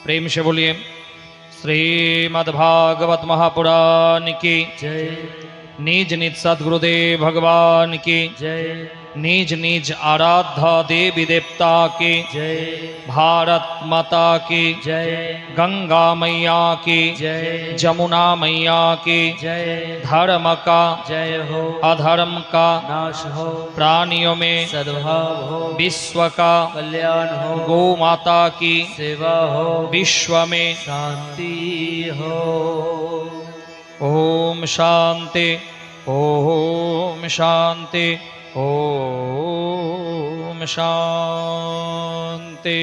प्रेम से बोलिए श्रीमद्भागवत महापुराण की जय। निज निज सद्गुरुदेव भगवान की जय। निज निज आराध्य देवी देवता की जय। भारत माता की जय। गंगा मैया की जय। जमुना मैया की जय। धर्म का जय हो, अधर्म का नाश हो, प्राणियों में सद्भाव हो, विश्व का कल्याण हो, गौ माता की सेवा हो, विश्व में शांति हो। ओम शांति ओम शांति ओम शांति।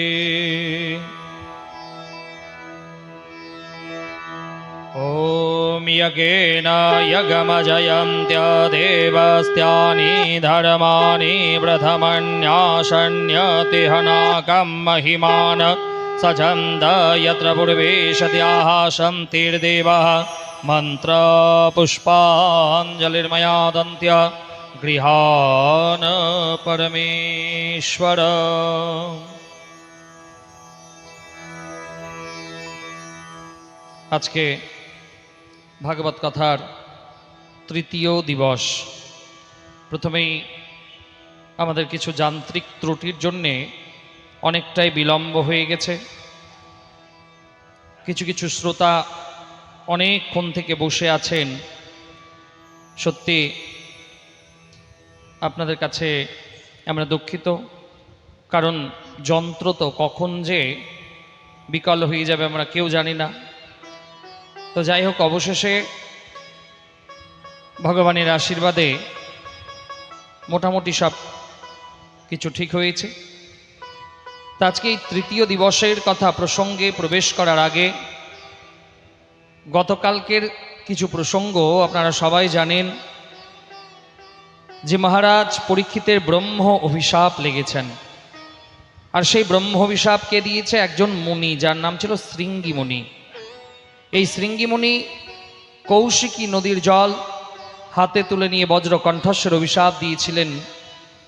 ओम यज्ञेन यज्ञमजयन्त्य देवस्त्यानि धर्माणि प्रथमन्यासन्यति हनाकं महिमान सचन्द यत्र पूर्वेशत्याः सन्तिर्देवः मंत्र पुष्पाञ्जलिर्मया दन्त्य गृहान परमेश्वर। आज के भागवत कथार तृतीय दिवस। प्रथमेई आमादेर किछु যান্ত্রিক ত্রুটির জন্যে অনেকটাই বিলম্ব হয়ে গেছে। কিছু কিছু শ্রোতা অনেকক্ষণ থেকে বসে আছেন। সত্যি আপনাদের কাছে আমরা দুঃখিত, কারণ যন্ত্র তো কখন যে বিকল হয়ে যাবে আমরা কেউ জানি না। তো যাই হোক, অবশেষে ভগবানের আশীর্বাদে মোটামুটি সব কিছু ঠিক হয়েছে। তো আজকে এই তৃতীয় দিবসের কথা প্রসঙ্গে প্রবেশ করার আগে গতকালকের কিছু প্রসঙ্গ আপনারা সবাই জানেন যে মহারাজ পরীক্ষিতের ব্রহ্ম অভিশাপ লেগেছেন। আর সেই ব্রহ্ম অভিশাপ কে দিয়েছে? একজন মুনি, যার নাম ছিল শৃঙ্গী মুনি। এই শৃঙ্গী মুনি কৌশিকী নদীর জল হাতে তুলে নিয়ে বজ্র কণ্ঠস্বর অভিশাপ দিয়েছিলেন,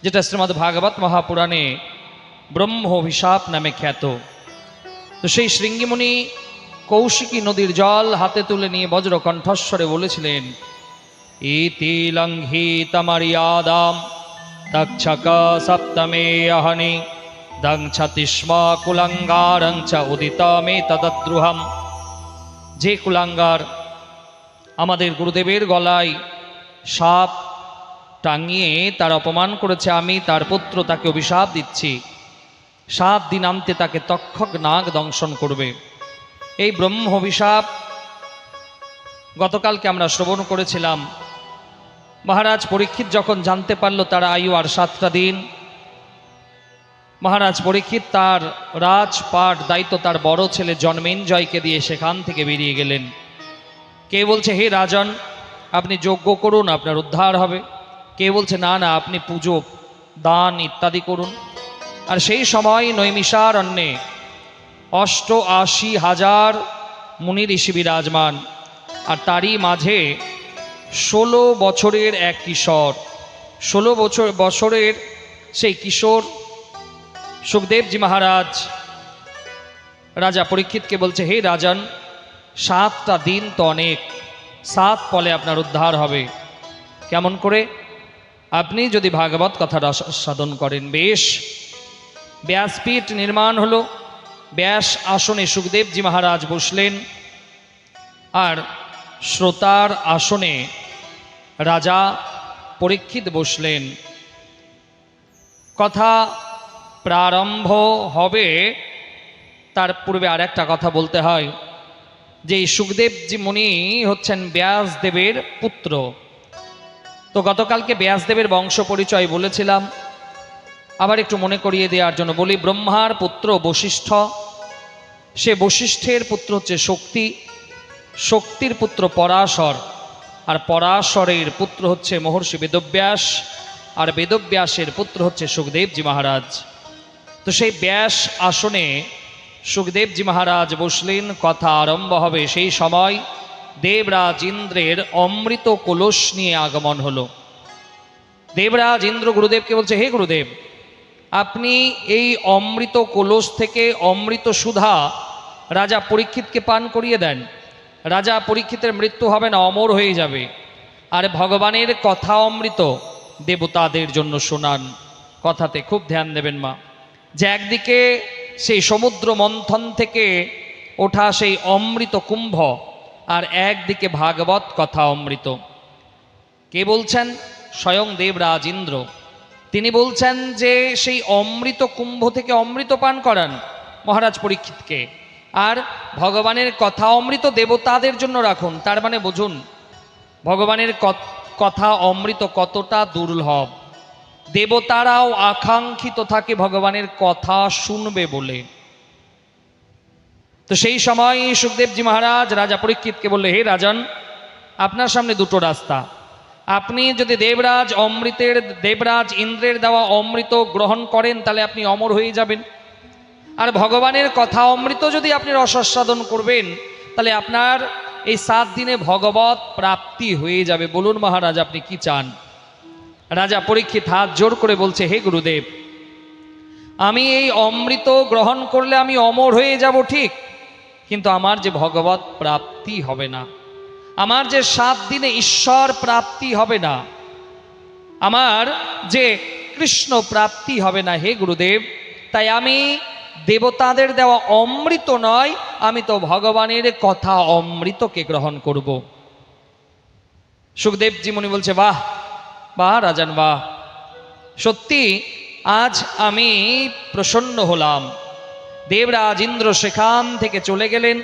যেটা শ্রীমদ্ ভাগবত মহাপুরাণে ব্রহ্ম অভিশাপ নামে খ্যাত। তো সেই শৃঙ্গী মুনি কৌশিকী নদীর জল হাতে তুলে নিয়ে বজ্র কণ্ঠস্বরে বলেছিলেন, ইতি লঙ্ঘিতমর্যাদাম তক্ষক সপ্তমে অহনি দংছতিস্মা কুলঙ্গারং চ উদিতমে তদদ্রুহম। যে কুলাঙ্গার আমাদের গুরুদেবের গলায় সাপ টাঙিয়ে তার অপমান করেছে, আমি তার পুত্র তাকে অভিশাপ দিচ্ছি, 7 দিনান্তে তাকে তক্ষক নাগ দংশন করবে। এই ব্রহ্ম অভিশাপ গতকালকে আমরা শ্রবণ করেছিলাম। মহারাজ পরীক্ষিত যখন জানতে পারল তার আয়ু আর 7টা দিন, মহারাজ পরীক্ষিত তার রাজপাট দায়িত্ব তার বড় ছেলে জন্মেঞ্জয়কে দিয়ে সেখান থেকে বেরিয়ে গেলেন। কে বলছে, হে রাজন, আপনি যজ্ঞ করুন, আপনার উদ্ধার হবে। কে বলছে, না না, আপনি পুজো দান ইত্যাদি করুন। আর সেই সময় নৈমিষারণ্যে 88,000 মুনি ঋষি বিরাজমান, আর তারই মাঝে 16 বছরের এক কিশোর। 16 বছরের সেই কিশোর সুখদেবজি মহারাজ রাজা পরীক্ষিতকে বলছে, হে রাজন, 7টা দিন তো অনেক, 7 ফলে আপনার উদ্ধার হবে। কেমন করে? আপনি যদি ভাগবত কথার সাধন করেন। বেশ, ব্যাসপীঠ নির্মাণ হলো। ব্যাস আসনে সুখদেবজি মহারাজ বসলেন, আর শ্রোতার আসনে রাজা পরীক্ষিত বসলেন। কথা প্রারম্ভ হবে তার পূর্বে আর একটা কথা বলতে হয়, যে সুখদেবজি মুনি হচ্ছেন ব্যাসদেবের পুত্র। তো গতকালকে ব্যাসদেবের বংশ পরিচয় বলেছিলাম, আবার একটু মনে করিয়ে দেওয়ার জন্য বলি। ব্রহ্মার পুত্র বশিষ্ঠ, সে বশিষ্ঠের পুত্র হচ্ছে শক্তি, শক্তির পুত্র পরাশর, আর পরাশরের পুত্র হচ্ছে মহর্ষি বেদব্যাস, আর বেদব্যাসের পুত্র হচ্ছে সুখদেবজি মহারাজ। তো সেই ব্যাস আসনে সুখদেবজি মহারাজ বসলেন, কথা আরম্ভ হবে। সেই সময় দেবরাজ ইন্দ্রের অমৃত কলস নিয়ে আগমন হলো। দেবরাজ ইন্দ্র গুরুদেবকে বলছে, হে গুরুদেব, আপনি এই অমৃত কলস থেকে অমৃত সুধা রাজা পরীক্ষিতকে পান করিয়ে দেন। রাজা পরীক্ষিতের মৃত্যু হবে না, অমর হয়ে যাবে। আর ভগবানের কথা অমৃত দেবতাদের জন্য শোনান। কথাতে খুব ধ্যান দেবেন মা, যে একদিকে সেই সমুদ্র মন্থন থেকে ওঠা সেই অমৃত কুম্ভ, আর একদিকে ভাগবত কথা অমৃত। কে বলছেন? স্বয়ং দেবরাজ ইন্দ্র। তিনি বলছেন যে সেই অমৃত কুম্ভ থেকে অমৃত পান করান মহারাজ পরীক্ষিতকে, আর ভগবানের কথা অমৃত দেবতাদের জন্য রাখুন। তার মানে বুঝুন ভগবানের কথা অমৃত কতটা দুর্লভ। দেবতারাও আকাঙ্ক্ষিত থাকে ভগবানের কথা শুনবে বলে। তো সেই সময় সুখদেবজি মহারাজ রাজা পরীক্ষিতকে বললে, হে রাজন, আপনার সামনে দুটো রাস্তা। আপনি যদি দেবরাজ ইন্দ্রের দেওয়া অমৃত গ্রহণ করেন তাহলে আপনি অমর হয়ে যাবেন, আর ভগবানের কথা অমৃত যদি আপনি রসাস্বাদন করবেন তাহলে আপনার এই 7 দিনে ভগবত প্রাপ্তি হয়ে যাবে। বলুন মহারাজ আপনি কি চান? রাজা পরীক্ষিত হাত জোর করে বলছে, হে গুরুদেব, আমি এই অমৃত গ্রহণ করলে আমি অমর হয়ে যাব ঠিক, কিন্তু আমার যে ভগবত প্রাপ্তি হবে না, আমার যে 7 দিনে ঈশ্বর প্রাপ্তি হবে না, আমার যে কৃষ্ণ প্রাপ্তি হবে না হে গুরুদেব। তাই আমি দেবতাদের দেওয়া অমৃত নয়, আমি তো ভগবানের কথা অমৃতকে গ্রহণ করব। সুখদেবজি মুনি বলছে, বাহ বাহ রাজন বাহ, সত্যি আজ আমি প্রসন্ন হলাম। দেবরাজ ইন্দ্র সেখান থেকে চলে গেলেন।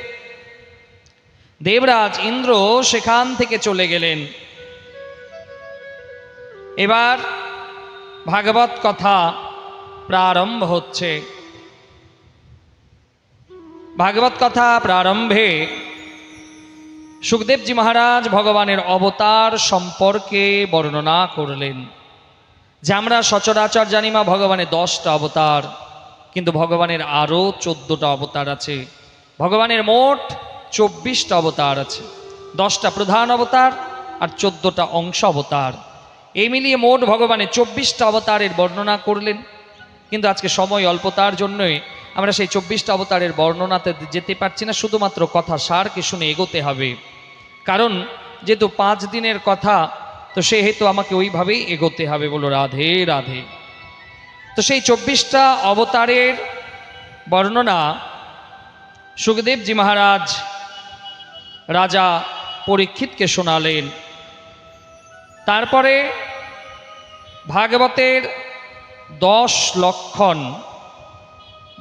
দেবরাজ ইন্দ্র সেখান থেকে চলে গেলেন। এবার ভাগবত কথা প্রারম্ভ হচ্ছে। ভাগবত কথা প্রারম্ভে সুখদেবজি মহারাজ ভগবানের অবতার সম্পর্কে বর্ণনা করলেন, যে আমরা সচরাচর জানি মা ভগবানের 10টা অবতার, কিন্তু ভগবানের আরও 14টা অবতার আছে। ভগবানের মোট 24টা অবতার আছে, 10টা প্রধান অবতার আর 14টা অংশ অবতার। এই মিলিয়ে মোট ভগবানের 24টা অবতারের বর্ণনা করলেন। কিন্তু আজকে সময় অল্পতার জন্যই আমরা সেই 24টা অবতারের বর্ণনাতে যেতে পারছি না, শুধুমাত্র কথা সারকে শুনে এগোতে হবে। কারণ যেহেতু 5 দিনের কথা, তো সেহেতু আমাকে ওইভাবেই এগোতে হবে। বলো রাধে রাধে। তো সেই 24টা অবতারের বর্ণনা সুখদেবজি মহারাজ রাজা পরীক্ষিতকে শোনালেন। তারপরে ভাগবতের 10 লক্ষণ,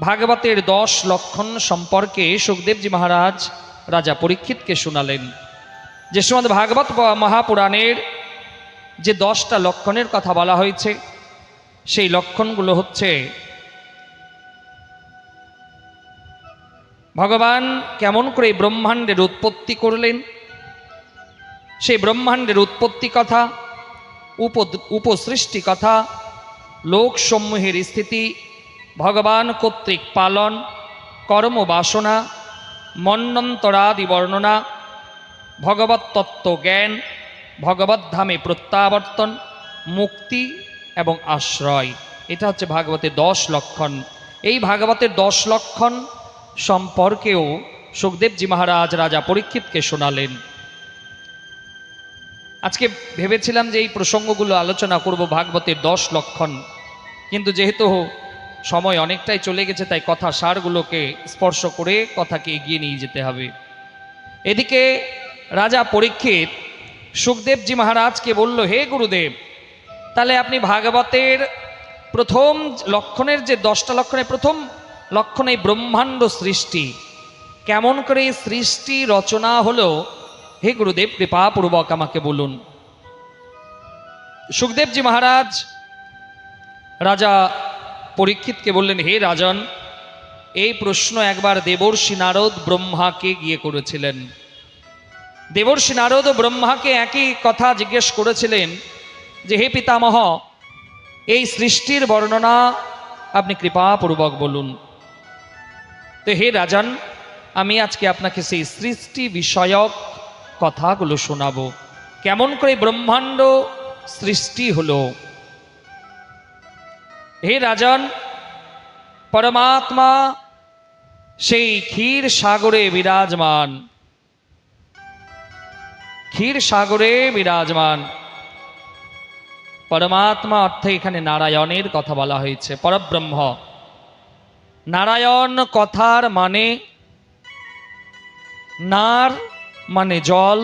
ভাগবতের 10 লক্ষণ সম্পর্কে সুখদেবজি মহারাজ রাজা পরীক্ষিতকে শোনালেন। যে শ্রীমদ্ ভাগবত মহাপুরাণের যে 10টা লক্ষণের কথা বলা হয়েছে, সেই লক্ষণগুলো হচ্ছে ভগবান কেমন করে ব্রহ্মাণ্ডের উৎপত্তি করলেন, সেই ব্রহ্মাণ্ডের উৎপত্তি কথা, উপসৃষ্টি কথা, লোকসমূহের স্থিতি, ভগবান কর্তৃক পালন, কর্মবাসনা, মন্বন্তরাদি বর্ণনা, ভগবত তত্ত্ব জ্ঞান, ভগবত ধামে প্রত্যাবর্তন, মুক্তি এবং আশ্রয়। এটা হচ্ছে ভাগবতের 10 লক্ষণ। এই ভাগবতের 10 লক্ষণ সম্পর্কেও সুখদেবজি মহারাজ রাজা পরীক্ষিতকে শোনালেন। আজকে ভেবেছিলাম যে এই প্রসঙ্গগুলো আলোচনা করব ভাগবতের 10 লক্ষণ, কিন্তু যেহেতু সময় অনেকটাই চলে গেছে তাই কথা সারগুলোকে স্পর্শ করে কথাকে এগিয়ে নিয়ে যেতে হবে। এদিকে রাজা পরীক্ষিত সুখদেবজি মহারাজকে বলল, হে গুরুদেব, তাহলে আপনি ভাগবতের প্রথম লক্ষণের যে 10টা লক্ষণের প্রথম লক্ষণ এই ব্রহ্মাণ্ড সৃষ্টি, কেমন করে সৃষ্টি রচনা হলো হে গুরুদেব কৃপাপূর্বক আমাকে বলুন। সুখদেবজি মহারাজ রাজা পরীক্ষিতকে বললেন, হে রাজন, এই প্রশ্ন একবার দেবর্ষি নারদ ব্রহ্মাকে গিয়ে করেছিলেন। দেবর্ষি নারদ ব্রহ্মাকে একই কথা জিজ্ঞেস করেছিলেন যে হে পিতামহ, এই সৃষ্টির বর্ণনা আপনি কৃপাপূর্বক বলুন। তো হে রাজন, আমি আজকে আপনাকে সেই সৃষ্টি বিষয়ক কথাগুলো শোনাবো, কেমন করে ব্রহ্মাণ্ড সৃষ্টি হলো। হে রাজন, পরমাত্মা সেই ক্ষীর সাগরে বিরাজমান, ক্ষীর সাগরে বিরাজমান পরমাত্মা অর্থে এখানে নারায়ণের কথা বলা হয়েছে, পরব্রহ্ম। নারায়ণ কথার মানে নার মানে জল,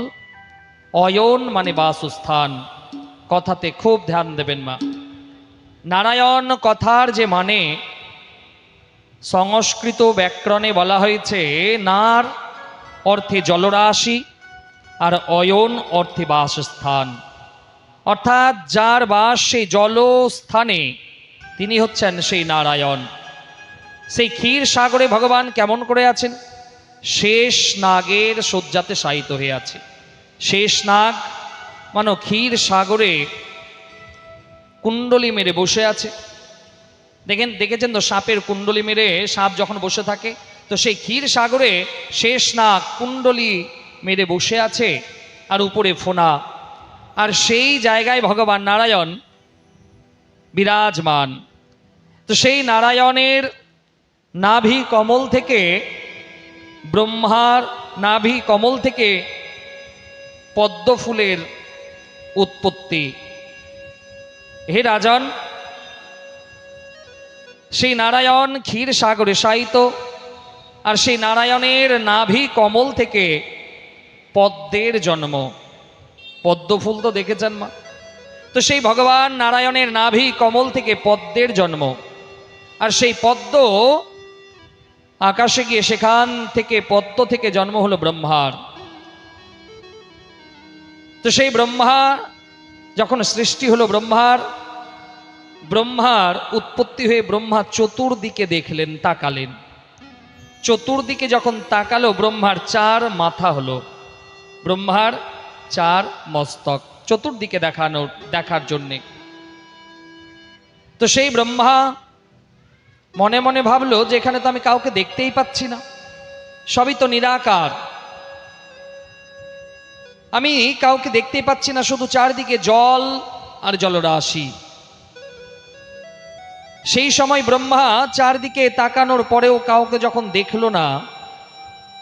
অয়ন মানে বাসস্থান। কথাতে খুব ধ্যান দেবেন মা। নারায়ণ কথার যে মানে সংস্কৃত ব্যাকরণে বলা হয়েছে নার অর্থে জলরাশি আর অয়ন অর্থে বাসস্থান, অর্থাৎ যার বাস সেই জলস্থানে তিনি হচ্ছেন সেই নারায়ণ। সেই ক্ষীর সাগরে ভগবান কেমন করে আছেন? শেষ নাগের শয্যাতে শায়িত হয়ে আছে। শেষ নাগ মানে ক্ষীর সাগরে কুণ্ডলী মেরে বসে আছে। দেখেছেন তো সাপের কুণ্ডলী মেরে সাপ যখন বসে থাকে, তো সেই ক্ষীর সাগরে শেষ নাগ কুণ্ডলী মেরে বসে আছে আর উপরে ফোনা, আর সেই জায়গায় ভগবান নারায়ণ বিরাজমান। তো সেই নারায়ণের নাভি কমল থেকে, ব্রহ্মার নাভি কমল থেকে পদ্ম ফুলের উৎপত্তি। হে রাজন, সেই নারায়ণ ক্ষীর সাগরে শায়িত, আর সেই নারায়ণের নাভি কমল থেকে পদ্মের জন্ম। পদ্ম ফুল তো দেখেছেন মা? তো সেই ভগবান নারায়ণের নাভি কমল থেকে পদ্মের জন্ম, আর সেই পদ্ম আকাশে গিয়ে সেখান থেকে পদ্ম থেকে জন্ম হলো ব্রহ্মার। তো সেই ব্রহ্মা যখন সৃষ্টি হলো, ব্রহ্মার উৎপত্তি হয়ে ব্রহ্মা চতুর্দিকে দেখলেন, তাকালেন। চতুর্দিকে যখন তাকালো, ব্রহ্মার 4 মাথা হলো, ব্রহ্মার 4 মস্তক, চতুর্দিকে দেখার জন্যে। তো সেই ব্রহ্মা মনে মনে ভাবলো যে এখানে তো আমি কাউকে দেখতেই পাচ্ছি না, সবই তো নিরাকার, আমি কাউকে দেখতেই পাচ্ছি না, শুধু চারদিকে জল আর জলরাশি। সেই সময় ব্রহ্মা চারদিকে তাকানোর পরেও কাউকে যখন দেখলো না,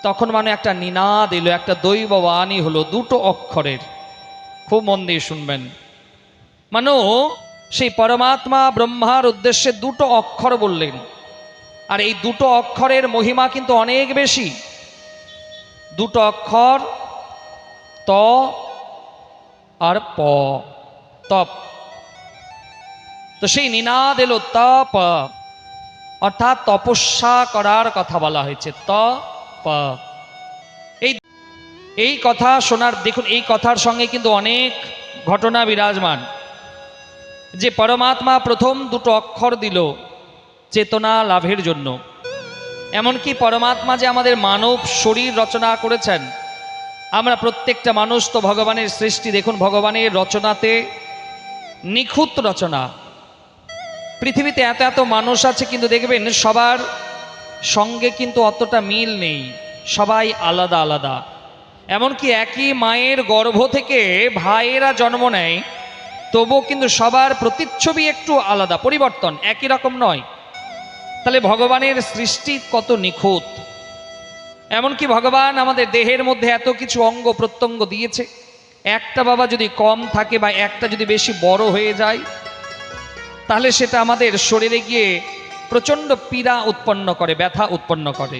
তখন মানে একটা নিনাদ এলো, একটা দৈব বাণী হলো 2 অক্ষরের। খুব মন দিয়ে শুনবেন। মানে সেই পরমাত্মা ব্রহ্মার উদ্দেশ্যে 2 অক্ষর বললেন, আর এই 2 অক্ষরের মহিমা কিন্তু অনেক বেশি। 2 অক্ষর ত আর প, তপ। তো সেই নিনাদ এলো তপ, অর্থাৎ তপস্যা করার কথা বলা হয়েছে, তপ। এই কথা শোনার, দেখুন এই কথার সঙ্গে কিন্তু অনেক ঘটনা বিরাজমান। যে পরমাত্মা প্রথম 2 অক্ষর দিল চেতনা লাভের জন্য, এমনকি পরমাত্মা যে আমাদের মানব শরীর রচনা করেছেন, আমরা প্রত্যেকটা মানুষ তো ভগবানের সৃষ্টি। দেখুন ভগবানের রচনাতে নিখুঁত রচনা। পৃথিবীতে এত এত মানুষ আছে, কিন্তু দেখবেন সবার সঙ্গে কিন্তু অতটা মিল নেই, সবাই আলাদা আলাদা। এমনকি একই মায়ের গর্ভ থেকে ভাইয়েরা জন্ম নেয়, তবুও কিন্তু সবার প্রতিচ্ছবি একটু আলাদা, পরিবর্তন, একই রকম নয়। তাহলে ভগবানের সৃষ্টি কত নিখুঁত। এমনকি ভগবান আমাদের দেহের মধ্যে এত কিছু অঙ্গ প্রত্যঙ্গ দিয়েছে, একটা বাবা যদি কম থাকে বা একটা যদি বেশি বড় হয়ে যায়, তাহলে সেটা আমাদের শরীরে গিয়ে প্রচণ্ড পীড়া উৎপন্ন করে, ব্যথা উৎপন্ন করে।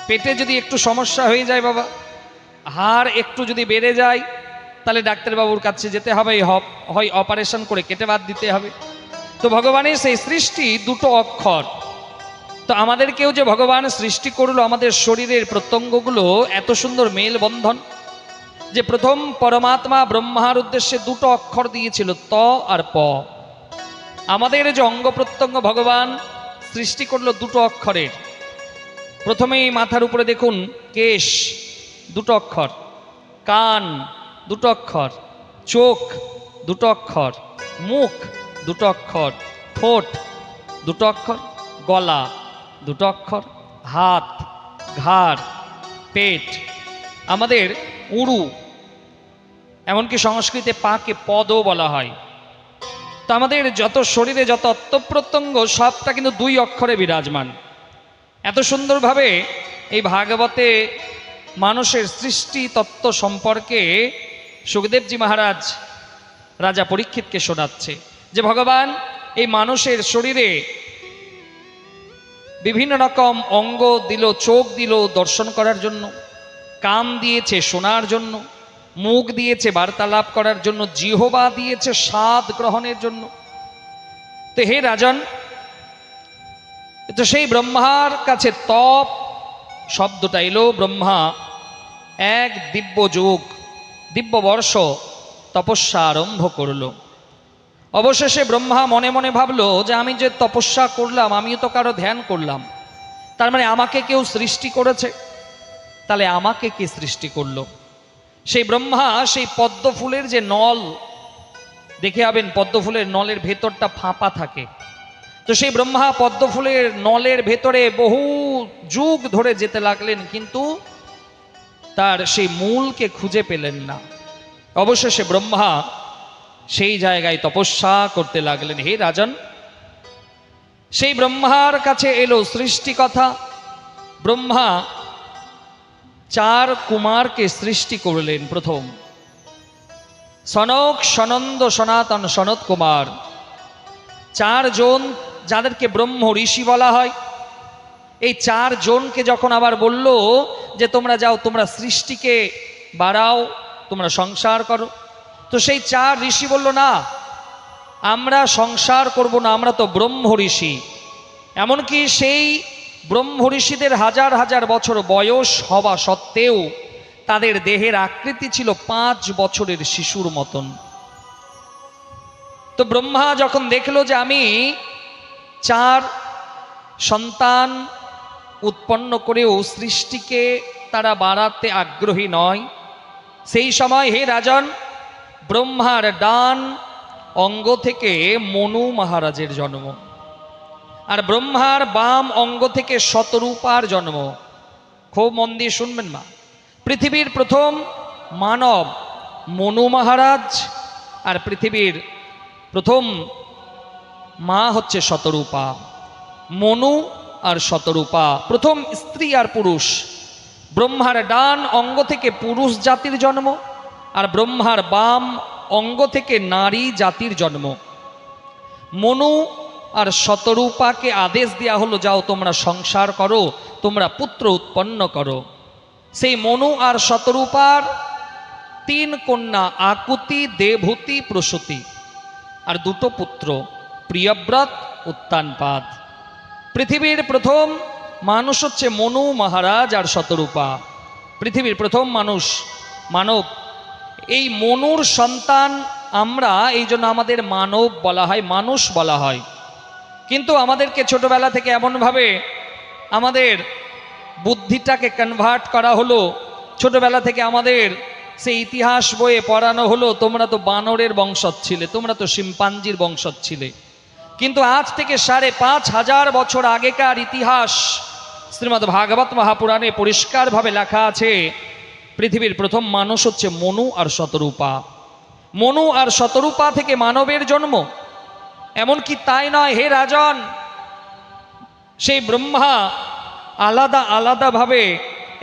পেটে যদি একটু সমস্যা হয়ে যায় বাবা, হাড় একটু যদি বেড়ে যায়, তাহলে ডাক্তারবাবুর কাছে যেতে হবে, হয় অপারেশন করে কেটে বাদ দিতে হবে। তো ভগবানের সেই সৃষ্টি 2 অক্ষর। তো আমাদেরকেও যে ভগবান সৃষ্টি করলো, আমাদের শরীরের প্রত্যঙ্গগুলো এত সুন্দর মেলবন্ধন, যে প্রথম পরমাত্মা ব্রহ্মার উদ্দেশ্যে 2 অক্ষর দিয়েছিল, ত আর প। আমাদের যে অঙ্গ প্রত্যঙ্গ ভগবান সৃষ্টি করলো 2 অক্ষরের। প্রথমেই মাথার উপরে দেখুন কেশ, 2 অক্ষর, কান 2 অক্ষর, চোখ 2 অক্ষর, মুখ 2 অক্ষর, ঠোঁট 2 অক্ষর, গলা 2 অক্ষর, হাত, ঘাড়, পেট, আমাদের উরু, এমনকি সংস্কৃতে পাকে পদও বলা হয়। তো আমাদের যত শরীরে যত অন্তঃপ্রত্যঙ্গ সবটা কিন্তু 2 অক্ষরে বিরাজমান। এত সুন্দরভাবে এই ভাগবতে মানুষের সৃষ্টি তত্ত্ব সম্পর্কে সুখদেবজি মহারাজ রাজা পরীক্ষিতকে শোনাচ্ছে যে ভগবান এই মানুষের শরীরে বিভিন্ন রকম অঙ্গ দিল, চোখ দিল দর্শন করার জন্য, কান দিয়েছে শোনার জন্য, মুখ দিয়েছে বার্তালাপ করার জন্য, জিহ্বা দিয়েছে স্বাদ গ্রহণের জন্য। তো হে রাজন, তো সেই ব্রহ্মার কাছে তপ শব্দটা এলো। ব্রহ্মা এক দিব্য যুগ, দিব্য বর্ষ তপস্যা আরম্ভ করলো। অবশেষে ব্রহ্মা মনে মনে ভাবলো যে আমি যে তপস্যা করলাম, আমিও তো কারো ধ্যান করলাম, তার মানে আমাকে কেউ সৃষ্টি করেছে, তাহলে আমাকে কে সৃষ্টি করলো? সেই ব্রহ্মা সেই পদ্ম ফুলের যে নল, দেখে যাবেন পদ্ম ফুলের নলের ভেতরটা ফাঁপা থাকে, তো সেই ব্রহ্মা পদ্ম ফুলের নলের ভেতরে বহু যুগ ধরে যেতে লাগলেন, কিন্তু তার সেই মূলকে খুঁজে পেলেন না। অবশেষে ব্রহ্মা সেই জায়গায় তপস্যা করতে লাগলেন। হে রাজন, সেই ব্রহ্মার কাছে এলো সৃষ্টি কথা। ব্রহ্মা 4 কুমারকে সৃষ্টি করলেন। প্রথম সনক, সনন্দ, সনাতন, সনত কুমার, 4 জন যাদেরকে ব্রহ্ম ঋষি বলা হয়। এই 4 জনকে যখন আবার বলল যে তোমরা যাও, তোমরা সৃষ্টিকে বাড়াও, তোমরা সংসার করো, তো সেই 4 ঋষি বলল না, আমরা সংসার করব না, আমরা তো ব্রহ্ম ঋষি। এমনকি সেই ব্রহ্ম ঋষিদের হাজার হাজার বছর বয়স হওয়া সত্ত্বেও তাদের দেহের আকৃতি ছিল 5 বছরের শিশুর মতন। তো ব্রহ্মা যখন দেখলো যে আমি 4 সন্তান উৎপন্ন করেও সৃষ্টিকে তারা বাড়াতে আগ্রহী নয়, সেই সময় হে রাজন, ব্রহ্মার ডান অঙ্গ থেকে মনু মহারাজের জন্ম, আর ব্রহ্মার বাম অঙ্গ থেকে শতরূপার জন্ম। খুব মন দিয়ে শুনবেন মা, পৃথিবীর প্রথম মানব মনু মহারাজ, আর পৃথিবীর প্রথম মা হচ্ছে শতরূপা। মনু আর শতরূপা প্রথম স্ত্রী আর পুরুষ। ব্রহ্মার ডান অঙ্গ থেকে পুরুষ জাতির জন্ম, আর ব্রহ্মার বাম অঙ্গ থেকে নারী জাতির জন্ম। মনু আর শতরূপাকে আদেশ দেওয়া হলো, যাও তোমরা সংসার করো, তোমরা পুত্র উৎপন্ন করো। সেই মনু আর শতরূপার 3 কন্যা, আকুতি, দেবহূতি, প্রসূতি, আর 2 পুত্র, প্রিয়ব্রত, উত্তানপাদ। পৃথিবীর প্রথম মানুষ হচ্ছে মনু মহারাজ আর শতরূপা, পৃথিবীর প্রথম মানুষ মানব। এই মনুর সন্তান আমরা, এই জন্য আমাদের মানব বলা হয়, মানুষ বলা হয়। কিন্তু আমাদেরকে ছোটবেলা থেকে এমনভাবে আমাদের বুদ্ধিটাকে কনভার্ট করা হলো, ছোটবেলা থেকে আমাদের সেই ইতিহাস বইয়ে পড়ানো হলো, তোমরা তো বানরের বংশজ ছিলে, তোমরা তো শিম্পাঞ্জির বংশজ ছিলে। কিন্তু আজ থেকে 5,500 বছর আগেকার ইতিহাস শ্রীমদ্ ভাগবত মহাপুরাণে পরিষ্কারভাবে লেখা আছে, পৃথিবীর প্রথম মানুষ হচ্ছে মনু আর শতরূপা। মনু আর শতরূপা থেকে মানবের জন্ম। এমনকি তাই নয় হে রাজন, সেই ব্রহ্মা আলাদা আলাদাভাবে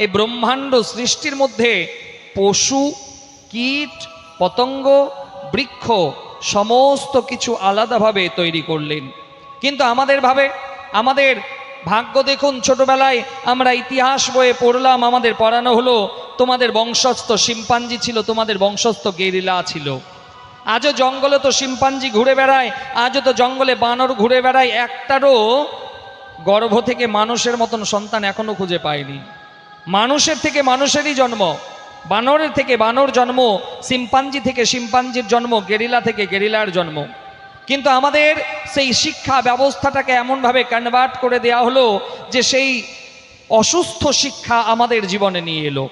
এই ব্রহ্মাণ্ড সৃষ্টির মধ্যে পশু, কীট, পতঙ্গ, বৃক্ষ সমস্ত কিছু আলাদাভাবে তৈরি করলেন। কিন্তু আমাদের ভাগ্য দেখুন, ছোটবেলায় আমরা ইতিহাস বইয়ে পড়লাম, আমাদের পড়ানো হলো তোমাদের বংশস্থ শিম্পাঞ্জি ছিল, তোমাদের বংশস্থ গেরিলা ছিল। আজও জঙ্গলে তো শিম্পাঞ্জি ঘুরে বেড়ায়, আজও তো জঙ্গলে বানর ঘুরে বেড়ায়, একটারও গর্ভ থেকে মানুষের মতন সন্তান এখনো খুঁজে পায়নি। মানুষের থেকে মানুষেরই জন্ম, বানরের থেকে বানর জন্ম, শিম্পাঞ্জি থেকে শিম্পাঞ্জির জন্ম, গেরিলা থেকে গেরিলার জন্ম। কিন্তু আমাদের সেই শিক্ষা ব্যবস্থাটাকে এমনভাবে কনভার্ট করে দেয়া হলো যে সেই অসুস্থ শিক্ষা আমাদের জীবনে নিয়ে এলো।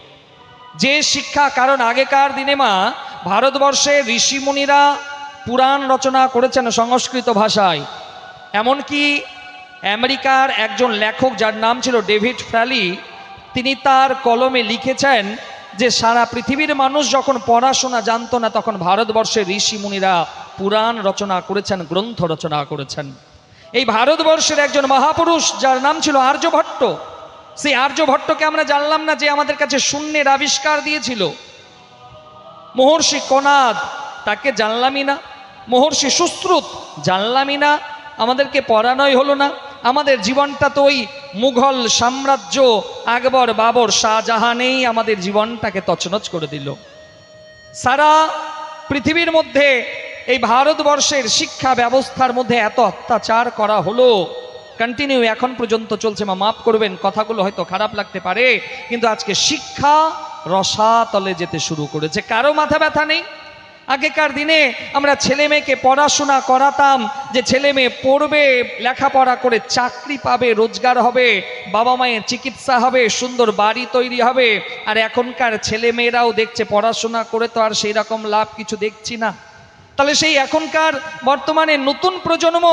যে শিক্ষা, কারণ আগেকার দিনে মা ভারতবর্ষে ঋষিমুনিরা পুরাণ রচনা করেছেন সংস্কৃত ভাষায়। এমনকি আমেরিকার একজন লেখক যার নাম ছিল ডেভিড ফ্র্যালি, তিনি তার কলমে লিখেছেন যে সারা পৃথিবীর মানুষ যখন পড়াশোনা জানতো না, তখন ভারতবর্ষের ঋষিমুনিরা পুরাণ রচনা করেছেন, গ্রন্থ রচনা করেছেন। এই ভারতবর্ষের একজন মহাপুরুষ যার নাম ছিল আর্যভট্ট, সেই আর্যভট্টকে আমরা জানলাম না যে আমাদের কাছে শূন্যের আবিষ্কার দিয়েছিল। মহর্ষি কনাদ, তাকে জানলামই না। মহর্ষি সুশ্রুত, জানলামই না। আমাদেরকে পড়ানোই হলো না। আমাদের জীবনটা তো ওই মুঘল সাম্রাজ্য, আকবর, বাবর, শাহজাহানেই আমাদের জীবনটাকে তছনছ করে দিল। সারা পৃথিবীর মধ্যে এই ভারতবর্ষের শিক্ষা ব্যবস্থার মধ্যে এত অত্যাচার করা হলো, কন্টিনিউ এখন পর্যন্ত চলছে। মাফ করবেন, কথাগুলো হয়তো খারাপ লাগতে পারে, কিন্তু আজকে শিক্ষা রসাতলে যেতে শুরু করেছে। কারো মাথা ব্যথা নেই। আগেকার দিনে আমরা ছেলে মেয়েকে পড়াশোনা করাতাম যে ছেলে মেয়ে পড়বে, লেখাপড়া করে চাকরি পাবে, রোজগার হবে, বাবা মায়ের চিকিৎসা হবে, সুন্দর বাড়ি তৈরি হবে। আর এখনকার ছেলে মেয়েরাও দেখছে পড়াশোনা করে তো আর সেই রকম লাভ কিছু দেখছি না। তাহলে সেই এখনকার বর্তমানে নতুন প্রজন্ম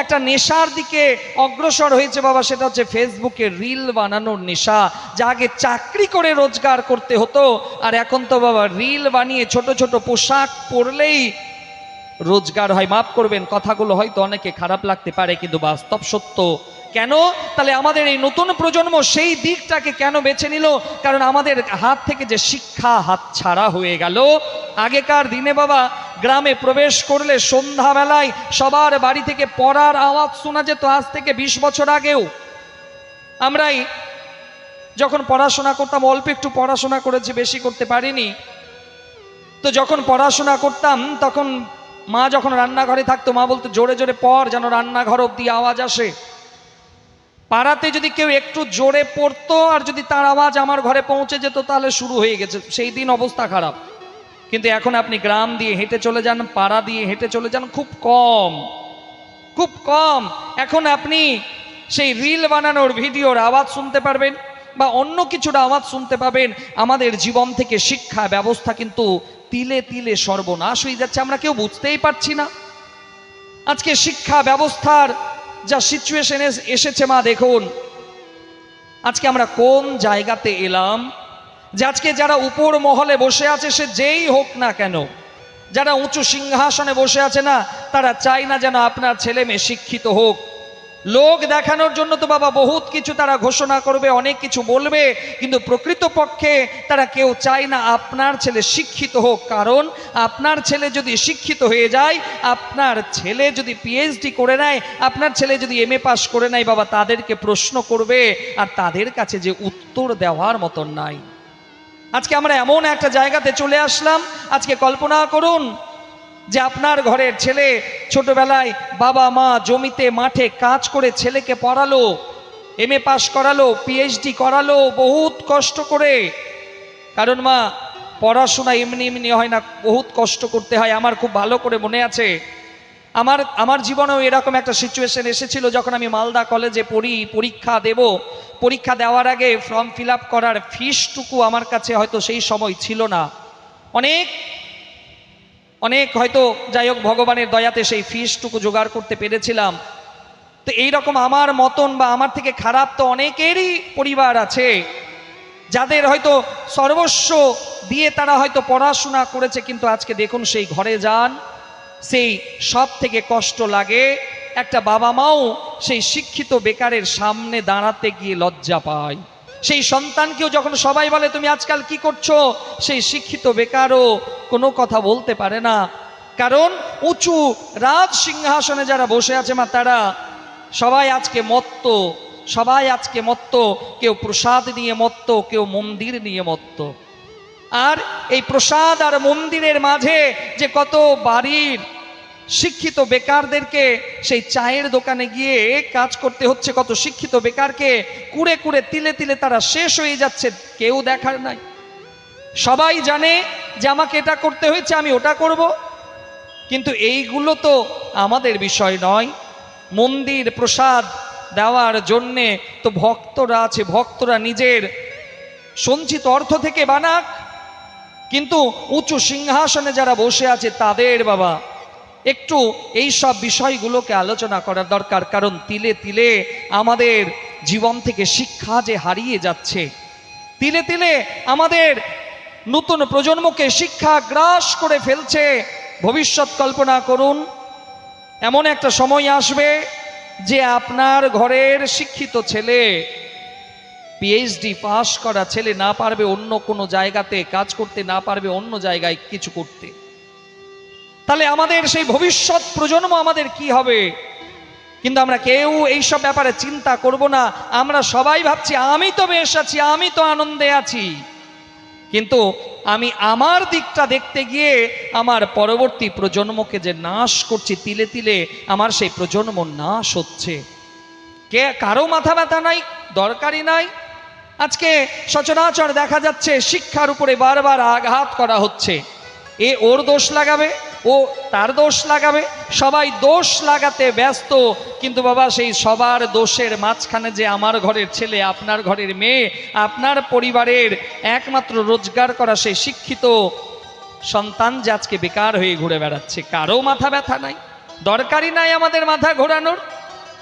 একটা নেশার দিকে অগ্রসর হয়েছে বাবা, সেটা হচ্ছে ফেসবুকে রিল বানানোর নেশা। যা আগে চাকরি করে রোজগার করতে হতো, আর এখন তো বাবা রিল বানিয়ে ছোট ছোট পোশাক পরলেই রোজগার হয়। মাফ করবেন, কথাগুলো হয়তো অনেকে খারাপ লাগতে পারে, কিন্তু বাস্তব সত্য। কেন? তাহলে আমাদের এই নতুন প্রজন্ম সেই দিকটাকে কেন বেছে নিল? কারণ আমাদের হাত থেকে যে শিক্ষা হাত ছাড়া হয়ে গেল। আগেকার দিনে বাবা গ্রামে প্রবেশ করলে সন্ধ্যাবেলায় সবার বাড়ি থেকে পড়ার আওয়াজ শোনা যেত। আজ থেকে 20 বছর আগেও আমরাই যখন পড়াশোনা করতাম, অল্প একটু পড়াশোনা করেছি, বেশি করতে পারিনি। তো যখন পড়াশোনা করতাম তখন মা যখন রান্নাঘরে থাকতো, মা বলতো জোরে জোরে পড় যেন রান্নাঘর অব্দি আওয়াজ আসে। পাড়াতে যদি কেউ একটু জোরে পড়তো আর যদি তার আওয়াজ আমার ঘরে পৌঁছে যেত, তাহলে শুরু হয়ে গেছে, সেই দিন অবস্থা খারাপ। কিন্তু এখন আপনি গ্রাম দিয়ে হেঁটে চলে যান, পাড়া দিয়ে হেঁটে চলে যান, খুব কম, খুব কম এখন আপনি সেই রিল বানানোর ভিডিওর আওয়াজ শুনতে পারবেন বা অন্য কিছুর আওয়াজ শুনতে পাবেন। আমাদের জীবন থেকে শিক্ষা ব্যবস্থা কিন্তু তিলে তিলে সর্বনাশ হয়ে যাচ্ছে, আমরা কেউ বুঝতেই পারছি না। আজকে শিক্ষা ব্যবস্থার যা সিচুয়েশন এসেছে মা দেখুন, আজকে আমরা কোন জায়গাতে এলাম যে আজকে যারা উপর মহলে বসে আছে, সে যেই হোক না কেন, যারা উঁচু সিংহাসনে বসে আছে না, তারা চায় না যেন আপনার ছেলে মেয়ে শিক্ষিত হোক। লোক দেখানোর জন্য তো বাবা বহুত কিছু তারা ঘোষণা করবে, অনেক কিছু বলবে, কিন্তু প্রকৃতপক্ষে তারা কেউ চায় না আপনার ছেলে শিক্ষিত হোক। কারণ আপনার ছেলে যদি শিক্ষিত হয়ে যায়, আপনার ছেলে যদি পিএইচডি করে নেয়, আপনার ছেলে যদি এমএ পাস করে নেয়, বাবা তাদেরকে প্রশ্ন করবে, আর তাদের কাছে যে উত্তর দেওয়ার মতন নাই। আজকে আমরা এমন একটা জায়গাতে চলে আসলাম। আজকে কল্পনা করুন যে আপনার ঘরের ছেলে ছোটবেলায় বাবা মা জমিতে মাঠে কাজ করে ছেলেকে পড়ালো, এমএ পাস করালো, পিএইচডি করালো বহুত কষ্ট করে। কারণ মা পড়াশোনা এমনি এমনি হয় না, বহুত কষ্ট করতে হয়। আমার খুব ভালো করে মনে আছে, আমার জীবনেও এরকম একটা সিচুয়েশন এসেছিল যখন আমি মালদা কলেজে পড়ি, পরীক্ষা দেব। পরীক্ষা দেওয়ার আগে ফর্ম ফিল আপ করার ফিসটুকু আমার কাছে হয়তো সেই সময় ছিল না। অনেক হয়তো যাই হোক ভগবানের দয়াতে সেই ফিসটুকু জোগাড় করতে পেরেছিলাম। তো এইরকম আমার মতন বা আমার থেকে খারাপ তো অনেকেরই পরিবার আছে, যাদের হয়তো সর্বস্ব দিয়ে তারা হয়তো পড়াশোনা করেছে, কিন্তু আজকে দেখুন সেই ঘরে যান, সেই সব থেকে কষ্ট লাগে। একটা বাবা মাও সেই শিক্ষিত বেকারের সামনে দাঁড়াতে গিয়ে লজ্জা পায়। সেই সন্তানকেও যখন সবাই বলে তুমি আজকাল কি করছো, সেই শিক্ষিত বেকারও কোনো কথা বলতে পারে না। কারণ উঁচু রাজ সিংহাসনে যারা বসে আছে মা, তারা সবাই আজকে মত্ত, সবাই আজকে মত্ত। কেউ প্রসাদ নিয়ে মত্ত, কেউ মন্দির নিয়ে মত্ত। আর এই প্রসাদ আর মন্দিরের মাঝে যে কত বাড়ির শিক্ষিত বেকারদেরকে সেই চায়ের দোকানে গিয়ে কাজ করতে হচ্ছে, কত শিক্ষিত বেকারকে কুড়ে কুড়ে তিলে তিলে তারা শেষ হয়ে যাচ্ছে, কেউ দেখার নাই। সবাই জানে যে আমাকে এটা করতে হয়েছে, আমি ওটা করব, কিন্তু এইগুলো তো আমাদের বিষয় নয়। মন্দির প্রসাদ দেওয়ার জন্যে তো ভক্তরা আছে, ভক্তরা নিজের সঞ্চিত অর্থ থেকে বানাক, কিন্তু উঁচু সিংহাসনে যারা বসে আছে তাদের বাবা একটু এই সব বিষয়গুলোকে আলোচনা করার দরকার। কারণ তিলে তিলে আমাদের জীবন থেকে শিক্ষা যে হারিয়ে যাচ্ছে, তিলে তিলে আমাদের নতুন প্রজন্মকে শিক্ষা গ্রাস করে ফেলছে। ভবিষ্যৎ কল্পনা করুন, এমন একটা সময় আসবে যে আপনার ঘরের শিক্ষিত ছেলে, পিএইচডি পাস করা ছেলে না পারবে অন্য কোনো জায়গাতে কাজ করতে, না পারবে অন্য জায়গায় কিছু করতে, তাহলে আমাদের সেই ভবিষ্যৎ প্রজন্ম আমাদের কি হবে? কিন্তু আমরা কেউ এইসব ব্যাপারে চিন্তা করব না। আমরা সবাই ভাবছি আমি তো বেশ আছি, আমি তো আনন্দে আছি, কিন্তু আমি আমার দিকটা দেখতে গিয়ে আমার পরবর্তী প্রজন্মকে যে নাশ করছি, তিলে তিলে আমার সেই প্রজন্ম নাশ হচ্ছে। কে কারো মাথা ব্যথা নাই, দরকারই নাই। আজকে সচরাচর দেখা যাচ্ছে শিক্ষার উপরে বারবার আঘাত করা হচ্ছে। এ ওর দোষ লাগাবে, ও তার দোষ লাগাবে, সবাই দোষ লাগাতে ব্যস্ত। কিন্তু বাবা সেই সবার দোষের মাঝখানে যে আমার ঘরের ছেলে, আপনার ঘরের মেয়ে, আপনার পরিবারের একমাত্র রোজগার করা সেই শিক্ষিত সন্তান যে আজকে বেকার হয়ে ঘুরে বেড়াচ্ছে, কারো মাথা ব্যথা নাই, দরকারই নাই আমাদের মাথা ঘোরানোর।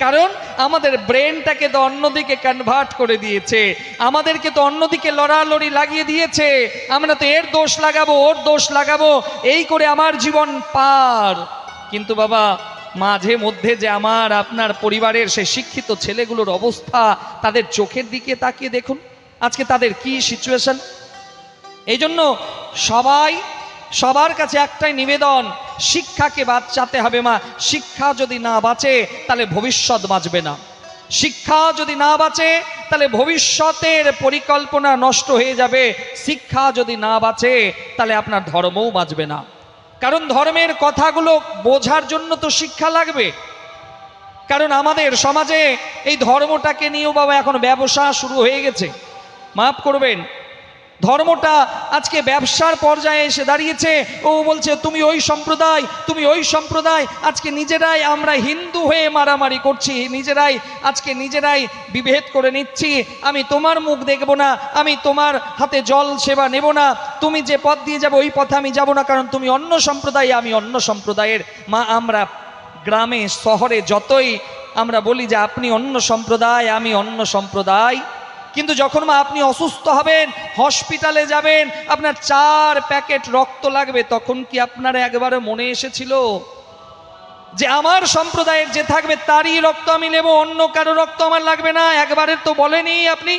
কারণ আমাদের ব্রেনটাকে তো অন্যদিকে কনভার্ট করে দিয়েছে, আমাদেরকে তো অন্যদিকে লড়ালড়ি লাগিয়ে দিয়েছে। আমরা তো এর দোষ লাগাবো, ওর দোষ লাগাবো, এই করে আমার জীবন পার। কিন্তু বাবা মাঝে মধ্যে যে আমার আপনার পরিবারের সেই শিক্ষিত ছেলেগুলোর অবস্থা, তাদের চোখের দিকে তাকিয়ে দেখুন আজকে তাদের কি সিচুয়েশন। এই জন্য সবার কাছে একটাই নিবেদন, শিক্ষাকে বাঁচাতে হবে মা। শিক্ষা যদি না বাঁচে তাহলে ভবিষ্যৎ বাঁচবে না। শিক্ষা যদি না বাঁচে তাহলে ভবিষ্যতের পরিকল্পনা নষ্ট হয়ে যাবে। শিক্ষা যদি না বাঁচে তাহলে আপনার ধর্মও বাঁচবে না। কারণ ধর্মের কথাগুলো বোঝার জন্য তো শিক্ষা লাগবে। কারণ আমাদের সমাজে এই ধর্মটাকে নিয়েও বাবা এখন ব্যবসা শুরু হয়ে গেছে। মাফ করবেন, ধর্মটা আজকে ব্যবসার পর্যায়ে এসে দাঁড়িয়েছে। ও বলছে তুমি ওই সম্প্রদায়, তুমি ওই সম্প্রদায়। আজকে নিজেরাই আমরা হিন্দু হয়ে মারামারি করছি, নিজেরাই বিভেদ করে নিচ্ছি। আমি তোমার মুখ দেখব না, আমি তোমার হাতে জল সেবা নেব না, তুমি যে পথ দিয়ে যাবে ওই পথে আমি যাব না, কারণ তুমি অন্য সম্প্রদায়, আমি অন্য সম্প্রদায়ের। মা আমরা গ্রামে শহরে যতই আমরা বলি যে আপনি অন্য সম্প্রদায়, আমি অন্য সম্প্রদায়, কিন্তু যখন মা আপনি অসুস্থ হবেন, হসপিটালে যাবেন, আপনার 4 প্যাকেট রক্ত লাগবে, তখন কি আপনার একবারে মনে এসেছিল যে আমার সম্প্রদায়ের যে থাকবে তারই রক্ত আমি নেব, অন্য কারো রক্ত আমার লাগবে না? একবারের তো বলেনি আপনি,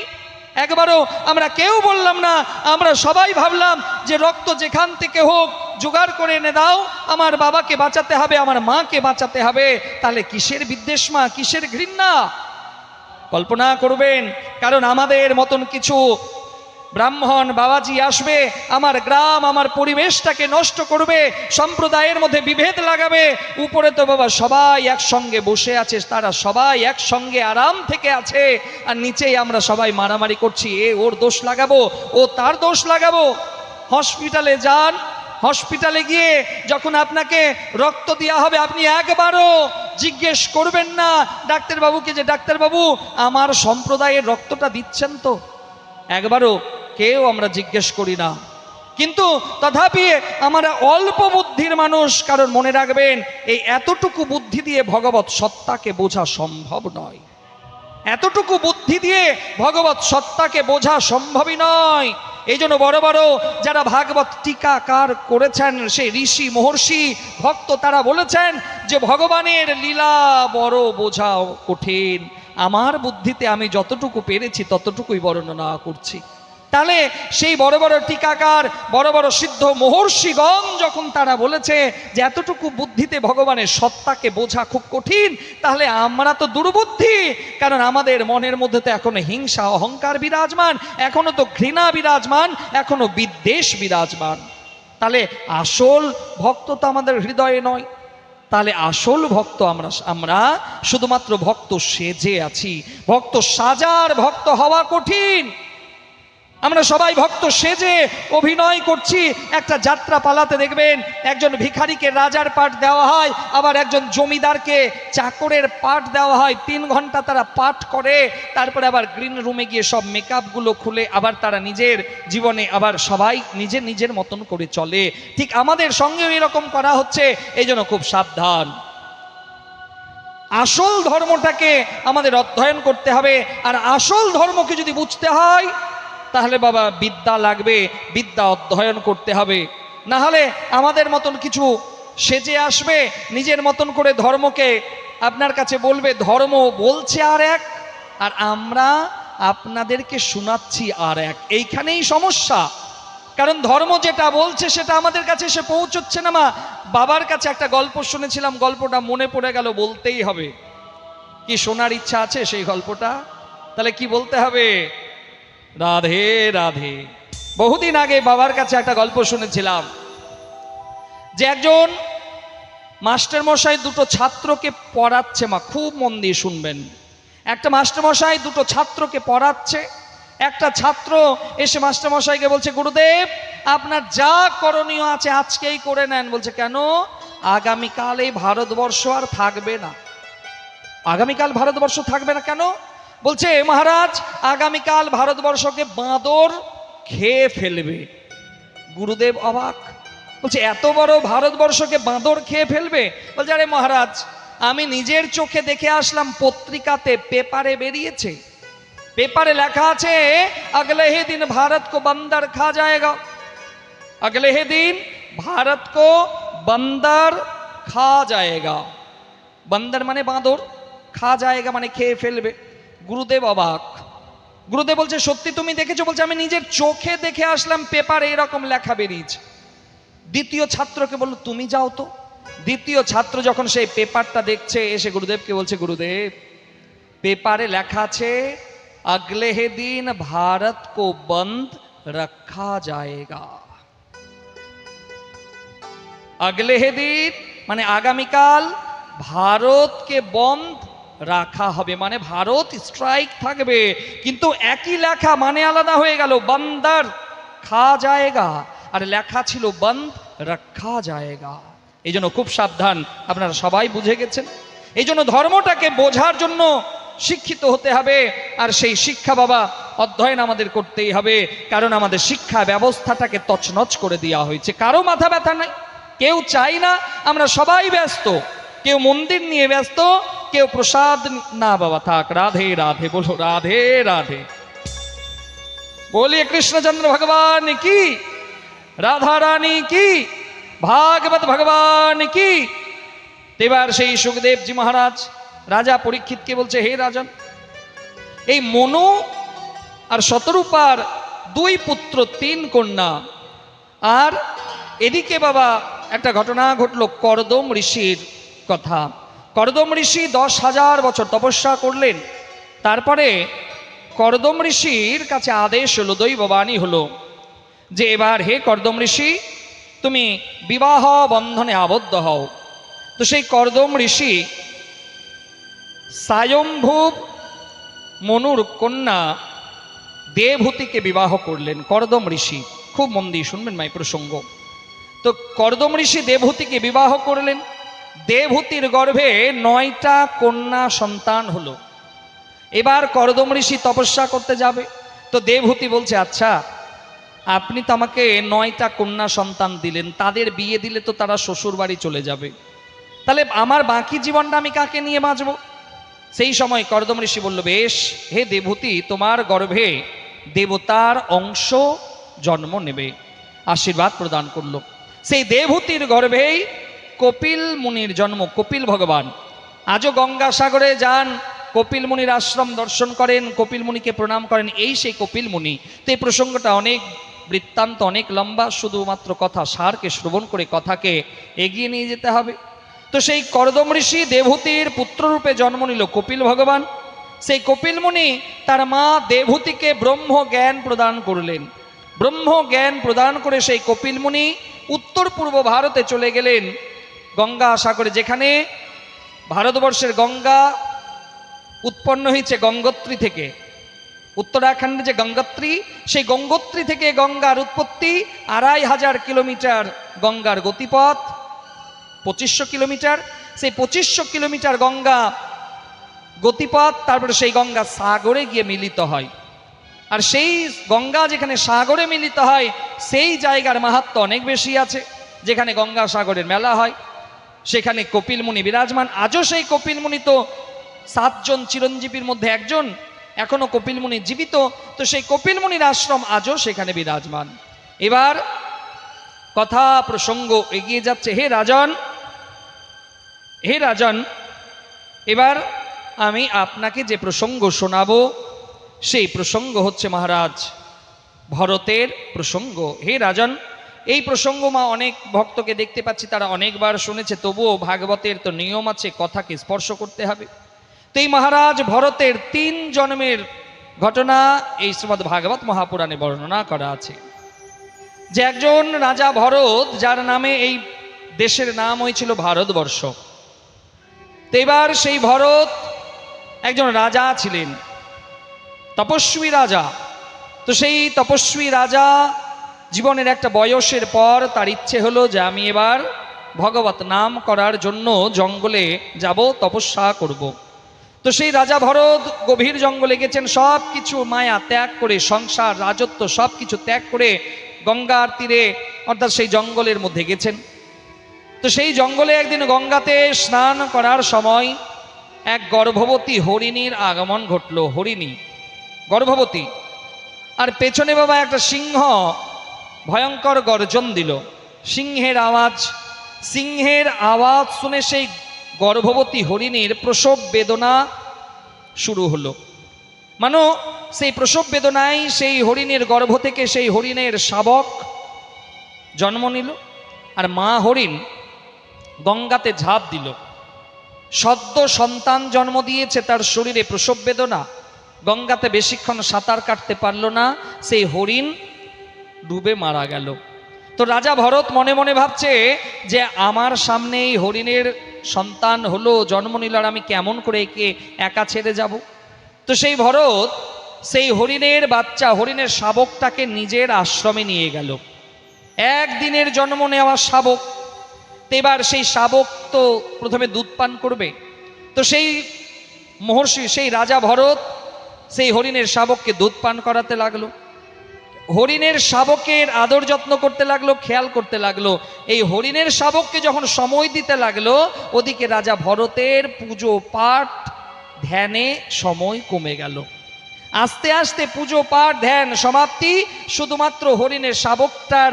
একবারও আমরা কেউ বললাম না। আমরা সবাই ভাবলাম যে রক্ত যেখান থেকে হোক জোগাড় করে এনে দাও, আমার বাবাকে বাঁচাতে হবে, আমার মাকে বাঁচাতে হবে। তাহলে কিসের বিদ্বেষ মা, কিসের ঘৃণা? কল্পনা করবেন, কারণ আমাদের মতন কিছু ব্রাহ্মণ বাবাজি আসবে, আমার গ্রাম আমার পরিবেশটাকে নষ্ট করবে, সম্প্রদায়ের মধ্যে বিভেদ লাগাবে। উপরে তো বাবা সবাই একসঙ্গে বসে আছে, তারা সবাই একসঙ্গে আরাম থেকে আছে, আর নিচেই আমরা সবাই মারামারি করছি। এ ওর দোষ লাগাবো, ও তার দোষ লাগাবো। হসপিটালে যান, হসপিটালে গিয়ে যখন আপনাকে রক্ত দেওয়া হবে, আপনি একবারও জিজ্ঞেস করবেন না ডাক্তারবাবুকে যে ডাক্তারবাবু আমার সম্প্রদায়ের রক্তটা দিচ্ছেন তো? একবারও কেউ আমরা জিজ্ঞেস করি না। কিন্তু তথাপি আমরা অল্প বুদ্ধির মানুষ, কারণ মনে রাখবেন এই এতটুকু বুদ্ধি দিয়ে ভগবৎ সত্তাকে বোঝা সম্ভব নয়। এতটুকু বুদ্ধি দিয়ে ভগবৎ সত্তাকে বোঝা সম্ভবই নয়। এই জন্য বড় বড় যারা ভাগবত টিকাকার করেছেন, সেই ঋষি মহর্ষি ভক্ত, তারা বলেছেন যে ভগবানের লীলা বড় বোঝা কঠিন, আমার বুদ্ধিতে আমি যতটুকু পেরেছি ততটুকুই বর্ণনা করছি। তাহলে সেই বড় বড় টিকাকার, বড় বড় সিদ্ধ মহর্ষিগণ যখন তারা বলেছে যে এতটুকু বুদ্ধিতে ভগবানের সত্তাকে বোঝা খুব কঠিন, তাহলে আমরা তো দুর্বুদ্ধি, কারণ আমাদের মনের মধ্যে তো এখনো হিংসা অহংকার বিরাজমান, এখনো তো ঘৃণা বিরাজমান, এখনো বিদ্বেষ বিরাজমান। তাহলে আসল ভক্ত তো আমাদের হৃদয়ে নয়। তাহলে আসল ভক্ত আমরা শুধুমাত্র ভক্ত সেজে আছি। ভক্ত সাজার ভক্ত হওয়া কঠিন। আমরা সবাই ভক্ত সেজে অভিনয় করছি। একটা যাত্রা পালাতে দেখবেন একজন ভিখারিকে রাজার পাঠ দেওয়া হয়, আবার একজন জমিদারকে চাকরের পাঠ দেওয়া হয়। 3 ঘন্টা তারা পাঠ করে, তারপরে আবার গ্রিন রুমে গিয়ে সব মেকআপগুলো খুলে আবার তারা নিজের জীবনে আবার সবাই নিজের মতন করে চলে। ঠিক আমাদের সঙ্গেও এরকম করা হচ্ছে। এই জন্য খুব সাবধান। আসল ধর্মটাকে আমাদের অধ্যয়ন করতে হবে। আর আসল ধর্মকে যদি বুঝতে হয় তাহলে বাবা বিদ্যা লাগবে, বিদ্যা অধ্যয়ন করতে হবে। না হলে আমাদের মতন কিছু সেজে আসবে, নিজের মতন করে ধর্মকে আপনার কাছে বলবে ধর্ম বলছে আর এক, আর আমরা আপনাদেরকে শোনাচ্ছি আর এক। এইখানেই সমস্যা, কারণ ধর্ম যেটা বলছে সেটা আমাদের কাছে এসে পৌঁছচ্ছে না। মা বাবার কাছে একটা গল্প শুনেছিলাম, গল্পটা মনে পড়ে গেল, বলতেই হবে। কি শোনার ইচ্ছা আছে সেই গল্পটা? তাহলে কি বলতে হবে? রাধে রাধে। বহুদিন আগে বাবার কাছে একটা গল্প শুনেছিলাম যে একজন মাস্টার মশাই দুটো ছাত্রকে পড়াচ্ছে। মা খুব মন দিয়ে শুনবেন। একটা মাস্টার মশাই দুটো ছাত্রকে পড়াচ্ছে। একটা ছাত্র এসে মাস্টার মশাইকে বলছে, গুরুদেব আপনার যা করণীয় আছে আজকেই করে নেন। বলছে, কেন? আগামীকাল এই ভারতবর্ষ আর থাকবে না। আগামীকাল ভারতবর্ষ থাকবে না কেন? বলছে, মহারাজ আগামীকাল ভারতবর্ষকে বাঁদর খেয়ে ফেলবে। গুরুদেব অবাক, বলছে এত বড় ভারতবর্ষকে বাঁদর খেয়ে ফেলবে? বলছে, আরে মহারাজ আমি নিজের চোখে দেখে আসলাম, পত্রিকাতে পেপারে বেরিয়েছে, পেপারে লেখা আছে अगले ही दिन भारत को बंदर खा जाएगा। अगले ही दिन भारत को बंदर खा जाएगा। बंदर माने बांदर, खा जाएगा माने খেয়ে ফেলবে। গুরুদেব অবাক। গুরুদেব বলছে, সত্যি তুমি দেখেছো? বলছে, আমি নিজের চোখে দেখে আসলাম, পেপারে এরকম লেখা বেরিয়েছে। দ্বিতীয় ছাত্রকে বলল, তুমি যাও তো। দ্বিতীয় ছাত্র যখন সেই পেপারটা দেখছে, এসে গুরুদেবকে বলছে, গুরুদেব পেপারে লেখা আছে अगले ही दिन भारत को बंद रखा जाएगा। अगले ही दिन माने आगामीकाल ভারতকে বন্ধ রাখা হবে, মানে ভারত স্ট্রাইক থাকবে। কিন্তু একই লেখা মানে আলাদা হয়ে গেল, বন্দর খা জায়েগা, আর লেখা ছিল বন্ধ রাখা জায়েগা। এই জন্য খুব সাবধান, আপনারা সবাই বুঝে গেছেন। এই জন্য ধর্মটাকে বোঝার জন্য শিক্ষিত হতে হবে, আর সেই শিক্ষা বাবা অধ্যয়ন আমাদের করতেই হবে, কারণ আমাদের শিক্ষা ব্যবস্থাটাকে তছনছ করে দেওয়া হয়েছে। কারো মাথা ব্যথা নাই, কেউ চাই না, আমরা সবাই ব্যস্ত। কেউ মন্দির নিয়ে ব্যস্ত, কেউ প্রসাদ। না বাবা থাক, রাধে রাধে বলো, রাধে রাধে বলিए কৃষ্ণচন্দ্র ভগবান কি, রাধা রানী কি, ভাগবত ভগবান কি। এবার সেই সুখদেবজি মহারাজ রাজা পরীক্ষিতকে বলছে, হে রাজন, এই মনু আর শতরূপার 2 পুত্র 3 কন্যা, আর এদিকে বাবা একটা ঘটনা ঘটলো কর্দম ঋষির কথা। কর্দম ঋষি 10,000 বছর তপস্যা করলেন। তারপরে কর্দম ঋষির কাছে আদেশ হলো, দৈববাণী হলো যে এবার হে কর্দম ঋষি তুমি বিবাহ বন্ধনে আবদ্ধ হও। তো সেই কর্দম ঋষি স্বয়ম্ভূব মনুর কন্যা দেবহূতিকে বিবাহ করলেন। কর্দম ঋষি, খুব মন দিয়ে শুনবেন মাই প্রসঙ্গ। তো কর্দম ঋষি দেবহূতিকে বিবাহ করলেন। দেবহূতির গর্ভে 9টা কন্যা সন্তান হলো। এবার কর্দম ঋষি তপস্যা করতে যাবে। তো দেবহূতি বলছে, আচ্ছা আপনি তো আমাকে 9টা কন্যা সন্তান দিলেন, তাদের বিয়ে দিলে তো তারা শ্বশুর বাড়ি চলে যাবে, তাহলে আমার বাকি জীবনটা আমি কাকে নিয়ে বাঁচব? সেই সময় কর্দম ঋষি বলল, বেশ হে দেবহূতি, তোমার গর্ভে দেবতার অংশ জন্ম নেবে। আশীর্বাদ প্রদান করলো। সেই দেবহূতির গর্ভেই কপিল মুনির জন্ম। কপিল ভগবান আজও গঙ্গাসাগরে যান, কপিল মুনির আশ্রম দর্শন করেন, কপিল মুনিকে প্রণাম করেন, এই সেই কপিল মুনি। তো এই প্রসঙ্গটা অনেক বৃত্তান্ত, অনেক লম্বা, শুধুমাত্র কথা সারকে শ্রবণ করে কথাকে এগিয়ে নিয়ে যেতে হবে। তো সেই কর্দম ঋষি দেবহূতির পুত্ররূপে জন্ম নিল কপিল ভগবান। সেই কপিল মুনি তার মা দেবহূতিকে ব্রহ্ম জ্ঞান প্রদান করলেন। ব্রহ্ম জ্ঞান প্রদান করে সেই কপিল মুনি উত্তর পূর্ব ভারতে চলে গেলেন, গঙ্গা সাগরে, যেখানে ভারতবর্ষের গঙ্গা উৎপন্ন হয়েছে গঙ্গোত্রী থেকে। উত্তরাখণ্ডে যে গঙ্গোত্রী, সেই গঙ্গোত্রী থেকে গঙ্গার উৎপত্তি। 2500 কিলোমিটার গঙ্গার গতিপথ, 2500 কিলোমিটার। সেই 2500 কিলোমিটার গঙ্গা গতিপথ, তারপরে সেই গঙ্গা সাগরে গিয়ে মিলিত হয়। আর সেই গঙ্গা যেখানে সাগরে মিলিত হয়, সেই জায়গার মাহাত্ম্য অনেক বেশি আছে। যেখানে গঙ্গা সাগরের মেলা হয়, সেখানে কপিল মুনি বিরাজমান। আজও সেই কপিল মুনি তো 7 জন চিরঞ্জীবীর মধ্যে একজন, এখনো কপিল মুনি জীবিত। তো সেই কপিল মুনির আশ্রম আজও সেখানে বিরাজমান। এবার কথা প্রসঙ্গ এগিয়ে যাচ্ছে। হে রাজন, হে রাজন, এবার আমি আপনাকে যে প্রসঙ্গ শোনাবো সেই প্রসঙ্গ হচ্ছে মহারাজ ভরতের প্রসঙ্গ। হে রাজন, এই প্রসঙ্গ মা অনেক ভক্তকে দেখতে পাচ্ছি তারা অনেকবার শুনেছে, তবুও ভাগবতের তো নিয়ম আছে, কথাকে স্পর্শ করতে হবে। তো এই মহারাজ ভরতের 3 জন্মের ঘটনা এই শ্রীমদ্ ভাগবত মহাপুরাণে বর্ণনা করা আছে। যে একজন রাজা ভরত, যার নামে এই দেশের নাম হয়েছিল ভারতবর্ষ। তো এবার সেই ভরত একজন রাজা ছিলেন, তপস্বী রাজা। তো সেই তপস্বী রাজা জীবনের একটা বয়সের পর তার ইচ্ছে হলো যে আমি এবার ভগবত নাম করার জন্য জঙ্গলে যাব, তপস্যা করব। তো সেই রাজা ভরত গভীর জঙ্গলে গেছেন, সব কিছু মায়া ত্যাগ করে, সংসার রাজত্ব সব কিছু ত্যাগ করে গঙ্গার তীরে অর্থাৎ সেই জঙ্গলের মধ্যে গেছেন। তো সেই জঙ্গলে একদিন গঙ্গাতে স্নান করার সময় এক গর্ভবতী হরিণীর আগমন ঘটল। হরিণী গর্ভবতী, আর পেছনে বাবা একটা সিংহ ভয়ঙ্কর গর্জন দিল, সিংহের আওয়াজ। সিংহের আওয়াজ শুনে সেই গর্ভবতী হরিণীর প্রসব বেদনা শুরু হলো। মানো সেই প্রসব বেদনায় সেই হরিণের গর্ভ থেকে সেই হরিণের শাবক জন্ম নিল, আর মা হরিণ গঙ্গাতে ঝাঁপ দিল। সদ্য সন্তান জন্ম দিয়েছে, তার শরীরে প্রসব বেদনা, গঙ্গাতে বেশিক্ষণ সাঁতার কাটতে পারল না, সেই হরিণ ডুবে মারা গেল। তো রাজা ভরত মনে মনে ভাবছে যে আমার সামনে এই হরিণের সন্তান হলো, জন্ম নিল, আর আমি কেমন করে একে একা ছেড়ে যাব। তো সেই ভরত সেই হরিণের বাচ্চা, হরিণের শাবকটাকে নিজের আশ্রমে নিয়ে গেল। একদিনের জন্ম নেওয়া শাবক, এবার সেই শাবক তো প্রথমে দুধ পান করবে। তো সেই মহর্ষি, সেই রাজা ভরত সেই হরিণের শাবককে দুধ পান করাতে লাগলো, হরিণের শাবকের আদর যত্ন করতে লাগলো, খেয়াল করতে লাগলো। এই হরিণের শাবককে যখন সময় দিতে লাগলো, ওদিকে রাজা ভরতের পুজো পাঠ ধ্যানে সময় কমে গেল। আস্তে আস্তে পুজো পাঠ ধ্যান সমাপ্তি, শুধুমাত্র হরিণের শাবকটার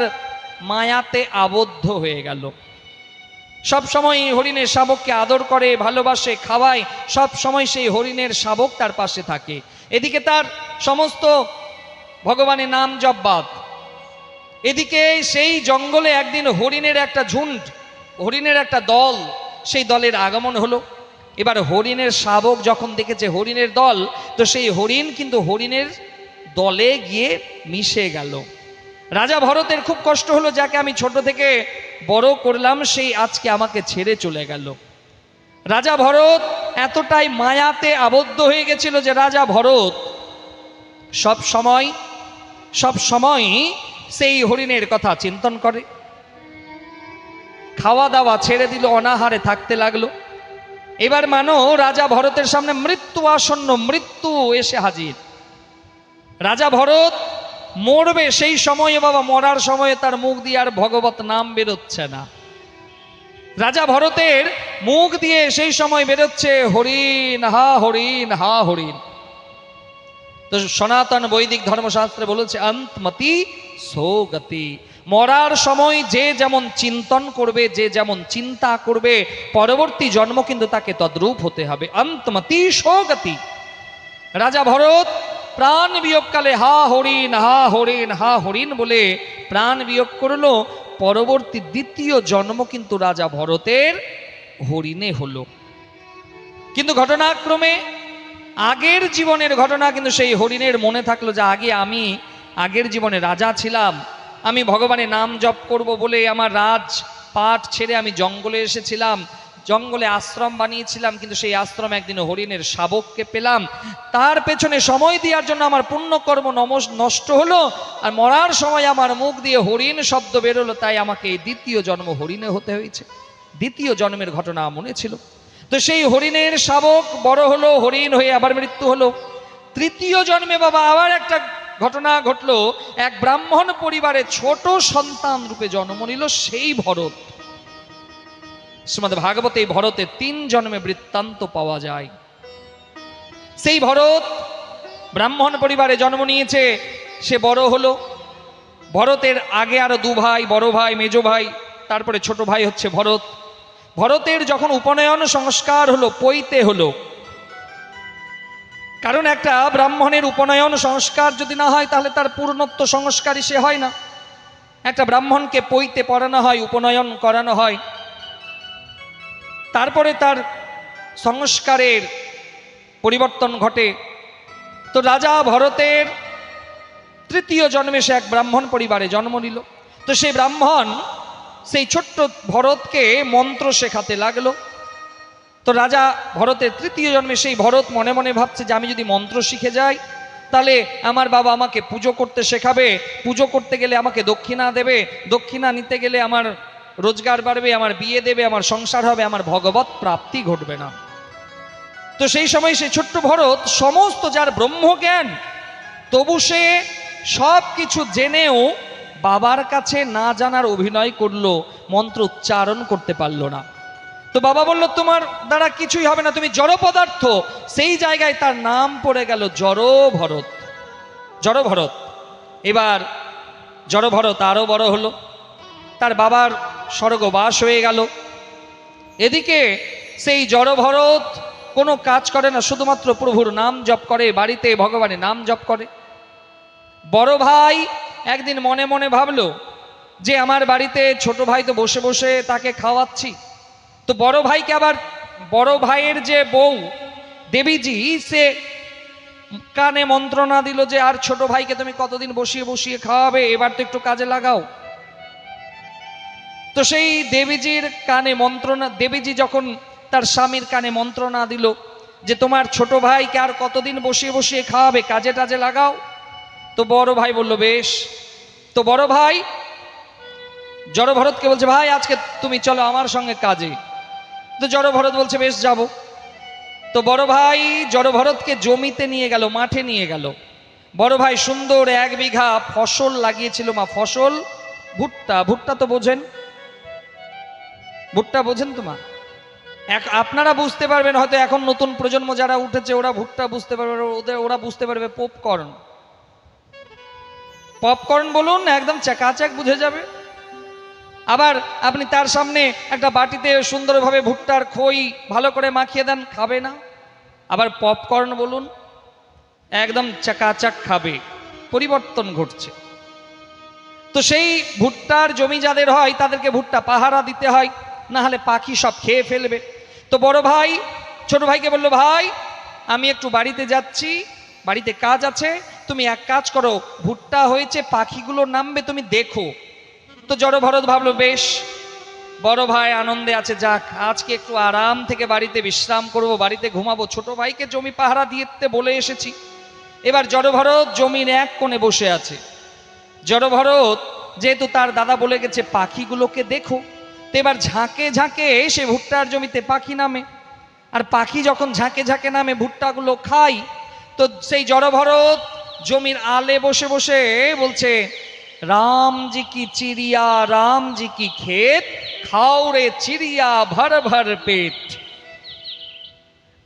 মায়াতে আবদ্ধ হয়ে গেল। সব সময় হরিণের শাবককে আদর করে, ভালোবাসে, খাওয়ায়, সব সময় সেই হরিণের শাবক তার পাশে থাকে। এদিকে তার সমস্ত ভগবানের নাম জপবাদ। এদিকে সেই জঙ্গলে একদিন হরিণের একটা ঝুন্ড, হরিণের একটা দল, সেই দলের আগমন হলো। এবার হরিণের শাবক যখন দেখেছে হরিণের দল, তো সেই হরিণ কিন্তু হরিণের দলে গিয়ে মিশে গেল। রাজা ভরতের খুব কষ্ট হলো, যাকে আমি ছোট থেকে বড় করলাম সেই আজকে আমাকে ছেড়ে চলে গেল। রাজা ভরত এতটাই মায়াতে আবদ্ধ হয়ে গেছিল যে রাজা ভরত সব সময় সেই হরিণের কথা চিন্তন করে, খাওয়া দাওয়া ছেড়ে দিল, অনাহারে থাকতে লাগলো। এবার মানো রাজা ভরতের সামনে মৃত্যু আসন্ন, মৃত্যু এসে হাজির। রাজা ভরত মরবে সেই সময়ে বাবা, মরার সময়ে তার মুখ দিয়ে আর ভগবত নাম বেরোচ্ছে না। রাজা ভরতের মুখ দিয়ে সেই সময় বেরোচ্ছে হরিণ হা হরিণ হা হরিণ। তো সনাতন বৈদিক ধর্মশাস্ত্রে বলেছে অন্তমতি সোগতি, মরার সময় যে যেমন চিন্তন করবে, যে যেমন চিন্তা করবে, পরবর্তী জন্ম কিন্তু তাকে তদ্রূপ হতে হবে। অন্তমতি সোগতি। রাজা ভরত প্রাণ বিয়োগকালে হা হরিণ হা হরিণ হা হরিণ বলে প্রাণ বিয়োগ করলো। পরবর্তী দ্বিতীয় জন্ম কিন্তু রাজা ভরতের হরিণে হলো। কিন্তু ঘটনাক্রমে আগের জীবনের ঘটনা কিন্তু সেই হরিণের মনে থাকলো, যে আগে আমি আগের জীবনে রাজা ছিলাম, আমি ভগবানের নাম জপ করব বলে আমার রাজ পাঠ ছেড়ে আমি জঙ্গলে এসেছিলাম, জঙ্গলে আশ্রম বানিয়েছিলাম, কিন্তু সেই আশ্রমে একদিন হরিণের শাবককে পেলাম, তার পেছনে সময় দেওয়ার জন্য আমার পুণ্যকর্ম নষ্ট হলো, আর মরার সময় আমার মুখ দিয়ে হরিণ শব্দ বেরোলো, তাই আমাকে এই দ্বিতীয় জন্ম হরিণে হতে হয়েছে। দ্বিতীয় জন্মের ঘটনা মনে ছিল। তো সেই হরিণের শাবক বড় হলো, হরিণ হয়ে আবার মৃত্যু হলো। তৃতীয় জন্মে বাবা আবার একটা ঘটনা ঘটলো, এক ব্রাহ্মণ পরিবারে ছোট সন্তান রূপে জন্ম নিল সেই ভরত। শ্রীমদ্ ভাগবতে এই ভরতের 3 জন্মে বৃত্তান্ত পাওয়া যায়। সেই ভরত ব্রাহ্মণ পরিবারে জন্ম নিয়েছে, সে বড় হলো। ভরতের আগে আরো 2 ভাই, বড় ভাই, মেজ ভাই, তারপরে ছোট ভাই হচ্ছে ভরত। ভরতের যখন উপনয়ন সংস্কার হলো, পৈতে হলো, কারণ একটা ব্রাহ্মণের উপনয়ন সংস্কার যদি না হয় তাহলে তার পূর্ণত্ব সংস্কারই সে হয় না। একটা ব্রাহ্মণকে পৈতে পড়ানো হয়, উপনয়ন করানো হয়, তারপরে তার সংস্কারের পরিবর্তন ঘটে। তো রাজা ভরতের তৃতীয় জন্মে সে এক ব্রাহ্মণ পরিবারে জন্ম নিল। তো সেই ব্রাহ্মণ সেই ছোট্ট ভরতকে মন্ত্র শেখাতে লাগলো। তো রাজা ভরতের তৃতীয় জন্মে সেই ভরত মনে মনে ভাবছে যে আমি যদি মন্ত্র শিখে যাই তাহলে আমার বাবা আমাকে পুজো করতে শেখাবে, পুজো করতে গেলে আমাকে দক্ষিণা দেবে, দক্ষিণা নিতে গেলে আমার রোজগার বাড়বে, আমার বিয়ে দেবে, আমার সংসার হবে, আমার ভগবত প্রাপ্তি ঘটবে না। তো সেই সময় সেই ছোট্ট ভরত সমস্ত যার ব্রহ্মজ্ঞান, তবু সে সব কিছু জেনেও বাবার কাছে না জানার অভিনয় করলো, মন্ত্র উচ্চারণ করতে পারলো না। তো বাবা বলল তোমার দ্বারা কিছুই হবে না, তুমি জড় পদার্থ। সেই জায়গায় তার নাম পড়ে গেল জড় ভরত। জড় ভরত। এবার জড় ভরত আরো বড় হলো, তার বাবার স্বর্গবাস হয়ে গেল। এদিকে সেই জড় ভরত কোনো কাজ করে না, শুধুমাত্র প্রভুর নাম জপ করে, বাড়িতে ভগবানের নাম জপ করে। বড় ভাই একদিন মনে মনে ভাবলো যে আমার বাড়িতে ছোট ভাই তো বসে বসে তাকে খাওয়াচ্ছি, তো বড় ভাইকে আবার, বড় ভাইয়ের যে বউ দেবীজি, সে কানে মন্ত্রণা দিল যে আর ছোট ভাইকে তুমি কতদিন বসিয়ে বসিয়ে খাওয়াবে, এবার তো একটু কাজে লাগাও। তো সেই দেবীজির কানে মন্ত্রণা, দেবীজি যখন তার স্বামীর কানে মন্ত্রণা দিল যে তোমার ছোট ভাইকে আর কতদিন বসিয়ে বসিয়ে খাওয়াবে, কাজে টাজে লাগাও। তো বড় ভাই বলল বেশ। তো বড় ভাই জড় ভরতকে বলছে ভাই আজকে তুমি চলো আমার সঙ্গে কাজে। তো জড় ভরত বলছে বেশ যাব। তো বড় ভাই জড় ভরতকে জমিতে নিয়ে গেল, মাঠে নিয়ে গেল। বড় ভাই সুন্দর 1 বিঘা ফসল লাগিয়েছিল। মা ফসল, ভুট্টা, ভুট্টা তো বোঝেন, ভুট্টা বোঝেন তো মা? আপনারা বুঝতে পারবেন হয়তো, এখন নতুন প্রজন্ম যারা উঠেছে ওরা ভুট্টা বুঝতে পারবে, ওরা বুঝতে পারবে পপকর্ন। পপকর্ন বলুন, একদম চাকাচাক বুঝে যাবে। আবার আপনি তার সামনে একটা বাটিতে সুন্দরভাবে ভুট্টার খই ভালো করে মাখিয়ে দেন, খাবে না। আবার পপকর্ন বলুন, একদম চাকাচাক খাবে। পরিবর্তন ঘটছে। তো সেই ভুট্টার জমি যাদের হয় তাদেরকে ভুট্টা পাহারা দিতে হয়, না হলে পাখি সব খেয়ে ফেলবে। তো বড় ভাই ছোট ভাইকে বলল ভাই আমি একটু বাড়িতে যাচ্ছি, বাড়িতে কাজ আছে, তুমি এক কাজ করো, ভুট্টা হয়েছে, পাখিগুলো নামবে, তুমি দেখো। তো জড় ভরত ভাবলো বেশ, বড় ভাই আনন্দে আছে, যাক আজকে একটু আরাম থেকে বাড়িতে বিশ্রাম করব, বাড়িতে ঘুমাবো, ছোট ভাইকে জমি পাহারা দিতে বলে এসেছি। এবার জড় ভরত জমির এক কোণে বসে আছে। জড় ভরত যেহেতু তার দাদা বলে গেছে পাখিগুলোকে দেখো, তো এবার ঝাঁকে ঝাঁকে সে ভুট্টার জমিতে পাখি নামে, আর পাখি যখন ঝাঁকে ঝাঁকে নামে ভুট্টাগুলো খায়। তো সেই জড় ভরত জমির আলে বসে বসে বলছে রাম জি কি চিড়িয়া, রাম জি কি ক্ষেত, খাও রে চিড়িয়া ভর ভর পেট।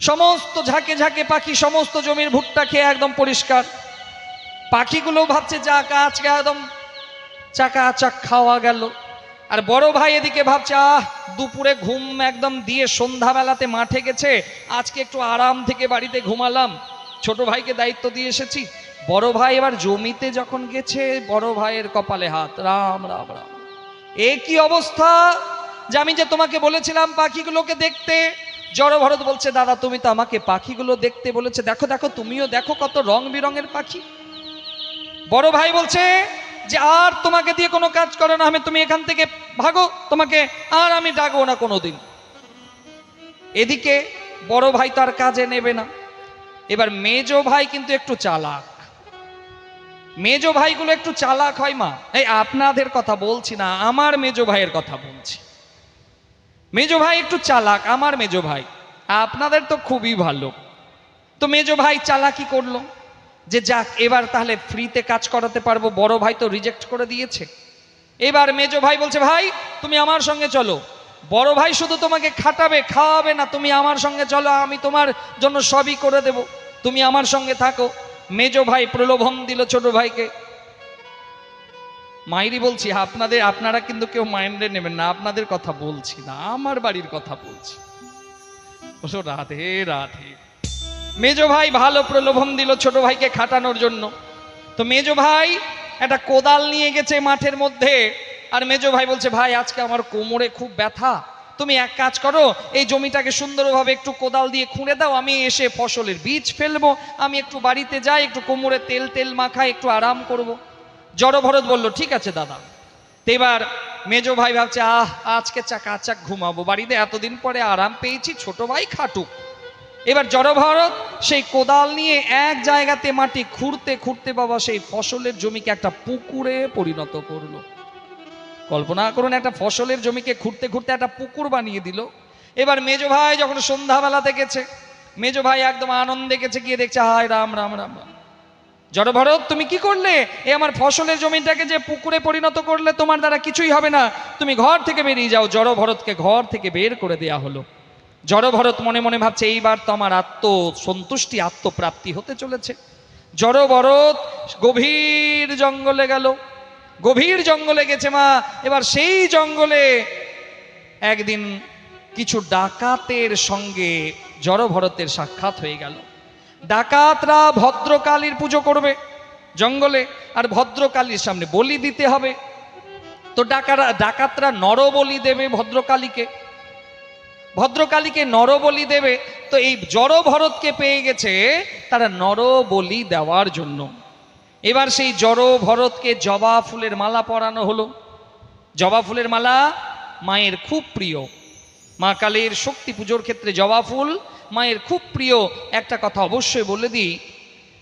সমস্ত ঝাঁকে ঝাঁকে পাখি সমস্ত জমির ভুট্টা খেয়ে একদম পরিষ্কার। পাখিগুলো ভাবছে যাক আজকে একদম চাকাচাক খাওয়া গেল। আর বড় ভাই এদিকে ভাবছে আহ দুপুরে ঘুম একদম দিয়ে সন্ধ্যাবেলাতে মাঠে গেছে, আজকে একটু আরাম থেকে বাড়িতে ঘুমালাম, ছোট ভাইকে দায়িত্ব দিয়ে এসেছি। বড় ভাই এবার জমিতে যখন গেছে, বড় ভাইয়ের কপালে হাত, রাম রাম রাম, এ কি অবস্থা, যে আমি যে তোমাকে বলেছিলাম পাখিগুলোকে দেখতে। জড় ভরত বলছে দাদা তুমি তো আমাকে পাখিগুলো দেখতে বলেছে, দেখো দেখো তুমিও দেখো কত রং বেরঙের পাখি। বড় ভাই বলছে যে আর তোমাকে দিয়ে কোনো কাজ করে না, আমি তুমি এখান থেকে ভাগো, তোমাকে আর আমি ডাকবো না কোনোদিন। এদিকে বড় ভাই তো আর কাজে নেবে না। এবার মেজো ভাই কিন্তু একটু চালাক, মেজো ভাইগুলো একটু চালাক হয় মা। এই আপনাদের কথা বলছি না, আমার মেজো ভাইয়ের কথা বলছি। মেজো ভাই একটু চালাক, আমার মেজো ভাই, আপনাদের তো খুবই ভালো। তো মেজো ভাই চালাকি করলো যে যাক এবার তাহলে ফ্রিতে কাজ করাতে পারবো, বড় ভাই তো রিজেক্ট করে দিয়েছে। এবার মেজো ভাই বলছে ভাই তুমি আমার সঙ্গে চলো, বড় ভাই শুধু তোমাকে খাটাবে খাওয়াবে না, তুমি আমার সঙ্গে চলো, আমি তোমার জন্য সবই করে দেব, তুমি আমার সঙ্গে থাকো। মেজো ভাই প্রলোভন দিল ছোট ভাইকে। মায়েরই বলছি, আপনারা কিন্তু কেউ মাইন্ডে নেবেন না, আপনাদের কথা বলছি না, আমার বাড়ির কথা বলছি। বলো রাধে রাধে। মেজ ভাই ভালো প্রলোভন দিল ছোট ভাইকে খাটানোর জন্য। তো মেজ ভাই একটা কোদাল নিয়ে গেছে মাঠের মধ্যে, আর মেজ ভাই বলছে, ভাই আজকে আমার কোমরে খুব ব্যথা, তুমি এক কাজ করো, এই জমিটাকে সুন্দরভাবে একটু কোদাল দিয়ে খুঁড়ে দাও, আমি এসে ফসলের বীজ ফেলবো, আমি একটু বাড়িতে যাই, একটু কোমরে তেল মাখাই, একটু আরাম করব। জড়ভরত বলল, ঠিক আছে দাদা। তো এবার মেজ ভাই ভাবছে, আজকে চাকাচাক ঘুমাবো, বাড়িতে এতদিন পরে আরাম পেয়েছি, ছোট ভাই খাটুক। এবার জড়ভরত সেই কোদাল নিয়ে এক জায়গাতে মাটি খুঁড়তে খুঁড়তে বাবা সেই ফসলের জমিকে একটা পুকুরে পরিণত করলো। কল্পনা করুন, একটা ফসলের জমিকে খুঁড়তে খুঁড়তে একটা পুকুর বানিয়ে দিল। এবার মেজ ভাই যখন সন্ধ্যাবেলাতে গেছে, মেজ ভাই একদম আনন্দে গেছে, গিয়ে দেখছে, হায় রাম রাম রাম রাম, জড়ভরত তুমি কি করলে? এ আমার ফসলের জমিটাকে যে পুকুরে পরিণত করলে, তোমার দ্বারা কিছুই হবে না, তুমি ঘর থেকে বেরিয়ে যাও। জড়ভরতকে ঘর থেকে বের করে দেয়া হলো। জড়ভরত মনে মনে ভাবছে, এইবার তো আমার আত্মসন্তুষ্টি, আত্মপ্রাপ্তি হতে চলেছে। জড়ভরত গভীর জঙ্গলে গেল, গভীর জঙ্গলে গেছে মা। এবার সেই জঙ্গলে একদিন কিছু ডাকাতের সঙ্গে জড়ভরতের সাক্ষাৎ হয়ে গেল। ডাকাতরা ভদ্রকালীর পুজো করবে জঙ্গলে, আর ভদ্রকালীর সামনে বলি দিতে হবে। তো ডাকাতরা নরবলি দেবে ভদ্রকালীকে, ভদ্রকালীকে নরবলি দেবে। তো এই জড়ভরতকে পেয়ে গেছে তারা নরবলি দেওয়ার জন্য। এবার সেই জড়ভরতকে জবা ফুলের মালা পরানো হলো। জবা ফুলের মালা মায়ের খুব প্রিয়, মা কালীর শক্তি পুজোর ক্ষেত্রে জবা ফুল মায়ের খুব প্রিয়। একটা কথা অবশ্যই বলে দিই,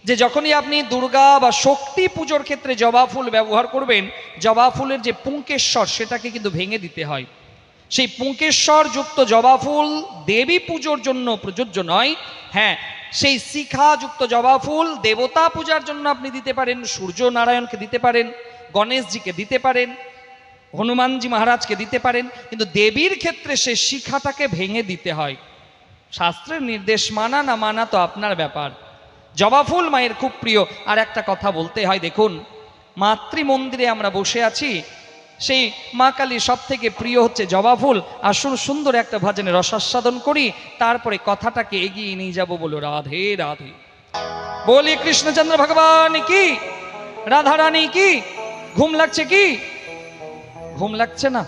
যে যখনই আপনি দুর্গা বা শক্তি পুজোর ক্ষেত্রে জবা ফুল ব্যবহার করবেন, জবা ফুলের যে পুঙ্কেশ্বর সেটাকে কিন্তু ভেঙে দিতে হয়। সেই পুঙ্কেশ্বর যুক্ত জবা ফুল দেবী পুজোর জন্য প্রযোজ্য নয়। হ্যাঁ, সেই শিখা যুক্ত জবা ফুল দেবতা পূজার জন্য আপনি দিতে পারেন, সূর্য নারায়ণকে দিতে পারেন, গণেশজিকে দিতে পারেন, হনুমানজি মহারাজকে দিতে পারেন, কিন্তু দেবীর ক্ষেত্রে সে শিখাটাকে ভেঙে দিতে হয়। শাস্ত্রের নির্দেশ মানা না মানা তো আপনার ব্যাপার। জবা ফুল মায়ের খুব প্রিয়। আর একটা কথা বলতে হয়, দেখুন মাতৃমন্দিরে আমরা বসে আছি, সেই মা কালীর সব থেকে প্রিয় হচ্ছে জবা ফুল। আসুন সুন্দর একটা ভজনে রসাস্বাদন করি, তারপরে কথাটাকে এগিয়ে নিয়ে যাব। বলো রাধে রাধে। বলি কৃষ্ণচন্দ্র ভগবান কি, রাধা রানী কি। ঘুম লাগছে কি? ঘুম লাগছে না?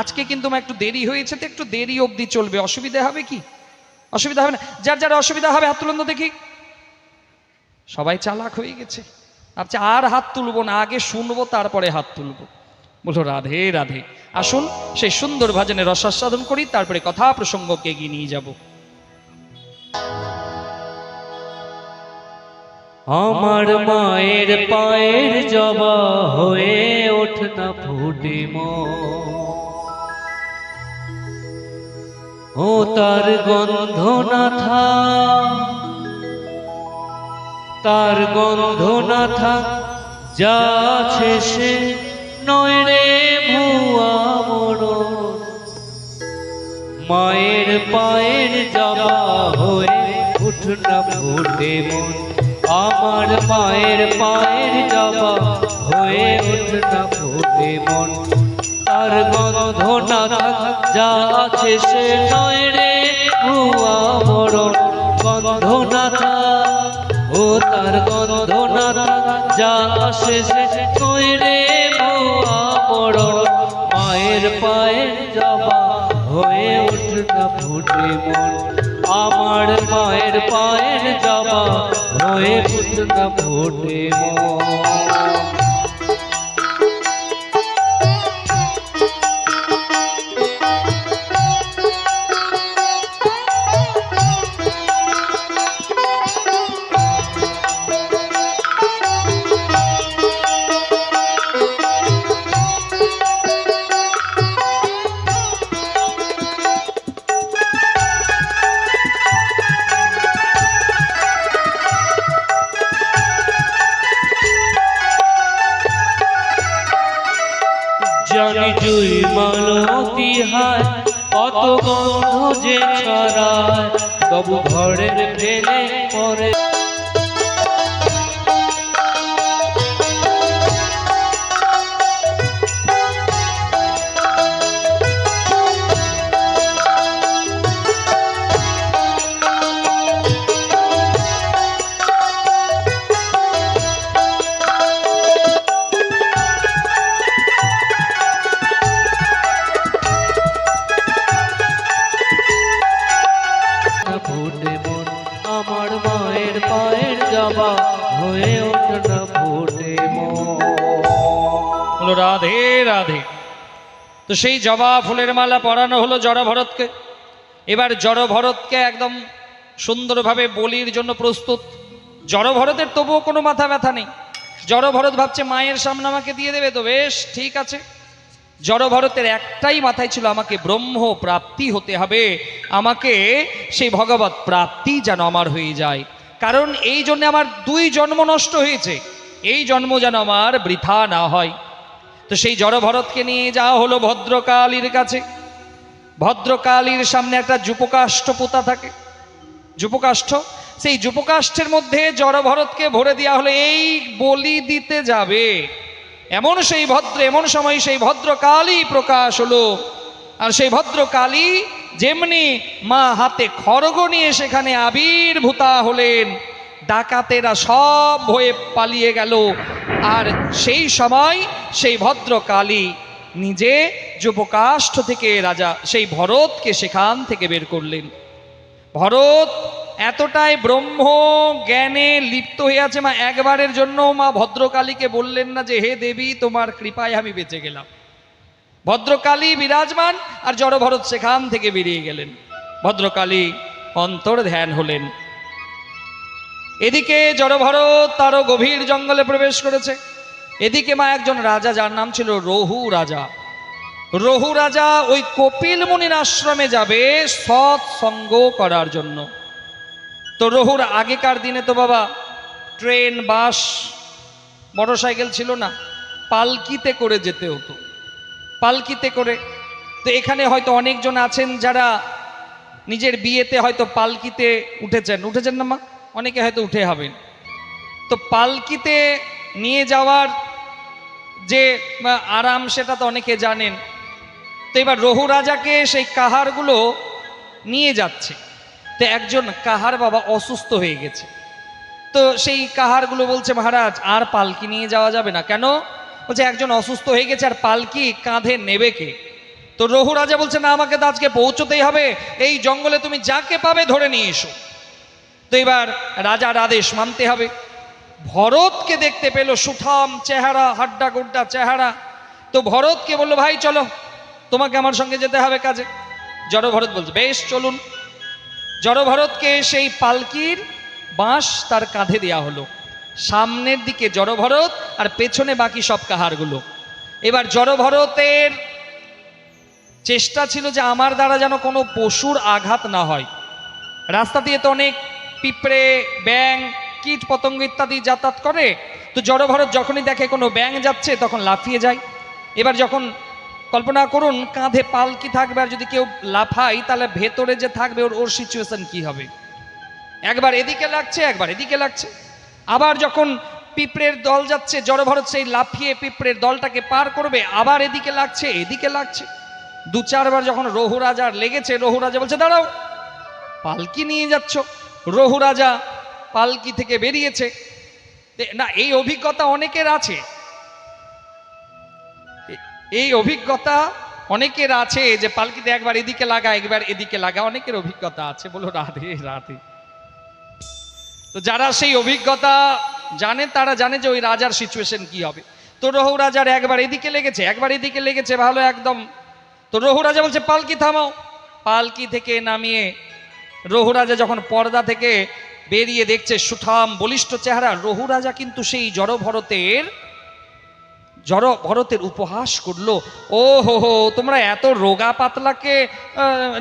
আজকে কিন্তু আমার একটু দেরি হয়েছে, তো একটু দেরি অবধি চলবে, অসুবিধা হবে কি? অসুবিধা হবে না? যার যার অসুবিধা হবে হাত তুলুন তো দেখি। সবাই চালাক হয়ে গেছে, আচ্ছা আর হাত তুলবো না, আগে শুনবো তারপরে হাত তুলবো। বলো রাধে রাধে। আসুন সেই সুন্দর ভজনে রসাস্বাদন করি, তারপরে কথা প্রসঙ্গকে এগিয়ে নিয়ে যাব। আমার মায়ের পায়ের জবা হয়ে ওঠ না ফুটে ও তার গন্ধ না থাক, তার গন্ধ না থাক, যা আছে সে নয় রে ভুয়া মোড়। মায়ের পায়ের জবা হয়ে উঠ না ফুটে মন, আমার মায়ের পায়ের জবা হয়ে উঠ না ফুটে মন। তার গন্ধ না থাক, যা আছে সে নয় রে ভুয়া মোড়। গন্ধ না থাক, ও তার গন্ধ না থাক, যা আছে সে নয় রে ভুয়া মোড়। মায়ের পায়ের জবা হয়ে উঠ না ফুটে মন, আমার মায়ের পায়ের জবা হয়ে উঠ না ফুটে মন। জানি জুই মালতী হায়, কত গন্ধ যে ছড়ায়, তবু ঘরের ফেলে পরে। বলো রাধে রাধে। তো সেই জবা ফুলের মালা পরানো হলো জড়ভরতকে। এবার জড়ভরতকে একদম সুন্দরভাবে বলির জন্য প্রস্তুত। জড়ভরতের তবুও কোনো মাথা ব্যথা নেই। জড়ভরত ভাবছে মায়ের সামনে আমাকে দিয়ে দেবে, তো বেশ ঠিক আছে। জড়ভরতের একটাই মাথায় ছিল, আমাকে ব্রহ্ম প্রাপ্তি হতে হবে, আমাকে সেই ভগবত প্রাপ্তি যেন আমার হয়ে যায়। কারণ এই জন্য আমার 2 জন্ম নষ্ট হয়েছে, এই জন্ম যেন আমার বৃথা না হয়। তো সেই জড়ভরতকে নিয়ে যাওয়া হলো ভদ্রকালীর কাছে। ভদ্রকালীর সামনে একটা যূপকাষ্ঠ পোতা থাকে, যূপকাষ্ঠ। সেই যূপকাষ্ঠের মধ্যে জড়ভরতকে ভরে দেওয়া হলো, এই বলি দিতে যাবে। এমন সময় সেই ভদ্রকালী প্রকাশ হলো। আর সেই ভদ্রকালী যেমনি মা হাতে খড়গ নিয়ে সেখানে আবির্ভূতা হলেন, ডাকাতেরা সব ভয়ে পালিয়ে গেল। আর সেই সময় সেই ভদ্রকালী নিজে যূপকাষ্ঠ থেকে রাজা সেই ভরতকে সেখান থেকে বের করলেন। ভরত এতটাই ব্রহ্ম জ্ঞানে লিপ্ত হয়ে আছে, মা একবারের জন্য মা ভদ্রকালীকে বললেন না যে হে দেবী তোমার কৃপায় আমি বেঁচে গেলাম। ভদ্রকালী বিরাজমান, আর জড়ভরত সেখান থেকে বেরিয়ে গেলেন। ভদ্রকালী অন্তর ধ্যান হলেন। এদিকে জড়ভরত তারও গভীর জঙ্গলে প্রবেশ করেছে। এদিকে মা একজন রাজা, যার নাম ছিল রহু রাজা। রহু রাজা ওই কপিল মুনির আশ্রমে যাবে সৎসঙ্গ করার জন্য। তো রহুর আগেকার দিনে তো বাবা ট্রেন, বাস, মোটরসাইকেল ছিল না, পালকিতে করে যেতে হতো, পালকিতে করে। তো এখানে হয়তো অনেকজন আছেন যারা নিজের বিয়েতে হয়তো পালকিতে উঠেছেন না মা? অনেকে হয়তো উঠে হবেন। তো পালকিতে নিয়ে যাওয়ার যে আরাম সেটা তো অনেকে জানেন। তো এবার রহু রাজাকে সেই কাহারগুলো নিয়ে যাচ্ছে। তো একজন কাহার বাবা অসুস্থ হয়ে গেছে। তো সেই কাহারগুলো বলছে মহারাজ আর পালকি নিয়ে যাওয়া যাবে না। কেন? বলছে একজন অসুস্থ হয়ে গেছে, আর পালকি কাঁধে নেবে কে? তো রহু রাজা বলছে না, আমাকে তো আজকে পৌঁছতেই হবে, এই জঙ্গলে তুমি যাকে পাবে ধরে নিয়ে এসো। তো এবার রাজার আদেশ মানতে হবে। ভরতকে দেখতে পেল, সুঠাম চেহারা, হাড্ডা গুড্ডা চেহারা। তো ভরতকে বললো ভাই চলো, তোমাকে আমার সঙ্গে যেতে হবে কাজে। জড়ভরত বলছে বেশ চলুন। জড়ভরতকে সেই পালকির বাঁশ তার কাঁধে দেয়া হলো। সামনের দিকে জড়ভরত আর পেছনে বাকি সব কাহারগুলো। এবার জড়ভরতের চেষ্টা ছিল যে আমার দ্বারা যেন কোনো পশুর আঘাত না হয়। রাস্তা দিয়ে তো অনেক পিঁপড়ে, ব্যাঙ, কীট পতঙ্গ ইত্যাদি যাতায়াত করে। তো জড়ভরত যখনই দেখে কোনো ব্যাঙ যাচ্ছে তখন লাফিয়ে যায়। এবার যখন কল্পনা করুন কাঁধে পালকি থাকবে, আর যদি কেউ লাফায় তাহলে ভেতরে যে থাকবে ওর সিচুয়েশন কি হবে? একবার এদিকে লাগছে, একবার এদিকে লাগছে। আবার যখন পিঁপড়ের দল যাচ্ছে, জড়ভরত সেই লাফিয়ে পিঁপড়ের দলটাকে পার করবে, আবার এদিকে লাগছে, এদিকে লাগছে। 2-4 বার যখন রহু রাজার লেগেছে, রহু রাজা বলছে দাঁড়াও, পালকি নিয়ে যাচ্ছ। রহু রাজা পালকি থেকে বেরিয়েছে না। এই অভিজ্ঞতা অনেকের আছে, এই অভিজ্ঞতা অনেকের আছে যে পালকিতে একবার এদিকে লাগা, একবার এদিকে লাগা, অনেকের অভিজ্ঞতা আছে। বলো রাধে রাধে। তো যারা সেই অভিজ্ঞতা জানে তারা জানে যে ওই রাজার সিচুয়েশন কি হবে। তো রহু রাজার একবার এদিকে লেগেছে, একবার এদিকে লেগেছে, ভালো একদম। তো রহু রাজা বলছে পালকি থামাও। পালকি থেকে নামিয়ে রহু রাজা যখন পর্দা থেকে বেরিয়ে দেখছে সুঠাম বলিষ্ঠ চেহারা, রহু রাজা কিন্তু সেই জড়ভরতের উপহাস করলো। ও হো হো, তোমরা এত রোগা পাতলাকে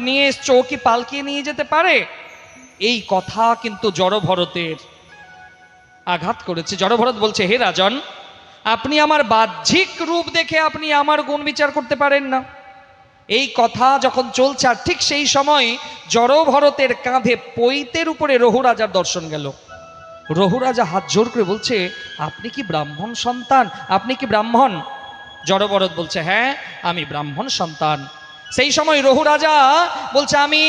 নিয়ে এসছো, কি পালকি নিয়ে যেতে পারে? এই কথা কিন্তু জড়ভরতের আঘাত করেছে। জড়ভরত বলছে হে রাজন, আপনি আমার বাহ্যিক রূপ দেখে আপনি আমার গুণ বিচার করতে পারেন না। এই কথা যখন চলছে, আর ঠিক সেই সময় জড়ভরতের কাঁধে পৈতের উপরে রহু রাজার দর্শন গেল। রহু রাজা হাত জোর করে বলছে আপনি কি ব্রাহ্মণ সন্তান? আপনি কি ব্রাহ্মণ? জড়ভরত বলছে হ্যাঁ আমি ব্রাহ্মণ সন্তান। সেই সময় রহু রাজা বলছে আমি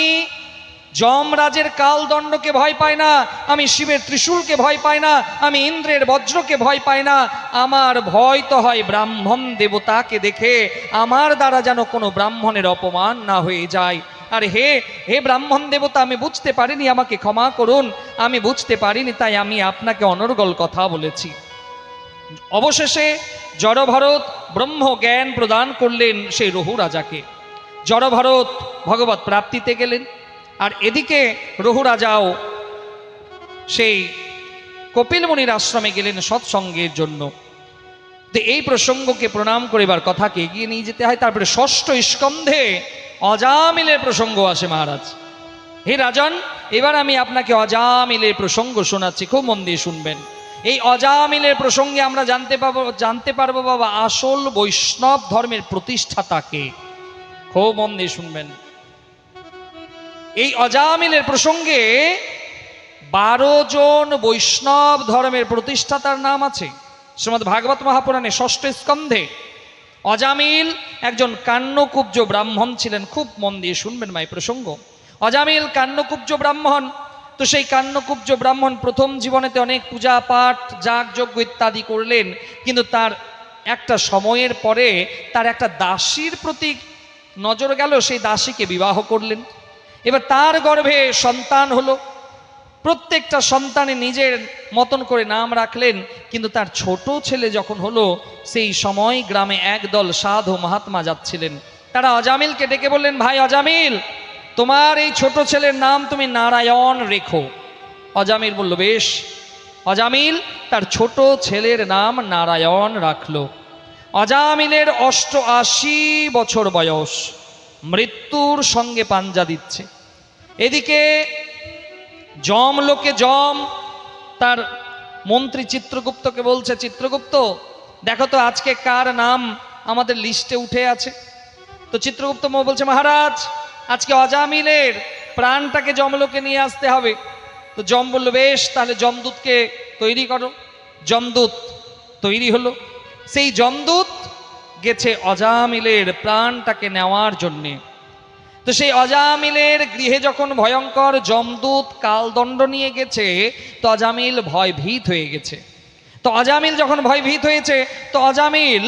যমরাজের কালদণ্ডকে ভয় পাই না, আমি শিবের ত্রিশূলকে ভয় পাই না, আমি ইন্দ্রের বজ্রকে ভয় পাই না। আমার ভয় তো হয় ব্রাহ্মণ দেবতাকে দেখে, আমার দ্বারা যেন কোনো ব্রাহ্মণের অপমান না হয়ে যায়। আর হে হে ব্রাহ্মণ দেবতা, আমি বুঝতে পারিনি, আমাকে ক্ষমা করুন, আমি বুঝতে পারিনি, তাই আমি আপনাকে অনর্গল কথা বলেছি। অবশেষে জড়ভরত ব্রহ্ম জ্ঞান প্রদান করলেন সেই রঘু রাজাকে। জড়ভরত ভগবত প্রাপ্তিতে গেলেন, আর এদিকে রঘু রাজাও সেই কপিল মুনির আশ্রমে গেলেন সৎসঙ্গের জন্য। তো এই প্রসঙ্গকে প্রণাম করিবার কথাকে এগিয়ে নিয়ে যেতে হয়। তারপরে ষষ্ঠ স্কন্ধে অজামিলের প্রসঙ্গ আসে। মহারাজ, হে রাজন, এবার আমি আপনাকে অজামিলের প্রসঙ্গ শোনাচ্ছি, খুব মন দিয়ে শুনবেন। এই অজামিলের প্রসঙ্গে আমরা জানতে পারবো বাবা আসল বৈষ্ণব ধর্মের প্রতিষ্ঠাতাকে। খুব মন দিয়ে শুনবেন। এই অজামিলের প্রসঙ্গে 12 জন বৈষ্ণব ধর্মের প্রতিষ্ঠাতার নাম আছে শ্রীমদ্ ভাগবত মহাপুরাণে ষষ্ঠ স্কন্ধে। অজামিল একজন কান্নকুব্জ ব্রাহ্মণ ছিলেন। খুব মন দিয়ে শুনবেন মাই প্রসঙ্গ। অজামিল কান্নকুব্জ ব্রাহ্মণ। তো সেই কান্নকুব্জ ব্রাহ্মণ প্রথম জীবনেতে অনেক পূজা পাঠ যাগযজ্ঞ ইত্যাদি করলেন, কিন্তু তার একটা সময়ের পরে তার একটা দাসীর প্রতি নজর গেল, সেই দাসীকে বিবাহ করলেন। এবার তার গর্ভে সন্তান হলো। প্রত্যেকটা সন্তানে নিজের মতন করে নাম রাখলেন, কিন্তু তার ছোট ছেলে যখন হলো, সেই সময় গ্রামে একদল সাধু মহাত্মা যাচ্ছিলেন। তারা অজামিলকে ডেকে বললেন, ভাই অজামিল, তোমার এই ছোট ছেলের নাম তুমি নারায়ণ রেখো। অজামিল বলল বেশ। অজামিল তার ছোট ছেলের নাম নারায়ণ রাখলো। অজামিলের 88 বছর বয়স, মৃত্যুর সঙ্গে পাঞ্জা দিচ্ছে। এদিকে যমলোকে যম তার মন্ত্রী চিত্রগুপ্তকে বলছে, চিত্রগুপ্ত দেখো তো আজকে কার নাম আমাদের লিস্টে উঠে আছে। তো চিত্রগুপ্ত বলছে, মহারাজ আজকে অজামিলের প্রাণটাকে যমলোকে নিয়ে আসতে হবে। তো যম বলল বেশ, তাহলে যমদূতকে তৈরি করো। যমদূত তৈরি হলো। সেই যমদূত গেছে অজামিলের প্রাণটাকে নেওয়ার জন্যে। তো সেই অজামিলের গৃহে যখন ভয়ঙ্কর যমদূত কালদণ্ড নিয়ে গেছে, তো অজামিল ভয়ভীত হয়ে গেছে। তো অজামিল যখন ভয়ভীত হয়েছে, তো অজামিল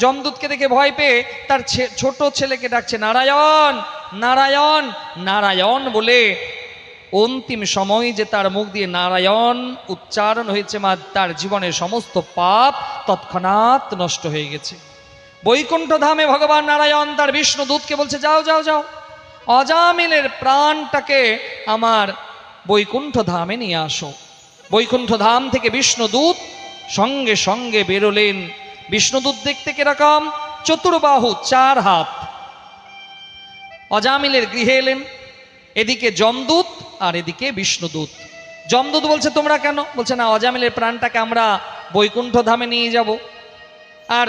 যমদূতকে দেখে ভয় পেয়ে তার ছোট ছেলেকে ডাকছে নারায়ণ নারায়ণ নারায়ণ বলে। অন্তিম সময় যে তার মুখ দিয়ে নারায়ণ উচ্চারণ হয়েছে, মা তার জীবনের সমস্ত পাপ তৎক্ষণাৎ নষ্ট হয়ে গেছে। বৈকুণ্ঠ ধামে ভগবান নারায়ণ তার বিষ্ণু দূতকে বলছে, যাও যাও যাও, অজামিলের প্রাণটাকে আমার বৈকুণ্ঠ ধামে নিয়ে আসো। বৈকুণ্ঠ ধাম থেকে বিষ্ণুদূত সঙ্গে সঙ্গে বেরোলেন। বিষ্ণুদূত দেখতে কিরকম? চতুর্বাহু, 4 হাত। অজামিলের গৃহে এলেন। এদিকে যমদূত আর এদিকে বিষ্ণুদূত। যমদূত বলছে, তোমরা কেন? বলছে, না, অজামিলের প্রাণটাকে আমরা বৈকুণ্ঠ ধামে নিয়ে যাব। আর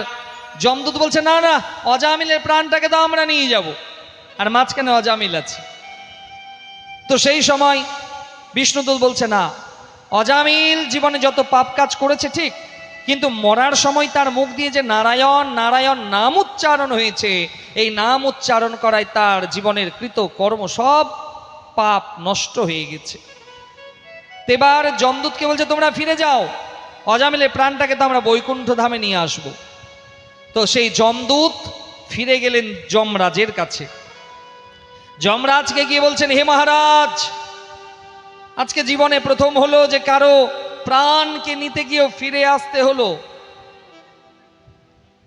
যমদূত বলছে, না না, অজামিলের প্রাণটাকে তো আমরা নিয়ে যাব, আর মাঝখানে অজামিল আছে। তো সেই সময় বিষ্ণুদূত বলছে, না, অজামিল জীবনে যত পাপ কাজ করেছে ঠিক, কিন্তু মরার সময় তার মুখ দিয়ে যে নারায়ণ নারায়ণ নাম উচ্চারণ হয়েছে, এই নাম উচ্চারণ করায় তার জীবনের কৃত কর্ম সব পাপ নষ্ট হয়ে গেছে। এবার যমদূতকে বলছে, তোমরা ফিরে যাও, অজামিলের প্রাণটাকে তো আমরা বৈকুণ্ঠ ধামে নিয়ে আসবো। তো সেই যমদূত ফিরে গেলেন যমরাজের কাছে। যমরাজকে গিয়ে বলছেন, হে মহারাজ, আজকে জীবনে প্রথম হলো যে কারো প্রাণকে নিতে গিয়েও ফিরে আসতে হলো।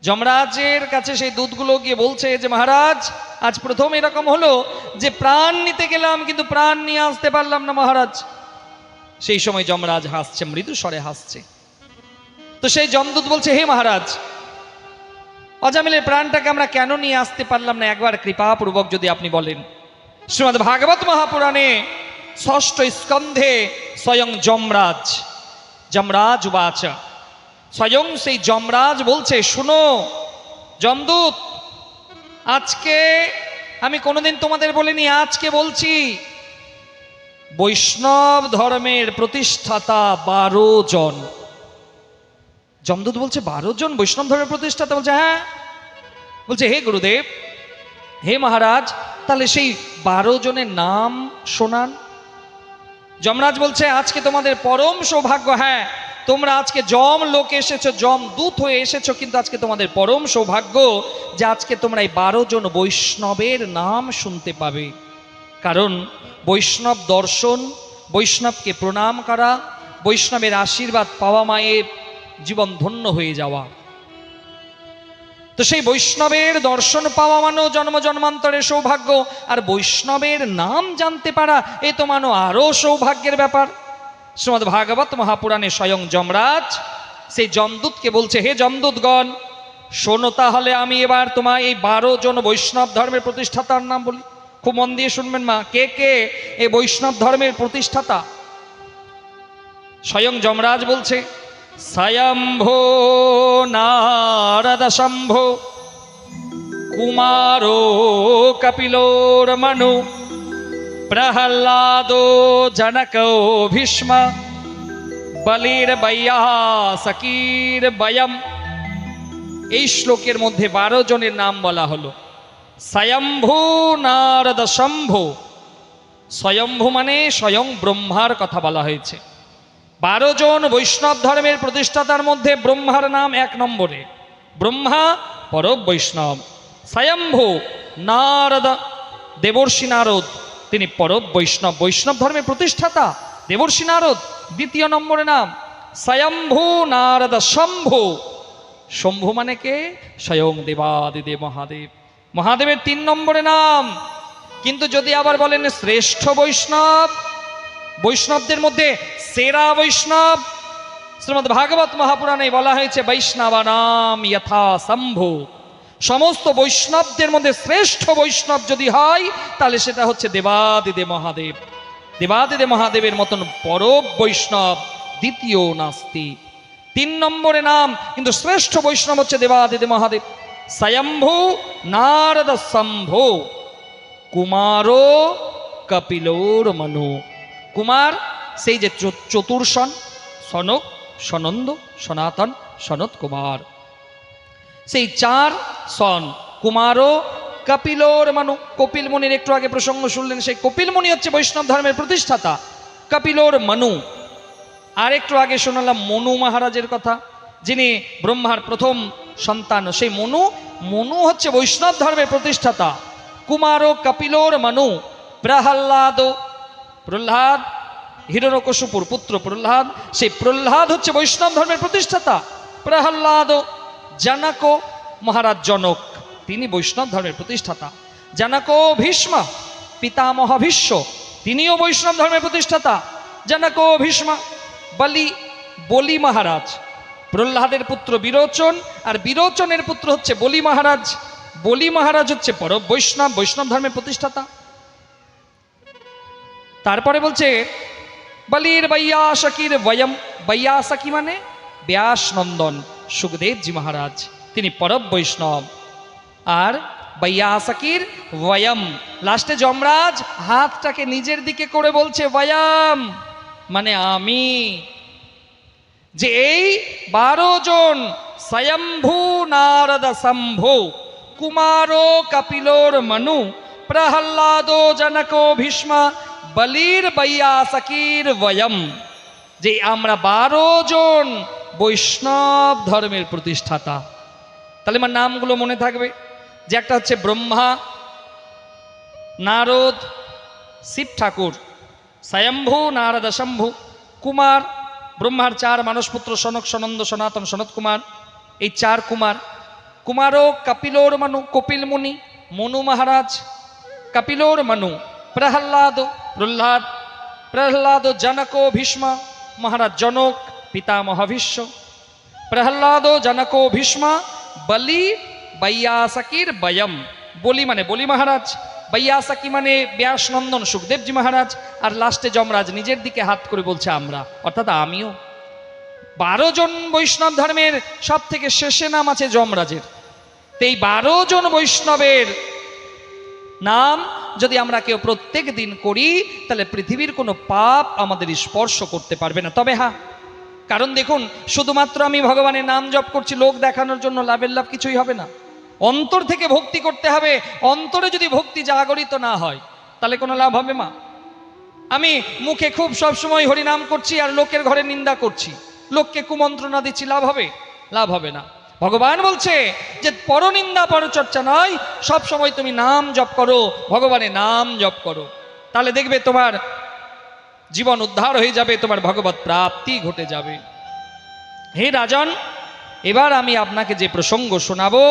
যমরাজের কাছে সেই দূতগুলো গিয়ে বলছে যে মহারাজ, আজ প্রথম এরকম হলো যে প্রাণ নিতে গেলাম কিন্তু প্রাণ নিয়ে আসতে পারলাম না মহারাজ। সেই সময় যমরাজ হাসছে, মৃদু স্বরে হাসছে। তো সেই যমদূত বলছে, হে মহারাজ, অজামিলের প্রাণটাকে আমরা কেন নিয়ে আসতে পারলাম না, একবার কৃপাপূর্বক যদি আপনি বলেন। শ্রীমদ্ ভাগবত মহাপুরাণে ষষ্ঠ স্কন্ধে স্বয়ং যমরাজ উবাচা, স্বয়ং সেই যমরাজ বলছে, শুনো যমদূত, আজকে আমি কোনোদিন তোমাদের বলিনি, আজকে বলছি, বৈষ্ণব ধর্মের প্রতিষ্ঠাতা 12 জন। যমদূত বলছে, 12 জন বৈষ্ণব ধর্মের প্রতিষ্ঠাতা? বলছে, হ্যাঁ। বলছে, হে গুরুদেব, হে মহারাজ, তাহলে সেই 12 জনের নাম শোনান। যমরাজ বলছে, আজকে তোমাদের পরম সৌভাগ্য। হ্যাঁ, তোমরা আজকে যম লোকে এসেছো, যমদূত হয়ে এসেছো, কিন্তু আজকে তোমাদের পরম সৌভাগ্য যে আজকে তোমরা এই 12 জন বৈষ্ণবের নাম শুনতে পাবে। কারণ বৈষ্ণব দর্শন, বৈষ্ণবকে প্রণাম করা, বৈষ্ণবের আশীর্বাদ পাওয়া মায়ের জীবন ধন্য হয়ে যাওয়া। তো সেই বৈষ্ণবের দর্শন পাওয়া মানো জন্ম জন্মান্তরের সৌভাগ্য, আর বৈষ্ণবের নাম জানতে পারা এ তো মানো আরো সৌভাগ্যের ব্যাপার। শ্রীমদ্ ভাগবত মহাপুরাণে স্বয়ং যমরাজ সেই যমদূতকে বলছে, হে যমদূতগণ, শোনো তাহলে আমি এবার তোমায় এই 12 জন বৈষ্ণব ধর্মের প্রতিষ্ঠাতার নাম বলি। খুব মন দিয়ে শুনবেন মা, কে কে এই বৈষ্ণব ধর্মের প্রতিষ্ঠাতা। স্বয়ং যমরাজ বলছে, স্বয়ম্ভো নারদ শম্ভো কুমারো কপিলোর মনু প্রহ্লাদো জনকো ভীষ্ম বলির বৈয়া সকির বয়ম। এই শ্লোকের মধ্যে 12 জনের নাম বলা হলো। স্বয়ম্ভু নারদ শম্ভু, স্বয়ম্ভু মানে স্বয়ং ব্রহ্মার কথা বলা হয়েছে। 12 জন বৈষ্ণব ধর্মের প্রতিষ্ঠাতার মধ্যে ব্রহ্মার নাম 1 নম্বরে। ব্রহ্মা পরব বৈষ্ণব। স্বয়ম্ভু নারদ, দেবর্ষি নারদ, তিনি পরব বৈষ্ণব, বৈষ্ণব ধর্মের প্রতিষ্ঠাতা। দেবর্ষি নারদ 2 নম্বরে নাম। স্বয়ম্ভু নারদ শম্ভু, শম্ভু মানে কে? স্বয়ং দেবাদিদেব মহাদেব, মহাদেবের 3 নম্বরে নাম। কিন্তু যদি আবার বলেন শ্রেষ্ঠ বৈষ্ণব, বৈষ্ণবদের মধ্যে সেরা বৈষ্ণব, শ্রীমদ্ ভাগবত মহাপুরাণে বলা হয়েছে বৈষ্ণবানাম যথা শম্ভু। সমস্ত বৈষ্ণবদের মধ্যে শ্রেষ্ঠ বৈষ্ণব যদি হয় তাহলে সেটা হচ্ছে দেবাদিদেব মহাদেব। দেবাদিদেব মহাদেবের মতন পরব বৈষ্ণব দ্বিতীয় নাস্তি। 3 নম্বরে নাম, কিন্তু শ্রেষ্ঠ বৈষ্ণব হচ্ছে দেবাদিদেব মহাদেব। স্বয়ম্ভু নারদ শম্ভু কুমারো কপিলোর মনু। কুমার সেই যে চতুর্ষণ, সনক, সনন্দ, সনাতন, সনত কুমার, সেই 4 সন। কুমারো কপিলোর মনু, কপিল মুনির একটু আগে প্রসঙ্গ শুনলেন, সেই কপিল মুনি হচ্ছে বৈষ্ণব ধর্মের প্রতিষ্ঠাতা। কপিলোর মনু, আর একটু আগে শোনালাম মনু মহারাজের কথা, যিনি ব্রহ্মার প্রথম সন্তান। সেই মনু হচ্ছে বৈষ্ণব ধর্মের প্রতিষ্ঠাতা। কুমারো কপিলোর মনু প্রহ্লাদ, প্রহ্লাদ হিরণ্যকশিপুর পুত্র প্রহ্লাদ, সেই প্রহ্লাদ হচ্ছে বৈষ্ণব ধর্মের প্রতিষ্ঠাতা। প্রহ্লাদ জনক, মহারাজ জনক, তিনি বৈষ্ণব ধর্মের প্রতিষ্ঠাতা। জনক ভীষ্ম, পিতামহ ভীষ্ম, তিনিও বৈষ্ণব ধর্মের প্রতিষ্ঠাতা। জনক ভীষ্ম বলি মহারাজ, প্রহ্লাদের পুত্র বিরোচন, আর বিরোচনের পুত্র হচ্ছে বলি মহারাজ। বলি মহারাজ হচ্ছে পরব বৈষ্ণব, বৈষ্ণব ধর্মের প্রতিষ্ঠাতা। তারপরে বলছে বলির বৈয়াসকির বয়ম, বৈয়াসকি মানে ব্যাস নন্দন, সুখদেবজি মহারাজ, তিনি পরব বৈষ্ণব। আর বৈয়াসকির বয়ম, লাস্টে যমরাজ হাতটাকে নিজের দিকে করে বলছে বয়ম মানে আমি, যে এই 12 জন স্বয়ম্ভু নারদ শম্ভু কুমারো কপিলোর মনু প্রহ্লাদো জনকো ভীষ্ম বলির বৈয়াসকির বয়ম, যে আমরা 12 জন বৈষ্ণব ধর্মের প্রতিষ্ঠাতা। তাহলে আমার নামগুলো মনে থাকবে, যে একটা হচ্ছে ব্রহ্মা, নারদ, শিব ঠাকুর, স্বয়ম্ভু নারদ শম্ভু, কুমার, ব্রহ্মার 4 মানসপুত্র সনক, সনন্দ, সনাতন, সনত কুমার, এই 4 কুমার। কুমারো কপিলোর মনু, কপিল মুনি, মনু মহারাজ, কপিলোর মনু প্রহ্লাদ, প্রহ্লাদ, প্রহ্লাদ জনকো ভীষ্ম, মহারাজ জনক, পিতামহ ভীষ্ম, প্রহ্লাদ জনকো ভীষ্ম বলি বৈয়াসকির বয়ম, বলি মানে বলি মহারাজ, বৈয়াসকি মানে ব্যাস নন্দন, সুখদেবজি মহারাজ, আর লাস্টে যমরাজ নিজের দিকে হাত করে বলছে আমরা, অর্থাৎ আমিও। 12 জন বৈষ্ণব ধর্মের সব থেকে শেষে নাম আছে যমরাজের। এই 12 জন বৈষ্ণবের নাম যদি আমরা কেউ প্রত্যেক দিন করি তাহলে পৃথিবীর কোনো পাপ আমাদের স্পর্শ করতে পারবে না। তবে হ্যাঁ, কারণ দেখুন, শুধুমাত্র আমি ভগবানের নাম জপ করছি লোক দেখানোর জন্য, লাভের লাভ কিছুই হবে না। অন্তর থেকে ভক্তি করতে হবে। অন্তরে যদি ভক্তি জাগরিত না হয় তাহলে কোনো লাভ হবে মা? আমি মুখে খুব সবসময় হরিনাম করছি আর লোকের ঘরে নিন্দা করছি, লোককে কুমন্ত্রণা দিচ্ছি, লাভ হবে? লাভ হবে না। ভগবান বলছে যে পরনিন্দা পরচর্চা নয়, সব সময় তুমি নাম জপ করো, ভগবানের নাম জপ করো, তাহলে দেখবে তোমার জীবন উদ্ধার হয়ে যাবে, তোমার ভগবত প্রাপ্তি ঘটে যাবে। হে রাজন, এবার আমি আপনাকে যে প্রসঙ্গ শোনাবো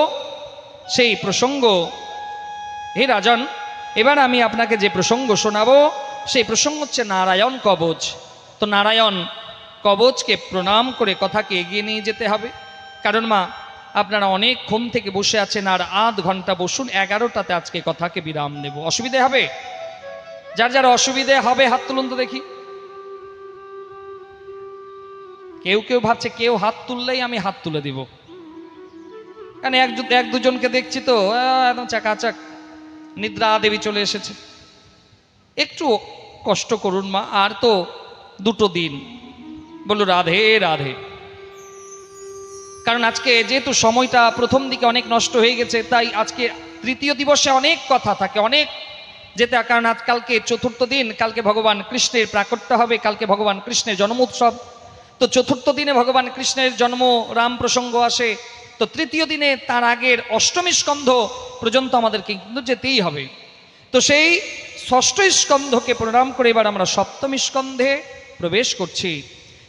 সেই প্রসঙ্গ, হে রাজন এবার আমি আপনাকে যে প্রসঙ্গ শোনাবো সেই প্রসঙ্গ হচ্ছে নারায়ণ কবচ। তো নারায়ণ কবচকে প্রণাম করে কথাকে এগিয়ে নিয়ে যেতে হবে। কারণ মা, আপনারা অনেকক্ষণ থেকে বসে আছেন, আর আধ ঘন্টা বসুন, 11টাতে আজকে কথাকে বিরাম দেব। অসুবিধে হবে? যার যার অসুবিধে হবে হাত তুলুন তো দেখি। কেউ কেউ ভাবছে কেউ হাত তুললেই আমি হাত তুলে দিব, কারণ এক দুজনকে দেখছি তো একদম চাকাচাক নিদ্রা দেবী চলে এসেছে। একটু কষ্ট করুন মা, আর তো 2 দিন, বলো রাধে রাধে। কারণ আজকে যেহেতু সময়টা প্রথম দিকে অনেক নষ্ট হয়ে গেছে, তাই আজকে তৃতীয় দিবসে অনেক কথা থাকে, অনেক যেতে, কারণ আজকালকে 4র্থ দিন, কালকে ভগবান কৃষ্ণের প্রাকট্য হবে, কালকে ভগবান কৃষ্ণের জন্ম উৎসব। তো 4র্থ দিনে ভগবান কৃষ্ণের জন্ম রাম প্রসঙ্গ আসে, তো তৃতীয় দিনে তার আগের অষ্টমী স্কন্ধ পর্যন্ত আমাদেরকে কিন্তু যেতেই হবে। তো সেই ষষ্ঠ স্কন্ধকে প্রণাম করে এবার আমরা সপ্তমী স্কন্ধে প্রবেশ করছি।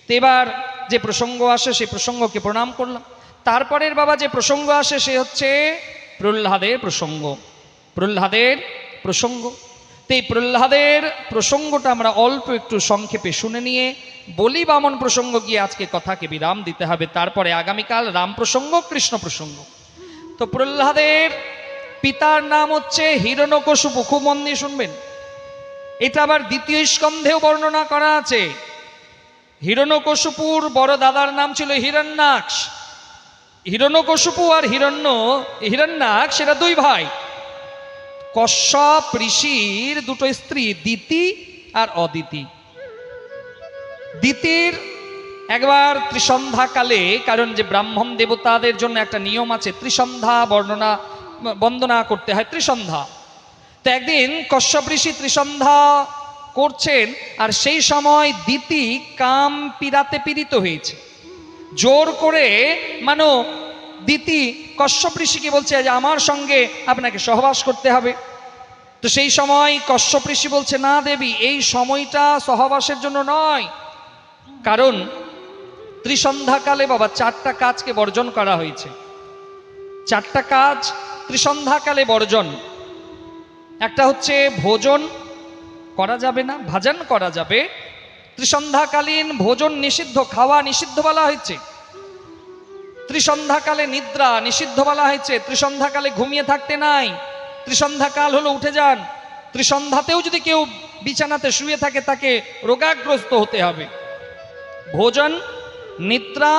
তো এবার যে প্রসঙ্গ আসে সেই প্রসঙ্গকে প্রণাম করলাম। তারপরের বাবা যে প্রসঙ্গ আসে সে হচ্ছে প্রহ্লাদের প্রসঙ্গ। প্রহ্লাদের প্রসঙ্গ, তো এই প্রহ্লাদের প্রসঙ্গটা আমরা অল্প একটু সংক্ষেপে শুনে নিয়ে বলি বামন প্রসঙ্গ গিয়ে আজকে কথাকে বিরাম দিতে হবে। তারপরে আগামীকাল রাম প্রসঙ্গ, কৃষ্ণ প্রসঙ্গ। তো প্রহ্লাদের পিতার নাম হচ্ছে হিরণ্যকশিপু, খুব মন দিয়ে শুনবেন, এটা আবার 2য় স্কন্ধেও বর্ণনা করা আছে। হিরণ্যকশিপুর বড় দাদার নাম ছিল হিরণ্যাক্ষ। হিরণ্যকশিপু আর হিরণ্যাক্ষ এরা 2 ভাই। কশ্যপ ঋষির 2 স্ত্রী, দিতি আর অদিতি। দিতির একবার ত্রিসন্ধ্যাকালে, কারণ যে ব্রাহ্মণ দেবতাদের জন্য একটা নিয়ম আছে, ত্রিসন্ধ্যা বন্দনা করতে হয়, ত্রিসন্ধ্যা। তো একদিন কশ্যপ ঋষি ত্রিসন্ধ্যা করছেন, আর সেই সময় দিতি কাম পীড়াতে পীড়িত হয়েছে। জোর করে দিতি কশ্যপ ঋষিকে বলছে যে আমার সঙ্গে আপনাকে সহবাস করতে হবে। তো সেই সময় কশ্যপ ঋষি বলছে, না দেবী, এই সময়টা সহবাসের জন্য নয়, কারণ ত্রিসন্ধ্যাকালে বাবা 4টা কাজকে বর্জন করা হয়েছে। 4টা কাজ ত্রিসন্ধ্যাকালে বর্জন। একটা হচ্ছে ভোজন করা যাবে না, ভাজন করা যাবে। ত্রিসন্ধ্যাকালীন ভোজন নিষিদ্ধ, খাওয়া নিষিদ্ধ বলা হয়েছে। ত্রিসন্ধ্যাকালে নিদ্রা নিষিদ্ধ বলা হয়েছে। ত্রিসন্ধ্যাকালে ঘুমিয়ে থাকতে নাই। ত্রিসন্ধ্যাকাল হলো উঠে যান। ত্রিসন্ধ্যাতেও যদি কেউ বিছানাতে শুয়ে থাকে তাকে রোগাগ্রস্ত হতে হবে। ভোজন, নিদ্রা,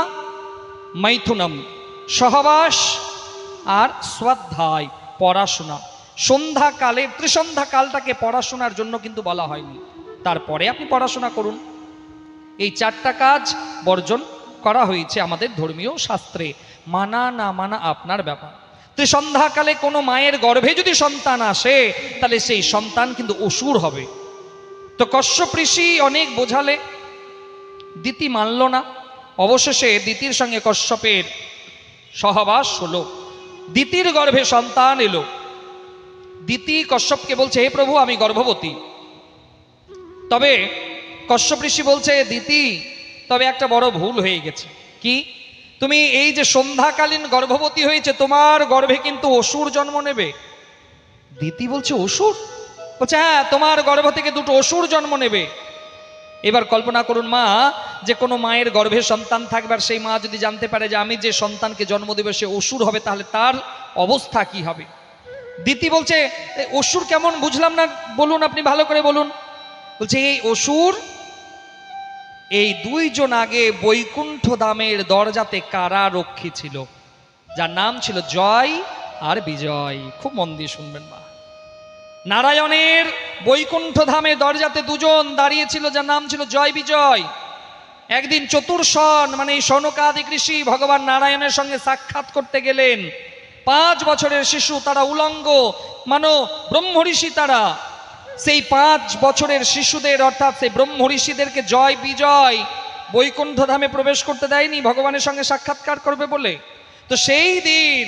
মৈথুনম, সহবাস আর স্বাধ্যায়, পড়াশোনা। সন্ধ্যাকালে, ত্রিসন্ধ্যাকালটাকে পড়াশোনার জন্য কিন্তু বলা হয়নি, তারপরে আপনি পড়াশোনা করুন। এই 4টা কাজ বর্জন করা হয়েছে আমাদের ধর্মীয় শাস্ত্রে। মানা না মানা আপনার ব্যাপার। ত্রিসন্ধ্যাকালে কোনো মায়ের গর্ভে যদি সন্তান আসে তাহলে সেই সন্তান কিন্তু অসুর হবে। তো কশ্যপ ঋষি অনেক বোঝালে, দিতি মানল না। অবশেষে দিতির সঙ্গে কশ্যপের সহবাস হলো, দিতির গর্ভে সন্তান এলো। দিতি কশ্যপকে বলছে, হে প্রভু, আমি গর্ভবতী। তবে কশ্যপ ঋষি বলছে, দিতি, তবে একটা বড় ভুল হয়ে গেছে। কি? তুমি এই যে সন্ধ্যাকালীন গর্ভবতী হয়েছে, তোমার গর্ভে কিন্তু অসুর জন্ম নেবে। দিতি বলছে, অসুর? বলছে, হ্যাঁ, তোমার গর্ভ থেকে 2টো অসুর জন্ম নেবে। এবার কল্পনা করুন মা, যে কোনো মায়ের গর্ভে সন্তান থাকবে, আর সেই মা যদি জানতে পারে যে আমি যে সন্তানকে জন্ম দেবে সে অসুর হবে, তাহলে তার অবস্থা কি হবে? দিতি বলছে, অসুর কেমন বুঝলাম না, বলুন, আপনি ভালো করে বলুন। বলছে, এই অসুর এই 2 জন আগে বৈকুণ্ঠ ধামের দরজাতে কারারক্ষী ছিল, যার নাম ছিল জয় আর বিজয়। খুব মন দিয়ে শুনবেন মা। নারায়ণের বৈকুণ্ঠ ধামের দরজাতে 2 জন দাঁড়িয়েছিল, যার নাম ছিল জয় বিজয়। একদিন চতুর্শন এই সনকাদিক ঋষি ভগবান নারায়ণের সঙ্গে সাক্ষাৎ করতে গেলেন। 5 বছরের শিশু, তারা উলঙ্গ, ব্রহ্ম ঋষি। তারা সেই 5 বছরের শিশুদের, অর্থাৎ সেই ব্রহ্ম ঋষিদেরকে জয় বিজয় বৈকুণ্ঠ ধামে প্রবেশ করতে দেয়নি ভগবানের সঙ্গে সাক্ষাৎকার করবে বলে। তো সেই দিন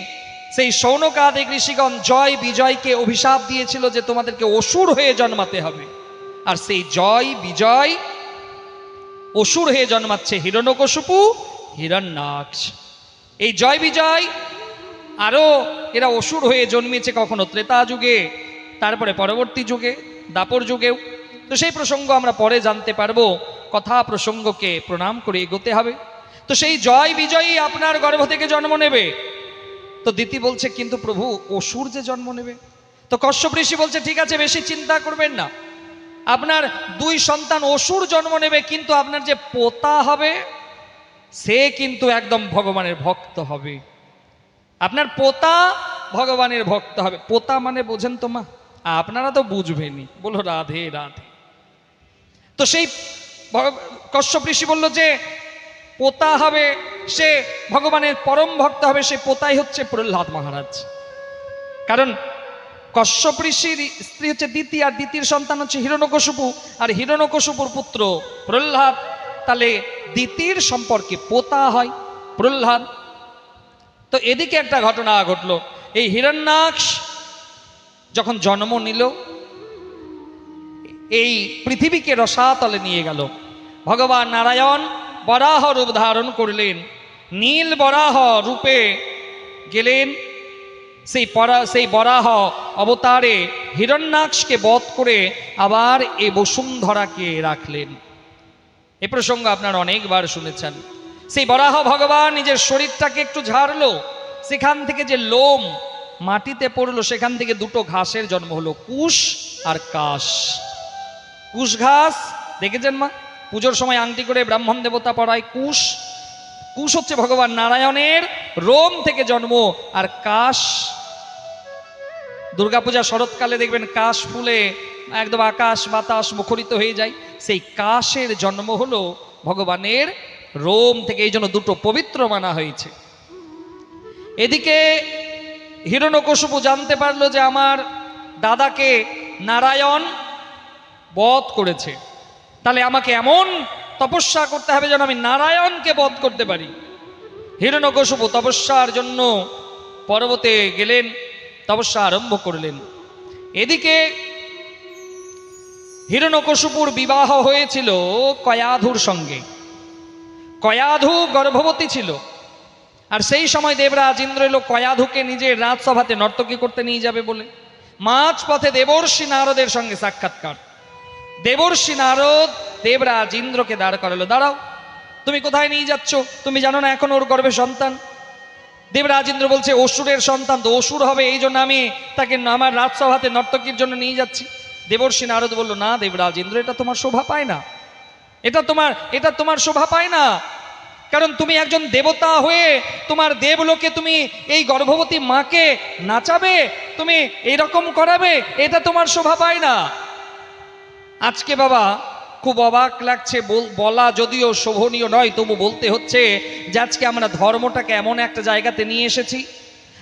সেই সৌনকাদিক ঋষিগণ জয় বিজয়কে অভিশাপ দিয়েছিল যে তোমাদেরকে অসুর হয়ে জন্মাতে হবে। আর সেই জয় বিজয় অসুর হয়ে জন্মাচ্ছে হিরণ্যকশিপু, হিরণ্যাক্ষ। এই জয় বিজয় আরো এরা অসুর হয়ে জন্মেছে কখনো ত্রেতা যুগে, তারপরে পরবর্তী যুগে দাপর যুগেও। তো সেই প্রসঙ্গ আমরা পরে জানতে পারবো, কথা প্রসঙ্গকে প্রণাম করে এগোতে হবে। তো সেই জয় বিজয়ী আপনার গর্ভ থেকে জন্ম নেবে। তো দিতি বলছে কিন্তু প্রভু অসুর যে জন্ম নেবে। তো কশ্যপ ঋষি বলছে ঠিক আছে, বেশি চিন্তা করবেন না, আপনার 2 সন্তান অসুর জন্ম নেবে, কিন্তু আপনার যে পোতা হবে সে কিন্তু একদম ভগবানের ভক্ত হবে। আপনার পোতা ভগবানের ভক্ত হবে। পোতা মানে বোঝেন তো মা? আপনারা তো বুঝবেনই, বলো রাধে রাধে। তো সেই কশ্যপ ঋষি বলল যে পোতা হবে, সে ভগবানের পরম ভক্ত হবে, সে পোতাই হচ্ছে প্রহ্লাদ মহারাজ। কারণ কশ্যপ ঋষির স্ত্রী হচ্ছে দিতি, আর দিতির সন্তান হচ্ছে হিরণ্যকশিপু, আর হিরণ্যকশিপুর পুত্র প্রহ্লাদ। তাহলে দিতির সম্পর্কে পোতা হয় প্রহ্লাদ। তো এদিকে একটা ঘটনা ঘটলো, এই হিরণ্যাক্ষ যখন জন্ম নিল, এই পৃথিবীকে রসাতলে নিয়ে গেল। ভগবান নারায়ণ বরাহ রূপ ধারণ করলেন, নীল বরাহ রূপে গেলেন। সেই বরাহ অবতারে হিরণ্যাক্ষকে বধ করে আবার এই বসুন্ধরাকে রাখলেন। এ প্রসঙ্গ আপনারা অনেকবার শুনেছেন। সেই বরাহ ভগবান নিজের শরীরটাকে একটু ঝাড়লো, সেখান থেকে যে লোম মাটিতে পড়লো, সেখান থেকে 2টো ঘাসের জন্ম হলো, কুশ আর কাশ। কুশ ঘাস দেখেছেন মা? পুজোর সময় আংটি করে ব্রাহ্মণ দেবতা পড়ায় কুশ। কুশ হচ্ছে ভগবান নারায়ণের রোম থেকে জন্ম। আর কাশ, দুর্গাপূজা শরৎকালে দেখবেন কাশ ফুলে একদম আকাশ বাতাস মুখরিত হয়ে যায়, সেই কাশের জন্ম হলো ভগবানের রোম থেকে। এই জন্য 2টো পবিত্র মানা হয়েছে। এদিকে হিরণ্যকশিপু জানতে পারলো যে আমার দাদাকে নারায়ণ বধ করেছে, তাহলে আমাকে এমন তপস্যা করতে হবে যেন আমি নারায়ণকে বধ করতে পারি। হিরণ্যকশিপু তপস্যার জন্য পর্বতে গেলেন, তপস্যা আরম্ভ করলেন। এদিকে হিরণ্যকশিপুর বিবাহ হয়েছিল কয়াধুর সঙ্গে। কয়াধু গর্ভবতী ছিল, আর সেই সময় দেবরাজ ইন্দ্র এলো কয়াধুকে নিজের রাজসভাতে নর্তকী করতে নিয়ে যাবে বলে। মাঝ পথে দেবর্ষি নারদের সঙ্গে সাক্ষাৎকার। দেবর্ষি নারদ দেবরাজ ইন্দ্রকে দাঁড় করালো, দাঁড়াও, তুমি কোথায় নিয়ে যাচ্ছ? তুমি জানো না এখন ওর গর্ভে সন্তান? দেবরাজ ইন্দ্র বলছে অসুরের সন্তান, তো অসুর হবে, এই জন্য আমি তাকে আমার রাজসভাতে নর্তকীর জন্য নিয়ে যাচ্ছি। দেবর্ষি নারদ বলল, না দেবরাজ ইন্দ্র, এটা তোমার শোভা পায় না, এটা তোমার শোভা পায় না। কারণ তুমি একজন দেবতা হয়ে তোমার দেবলোকে তুমি এই গর্ভবতী মাকে নাচাবে, তুমি এইরকম করাবে, এটা তোমার শোভা পায় না। আজকে বাবা খুব অবাক লাগছে, বলা যদিও শোভনীয় নয়, তবু বলতে হচ্ছে যে আজকে আমরা ধর্মটাকে এমন একটা জায়গাতে নিয়ে এসেছি।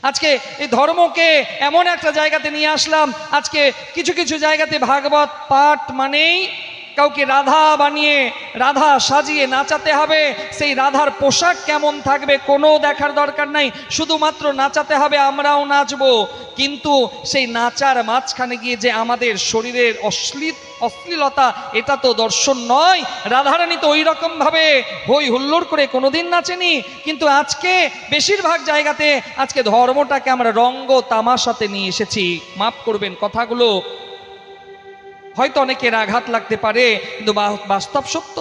আজকে এই ধর্মকে এমন একটা জায়গাতে নিয়ে আসলাম, আজকে কিছু কিছু জায়গাতে ভাগবত পাঠ মানেই কাউকে রাধা বানিয়ে রাধা সাজিয়ে নাচাতে হবে। সেই রাধার পোশাক কেমন থাকবে কোনো দেখার দরকার নাই, শুধুমাত্র নাচাতে হবে, আমরাও নাচবো। কিন্তু সেই নাচার মাঝখানে গিয়ে যে আমাদের শরীরের অশ্লীলতা, এটা তো দর্শন নয়। রাধারানী তো ওই রকম ভাবে হই হুল্লোড় করে কোনোদিন নাচেনি। কিন্তু আজকে বেশিরভাগ জায়গাতে আজকে ধর্মটাকে আমরা রঙ্গ তামাশাতে নিয়ে এসেছি। মাফ করবেন, কথাগুলো হয়তো অনেকের আঘাত লাগতে পারে, কিন্তু বাস্তব সত্য।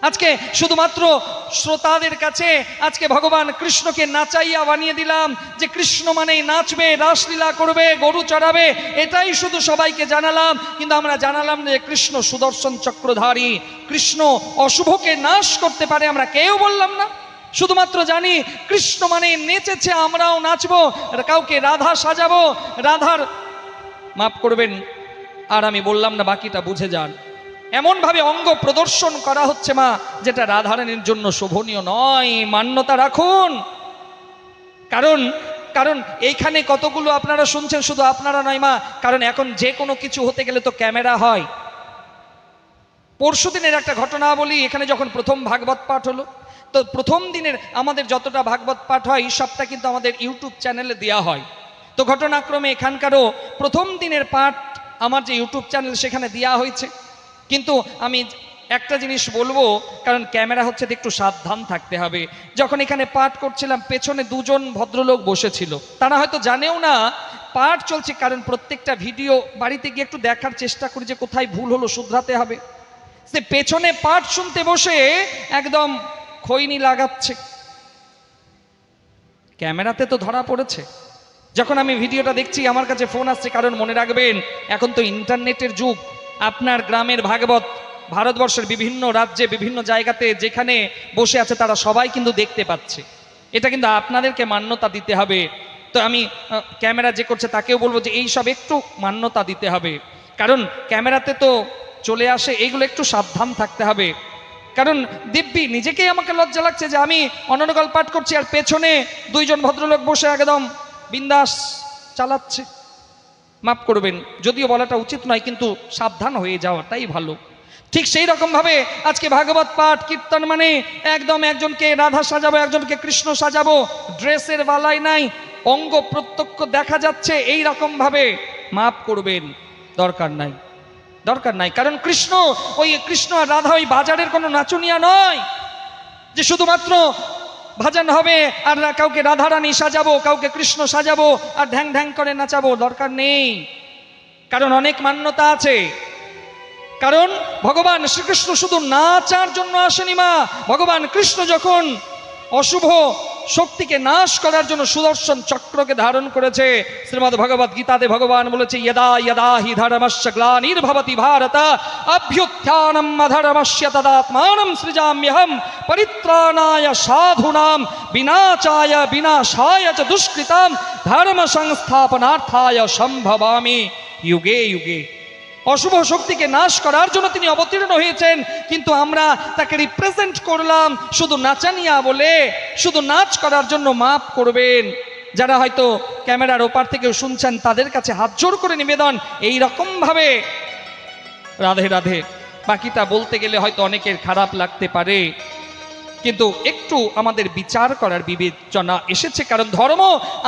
আজকে শুধুমাত্র শ্রোতাদের কাছে আজকে ভগবান কৃষ্ণকে নাচাইয়া বানিয়ে দিলাম, যে কৃষ্ণ মানেই নাচবে, রাসলীলা করবে, গরু চড়াবে, এটাই শুধু সবাইকে জানালাম। কিন্তু আমরা জানালাম যে কৃষ্ণ সুদর্শন চক্রধারী, কৃষ্ণ অশুভকে নাশ করতে পারে, আমরা কেউ বললাম না। শুধুমাত্র জানি কৃষ্ণ মানে নেচেছে, আমরাও নাচবো, কাউকে রাধা সাজাবো, রাধার, মাফ করবেন আর আমি বললাম না, বাকিটা বুঝে যান। এমন ভাবে অঙ্গ প্রদর্শন করা হচ্ছে মা, যেটা রাধারানীর জন্য শোভনীয় নয়। মান্যতা রাখুন। কারণ এইখানে কতগুলো আপনারা শুনছেন, শুধু আপনারা নয় মা, কারণ এখন যে কোনো কিছু হতে গেলে তো ক্যামেরা হয়। পরশুদিনের একটা ঘটনা বলি, এখানে যখন প্রথম ভাগবত পাঠ হলো, তো প্রথম দিনের আমাদের যতটা ভাগবত পাঠ হয় সবটা কিন্তু আমাদের ইউটিউব চ্যানেলে দেওয়া হয়। তো ঘটনাক্রমে এখানকারও প্রথম দিনের পাঠ আমার যে ইউটিউব চ্যানেল সেখানে দেওয়া হয়েছে। কিন্তু আমি একটা জিনিস বলবো, কারণ ক্যামেরা হচ্ছে একটু সাবধান থাকতে হবে। যখন এখানে পাঠ করছিলাম পেছনে দুজন ভদ্রলোক বসেছিল, তারা হয়তো জানেও না পাঠ চলছে, কারণ প্রত্যেকটা ভিডিও বাড়িতে গিয়ে একটু দেখার চেষ্টা করি যে কোথায় ভুল হলো শুধরাতে হবে। সে পেছনে পাঠ শুনতে বসে একদম খৈনি লাগাচ্ছে, ক্যামেরাতে তো ধরা পড়েছে। যখন আমি ভিডিওটা দেখছি আমার কাছে ফোন আসছে, কারণ মনে রাখবেন এখন তো ইন্টারনেটের যুগ। আপনার গ্রামের ভাগবত ভারতবর্ষের বিভিন্ন রাজ্যে বিভিন্ন জায়গাতে যেখানে বসে আছে তারা সবাই কিন্তু দেখতে পাচ্ছে। এটা কিন্তু আপনাদেরকে মান্যতা দিতে হবে। তো আমি ক্যামেরা যে করছে তাকেও বলবো যে এই সব একটু মান্যতা দিতে হবে, কারণ ক্যামেরাতে তো চলে আসে, এইগুলো একটু সাবধান থাকতে হবে। কারণ দিব্যি নিজেকেই আমাকে লজ্জা লাগছে যে আমি অনর্গল পাঠ করছি আর পেছনে দুইজন ভদ্রলোক বসে একদম বিন্দাস চালাচ্ছে। মাফ করবেন, যদিও বলাটা উচিত নয়, কিন্তু সাবধান হয়ে যাওয়াটাই ভালো। ঠিক সেই রকম ভাবে আজকে ভাগবত পাঠ কীর্তন মানে একদম একজনকে রাধা সাজাবো, একজনকে কৃষ্ণ সাজাবো, ড্রেসের বালাই নাই, অঙ্গ প্রত্যক্ষ দেখা যাচ্ছে, এই রকম ভাবে মাফ করবেন, দরকার নাই, দরকার নাই। কারণ কৃষ্ণ আর রাধা ওই বাজারের কোনো নাচুনিয়া নয় যে শুধুমাত্র ভজন হবে আর কাউকে রাধারানী সাজাবো, কাউকে কৃষ্ণ সাজাবো আর ঢ্যাং ঢ্যাং করে নাচাবো, দরকার নেই। কারণ অনেক মান্যতা আছে। কারণ ভগবান শ্রীকৃষ্ণ শুধু নাচার জন্য আসেনি মা। ভগবান কৃষ্ণ যখন অশুভ শক্তিকে নাশ করার জন্য সুদর্শন চক্রকে ধারণ করেছে, শ্রীমদ্ ভগবদ গীতাতে ভগবান বলেছে ইয়দা ইয়দা হি ধর্মস্য গ্লানির্ভবতি ভারত অভ্যুত্থানম অধর্মস্য তদাত্মানম সৃজাম্যহম পরিত্রাণায় সাধুনাম বিনাশায় বিনাশায় চ দুষ্কৃতাম ধর্ম সংস্থাপনার্থায় সম্ভবামি যুগে যুগে। অশুভ শক্তিকে নাশ করার জন্য তিনি অবতীর্ণ হয়েছেন, কিন্তু আমরা তাকে রিপ্রেজেন্ট করলাম শুধু নাচানিয়া বলে, শুধু নাচ করার জন্য। মাফ করবেন যারা হয়তো ক্যামেরার ওপার থেকে শুনছেন, তাদের কাছে হাত জোড় করে নিবেদন এই রকম ভাবে রাধে রাধে। বাকিটা বলতে গেলে হয়তো অনেকের খারাপ লাগতে পারে, কিন্তু একটু আমাদের বিচার করার বিবেচনা এসেছে। কারণ ধর্ম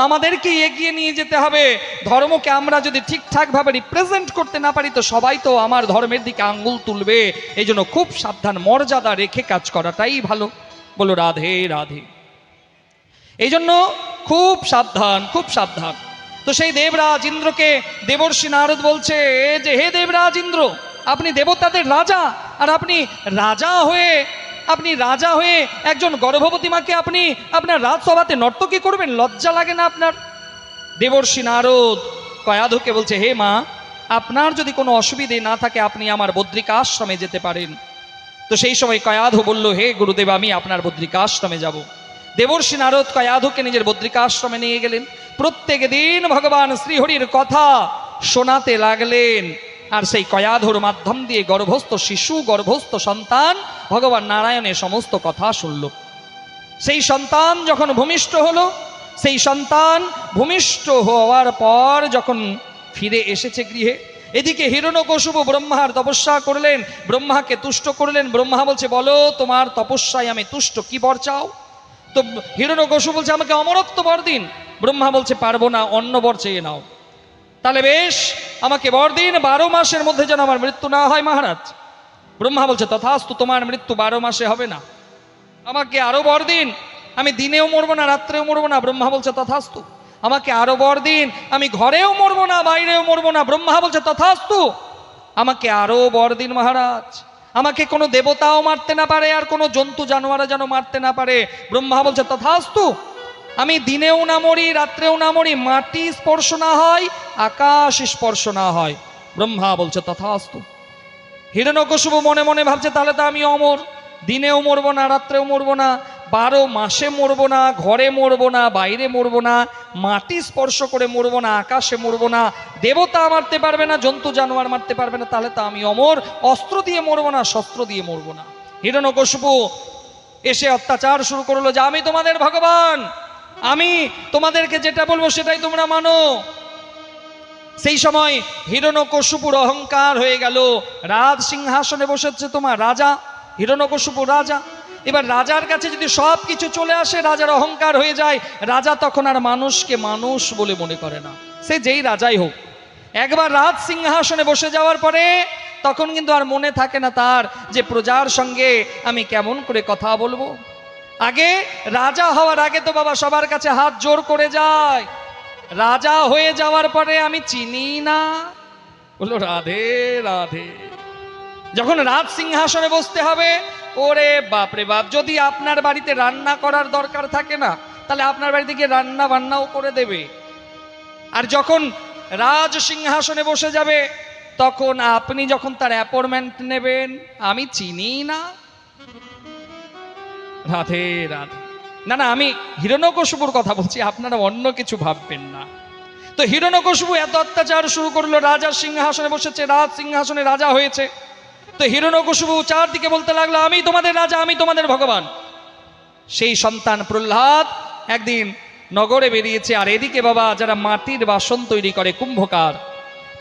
আমাদেরকে এগিয়ে নিয়ে যেতে হবে। ধর্মকে আমরা যদি ঠিকঠাক ভাবে রিপ্রেজেন্ট করতে না পারি তো সবাই তো আমার ধর্মের দিকে আঙ্গুল তুলবে। এই জন্য খুব সাবধান, মর্যাদা রেখে কাজ করাটাই ভালো। বলো রাধে রাধে। এই জন্য খুব সাবধান, খুব সাবধান। তো সেই দেবরাজ ইন্দ্রকে দেবর্ষি নারদ বলছে যে হে দেবরাজ ইন্দ্র, আপনি দেবতাদের রাজা, আর আপনি রাজা হয়ে একজন গর্ভবতী মাকে আপনি আপনার রাজসভাতে নর্তকী করবেন, লজ্জা লাগে না আপনার? দেবর্ষি নারদ কয়াধুকে বলছে হে মা, আপনার যদি কোনো অসুবিধে না থাকে আপনি আমার বদ্রিকাশ্রমে যেতে পারেন। তো সেই সময় কয়াধু বলল হে গুরুদেব, আমি আপনার বদ্রিকাশ্রমে যাব। দেবর্ষি নারদ কয়াধুকে নিজের বদ্রিকাশ্রমে নিয়ে গেলেন। প্রত্যেক দিন ভগবান শ্রীহরির কথা শোনাতে লাগলেন, আর সেই কয়াধুর মাধ্যম দিয়ে গর্ভস্থ শিশু, গর্ভস্থ সন্তান ভগবান নারায়ণের সমস্ত কথা শুনল। সেই সন্তান যখন ভূমিষ্ঠ হলো, সেই সন্তান ভূমিষ্ঠ হওয়ার পর যখন ফিরে এসেছে গৃহে, এদিকে হিরণ্যকশিপু ব্রহ্মার তপস্যা করলেন, ব্রহ্মাকে তুষ্ট করলেন। ব্রহ্মা বলছে বলো তোমার তপস্যায় আমি তুষ্ট, কি বর চাও? তো হিরণ্যকশিপু বলছে আমাকে অমরত্ব বর দিন। ব্রহ্মা বলছে পারবো না, অন্য বর চেয়ে নাও। তাহলে বেশ, আমাকে বর দিন 12 মাসের মধ্যে যেন আমার মৃত্যু না হয় মহারাজ। ব্রহ্মা বলছে তথাস্তু, তোমার মৃত্যু 12 মাসে হবে না। আমাকে আরো বর দিন, আমি দিনেও মরবো না, রাত্রেও মরবো না। ব্রহ্মা বলছে তথাস্তু। আমাকে আরো বর দিন, আমি ঘরেও মরবো না, বাইরেও মরবো না। ব্রহ্মা বলছে তথাস্তু। আমাকে আরো বর দিন মহারাজ, আমাকে কোনো দেবতাও মারতে না পারে, আর কোনো জন্তু জানোয়ারা যেন মারতে না পারে। ব্রহ্মা বলছে তথাস্তু। আমি দিনেও না মরি, রাত্রেও না মরি, মাটি স্পর্শ না হয়, আকাশ স্পর্শ না হয়। ব্রহ্মা বলছে তথাস্তু। হিরণ্যকশিপু মনে মনে ভাবছে তাহলে তো আমি অমর, দিনেও মরবো না, রাত্রেও মরবো না, 12 মাসে মরবো না, ঘরে মরবো না, বাইরে মরবো না, মাটি স্পর্শ করে মরবো না, আকাশে মরবো না, দেবতা মারতে পারবে না, জন্তু জানোয়ার মারতে পারবে না, তাহলে তো আমি অমর। অস্ত্র দিয়ে মরবো না, শস্ত্র দিয়ে মরবো না। হিরণ্যকশিপু এসে অত্যাচার শুরু করলো যে আমি তোমাদের ভগবান, আমি তোমাদেরকে যেটা বলবো সেটাই তোমরা মানো। সেই সময় হিরণ্যকশিপুর অহংকার হয়ে গেল। রাজ সিংহাসনে বসেছে তোমার রাজা, হিরণ্যকশিপু রাজা। এবার রাজার কাছে যদি সব কিছু চলে আসে, রাজার অহংকার হয়ে যায়। রাজা তখন আর মানুষকে মানুষ বলে মনে করে না, সে যেই রাজাই হোক। একবার রাজ সিংহাসনে বসে যাওয়ার পরে তখন কিন্তু আর মনে থাকে না তার যে প্রজার সঙ্গে আমি কেমন করে কথা বলবো। আগে রাজা হওয়ার আগে তো বাবা সবার কাছে হাত জোর করে যায়, রাজা হয়ে যাওয়ার পরে আমি চিনি না, বললো রাধে রাধে। যখন রাজ সিংহাসনে বসতে হবে, ওরে বাপরে বাপ, যদি আপনার বাড়িতে রান্না করার দরকার থাকে না, তাহলে আপনার বাড়িতে গিয়ে রান্না বান্নাও করে দেবে। আর যখন রাজ সিংহাসনে বসে যাবে, তখন আপনি যখন তার অ্যাপয়েন্টমেন্ট নেবেন, আমি চিনি না, রাধে রাধে। না না, আমি হিরণ্যকশিপুর কথা বলছি, আপনারা অন্য কিছু ভাববেন না। তো হিরণ্যকশিপু এত অত্যাচার শুরু করলো, রাজার সিংহাসনে বসেছে, রাজ সিংহাসনে রাজা হয়েছে। তো হিরণ্যকশিপু চারদিকে বলতে লাগলো, আমি তোমাদের রাজা, আমি তোমাদের ভগবান। সেই সন্তান প্রহ্লাদ একদিন নগরে বেরিয়েছে, আর এদিকে বাবা যারা মাটির বাসন তৈরি করে, কুম্ভকার,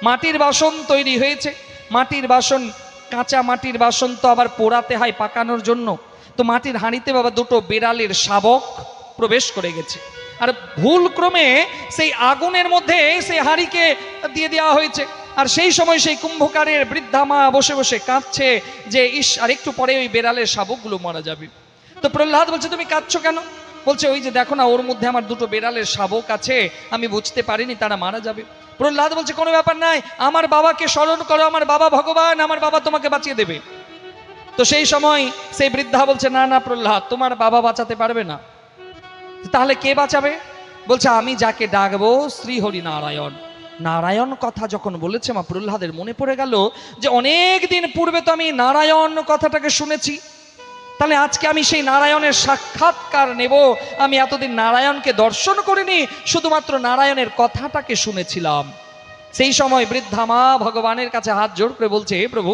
মাটির বাসন তৈরি হয়েছে। মাটির বাসন, কাঁচা মাটির বাসন তো আবার পোড়াতে হয় পাকানোর জন্য। তো মাটির হাঁড়িতে বাবা দুটো বেড়ালের শাবক প্রবেশ করে গেছে, আর ভুল ক্রমে সেই আগুনের মধ্যে সেই হাঁড়িকে দিয়ে দেওয়া হয়েছে। আর সেই সময় সেই কুম্ভকারের বৃদ্ধা মা বসে বসে কাঁদছে যে ইস, আর একটু পরে ওই বেড়ালের শাবকগুলো মারা যাবে। তো প্রহ্লাদ বলছে, তুমি কাঁদছো কেন? বলছে, ওই যে দেখো না, ওর মধ্যে আমার দুটো বেড়ালের শাবক আছে, আমি বুঝতে পারিনি তারা মারা যাবে। প্রহ্লাদ বলছে, কোনো ব্যাপার নাই, আমার বাবাকে স্মরণ করো, আমার বাবা ভগবান, আমার বাবা তোমাকে বাঁচিয়ে দেবে। তো সেই সময় সেই বৃদ্ধা বলছে, না না প্রহ্লাদ, তোমার বাবা বাঁচাতে পারবে না। তাহলে কে বাঁচাবে? বলছে, আমি যাকে ডাকবো শ্রীহরি নারায়ণ। নারায়ণ কথা যখন বলেছে, মা প্রহ্লাদের মনে পড়ে গেল যে অনেক দিন পূর্বে তো আমি নারায়ণ কথাটাকে শুনেছি, তাহলে আজকে আমি সেই নারায়ণের সাক্ষাৎকার নেব। আমি এতদিন নারায়ণকে দর্শন করিনি, শুধুমাত্র নারায়ণের কথাটাকে শুনেছিলাম। সেই সময় বৃদ্ধা মা ভগবানের কাছে হাত জোড় করে বলছে, হে প্রভু,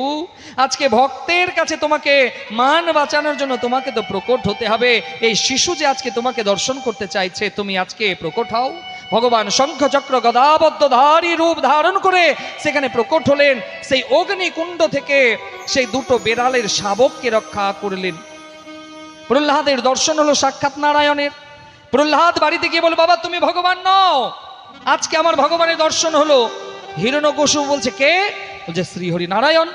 আজকে ভক্তের কাছে তোমাকে মান বাঁচানোর জন্য তোমাকে তো প্রকট হতে হবে। এই শিশু যে আজকে তোমাকে দর্শন করতে চাইছে, তুমি আজকে প্রকট হও। ভগবান শঙ্খ চক্র গদাবদ্ধধারী রূপ ধারণ করে সেখানে প্রকট হলেন। সেই অগ্নিকুণ্ড থেকে সেই দুটো বেড়ালের শাবককে রক্ষা করলেন। প্রহ্লাদের দর্শন হলো সাক্ষাৎ নারায়ণের। প্রহ্লাদ বাড়িতে গিয়ে বলে, বাবা তুমি ভগবান নও, আজকে আমার ভগবানের দর্শন হলো। হিরণ্যকশিপু বলছে, কে? বলছে, শ্রীহরি নারায়ণ।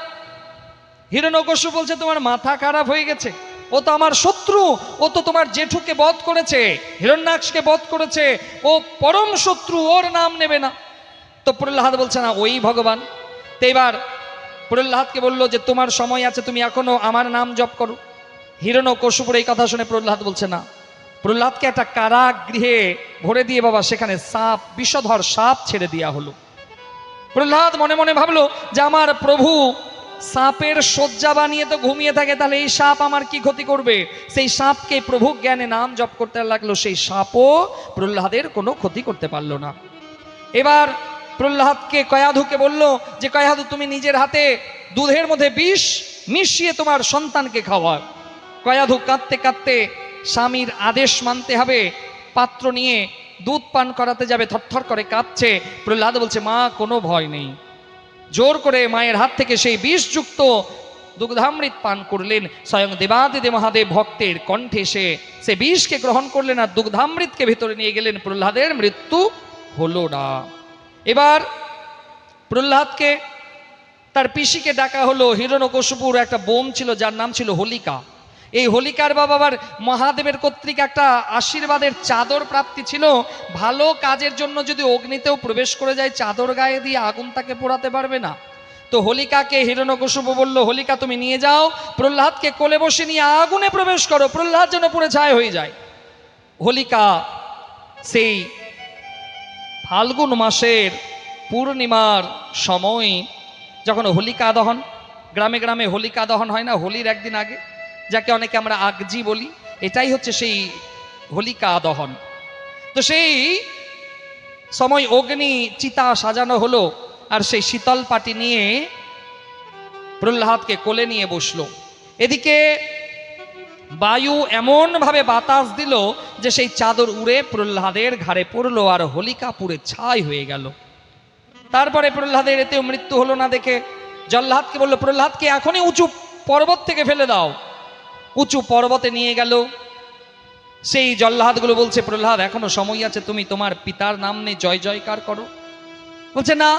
হিরণ্যকশিপু বলছে, তোমার মাথা খারাপ হয়ে গেছে, ও তো আমার শত্রু, ও তো তোমার জেঠুকে বধ করেছে, হিরণ্যাক্ষকে বধ করেছে, ও পরম শত্রু, ওর নাম নেবে না। তো প্রহ্লাদ বলছে, না ওই ভগবান। তো এবার প্রহ্লাদকে বললো যে তোমার সময় আছে, তুমি এখনো আমার নাম জপ করো। হিরণ্যকশিপুর এই কথা শুনে প্রহ্লাদ বলছে না। প্রহ্লাদকে একটা কারাগৃহে ভরে দিয়ে বাবা সেখানে সাপ, বিষধর সাপ ছেড়ে দেওয়া হলো। প্রহ্লাদ মনে মনে ভাবলো যে আমার প্রভু সাপের শয্যা বানিয়ে তো ঘুমিয়ে থাকে, তাহলে এই সাপ আমার কি ক্ষতি করবে? সেই সাপকে প্রভু জ্ঞানে নাম জপ করতে লাগলো। সেই সাপও প্রহ্লাদের কোনো ক্ষতি করতে পারলো না। এবার প্রহ্লাদকে কয়াধুকে বলল যে, কয়াধু তুমি নিজের হাতে দুধের মধ্যে বিষ মিশিয়ে তোমার সন্তানকে খাওয়াও। কয়াধু কাঁদতে কাঁদতে স্বামীর আদেশ মানতে হবে, পাত্র নিয়ে দুধ পান করাতে যাবে, থরথর করে কাঁদছে। প্রহ্লাদ বলছে, মা কোনো ভয় নেই। জোর করে মায়ের হাত থেকে সেই বিষযুক্ত দুগ্ধামৃত পান করলেন। স্বয়ং দেবাদিদেব মহাদেব ভক্তের কণ্ঠে সে বিষকে গ্রহণ করলেন আর দুগ্ধামৃতকে ভেতরে নিয়ে গেলেন। প্রহ্লাদের মৃত্যু হলো না। এবার প্রহ্লাদকে তার পিসিকে ডাকা হলো। হিরণ্যকশিপুর একটা বোন ছিল যার নাম ছিল হোলিকা। এই হোলিকার বাবার মহাদেবের কর্তৃক একটা আশীর্বাদের চাদর প্রাপ্তি ছিল। ভালো কাজের জন্য যদি অগ্নিতেও প্রবেশ করে যায়, চাদর গায়ে দিয়ে আগুন তাকে পোড়াতে পারবে না। তো হোলিকাকে হিরণ্যকশিপু বলল, হোলিকা তুমি নিয়ে যাও, প্রহ্লাদকে কোলে বসে নিয়ে আগুনে প্রবেশ করো, প্রহ্লাদ যেন পুড়ে ছাই হয়ে যায়। হোলিকা সেই ফাল্গুন মাসের পূর্ণিমার সময় যখন হোলিকা দহন, গ্রামে গ্রামে হোলিকা দহন হয় না হোলির একদিন আগে, যাকে অনেকে আমরা আগজি বলি, এটাই হচ্ছে সেই হোলিকা দহন। তো সেই সময় অগ্নি চিতা সাজানো হলো, আর সেই শীতল পাটি নিয়ে প্রহ্লাদকে কোলে নিয়ে বসলো। এদিকে বায়ু এমন ভাবে বাতাস দিল যে সেই চাদর উড়ে প্রহ্লাদের ঘাড়ে পড়লো, আর হোলিকা পুড়ে ছাই হয়ে গেল। তারপরে প্রহ্লাদের এতেও মৃত্যু হলো না দেখে জল্লাদকে বললো, প্রহ্লাদকে এখনই উঁচু পর্বত থেকে ফেলে দাও। উঁচু পর্বতে নিয়ে গেল। সেই জল্লাদগুলো বলছে, প্রহ্লাদ এখনো সময় আছে, তুমি তোমার পিতার নাম নিয়ে জয় জয়কার করো। বলছে, না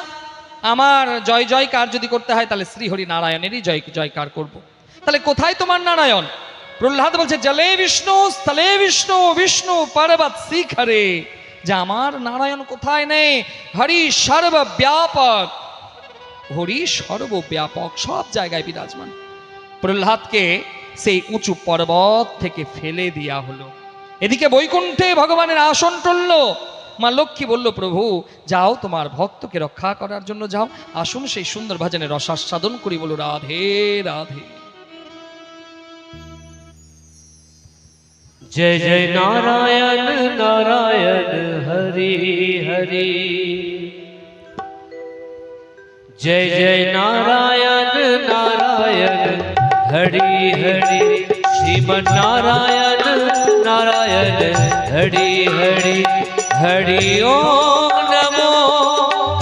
আমার জয় জয়কার যদি করতে হয় তাহলে শ্রীহরি নারায়ণেরই জয় জয়কার করব। তাহলে কোথায় তোমার নারায়ণ? প্রহ্লাদ বলছে জলে বিষ্ণু স্থলে বিষ্ণু বিষ্ণু পর্বত শিখরে, যে আমার নারায়ণ কোথায় নেই? হরি সর্বব্যাপক, হরি সর্বব্যাপক, সব জায়গায় বিরাজমান। প্রহ্লাদকে সেই উঁচু পর্বত থেকে ফেলে দেয়া হলো। এদিকে বৈকুণ্ঠে ভগবানের আসন টলল। মা লক্ষ্মী বলল, প্রভু যাও তোমার ভক্তকে রক্ষা করার জন্য যাও, আসুন সেই সুন্দর ভজনের রসাস্বাদন করি। বলো রাধে রাধে। जय जय नारायण नारायण हरि हरि, जय जय नारायण नारायण हरि हरि, श्रीमन नारायण नारायण हरि हरि, हरि ओम नमो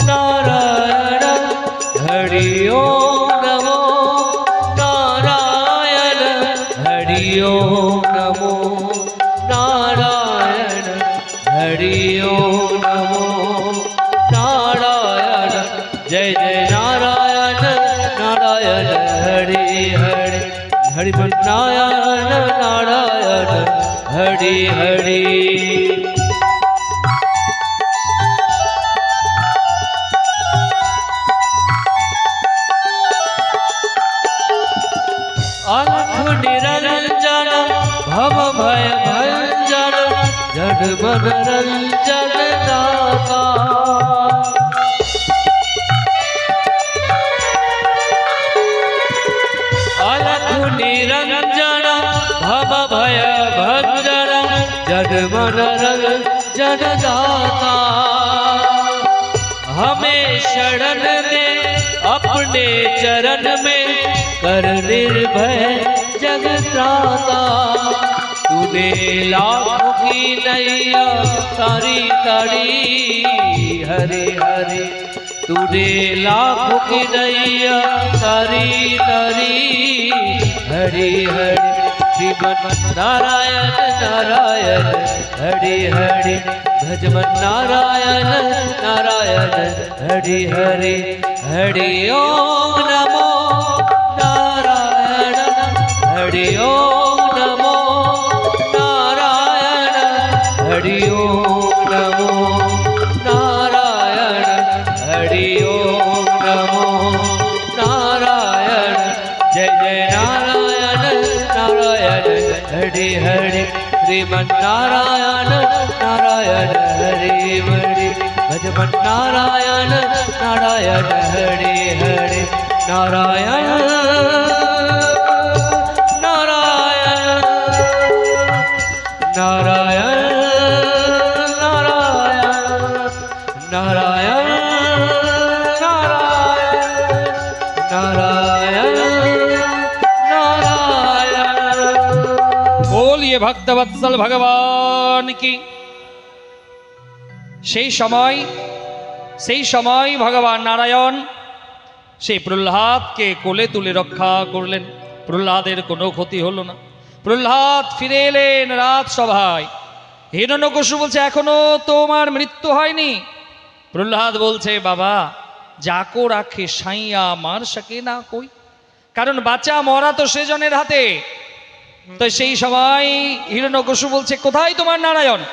नारायण, हरि ओम नमो नारायण, हरि ओम नमो नारायण, हरि ओम नमो नारायण, जय जय नारायण नारायण हरि हरि, हरि नारायण नारायण हरि हरि। अलख निरंजन भव भय भंजन, जन मन रंजन दाता, अलख निरंजन भव भय भंजन, जन मन रंजन दाता, हमें शरण दे अपने चरण में, कर निर्भय जगत्राता, तूने लाखों की नैया तारी तारी, हरे हरे, तूने लाखों की नैया तारी तारी, हरे हरे, श्रीमन नारायण नारायण हरे हरे, भजमन नारायण नारायण हरे हरे, हरि ओम नमो नारायण, हरि ओम नमो नारायण, हरि ओम नमो नारायण, हरि ओम नमो नारायण, जय जय नारायण नारायण हरि हरि, श्रीमन नारायण नारायण हरि हरि, भजमन नारायण नारायण हरि हरि, नारायण नारायण नारायण नारायण नारायण नारायण नारायण। बोलिए भक्तवत्सल भगवान की। সেই সময় ভগবান নারায়ণ সেই প্রহ্লাদকে কোলে তুলে রক্ষা করলেন। প্রহ্লাদের কোনো ক্ষতি হলো না। প্রহ্লাদ ফিরে এলেন রাজসভায়। হিরণ্যকশিপু বলছে এখনো তোমার মৃত্যু হয়নি। প্রহ্লাদ বলছে বাবা যাকো রাখে সাইয়া মার সকে না কই, কারণ বাঁচা মরা তো সেজনের হাতে। তো সেই সময় হিরণ্যকশিপু বলছে কোথায় তোমার নারায়ণ?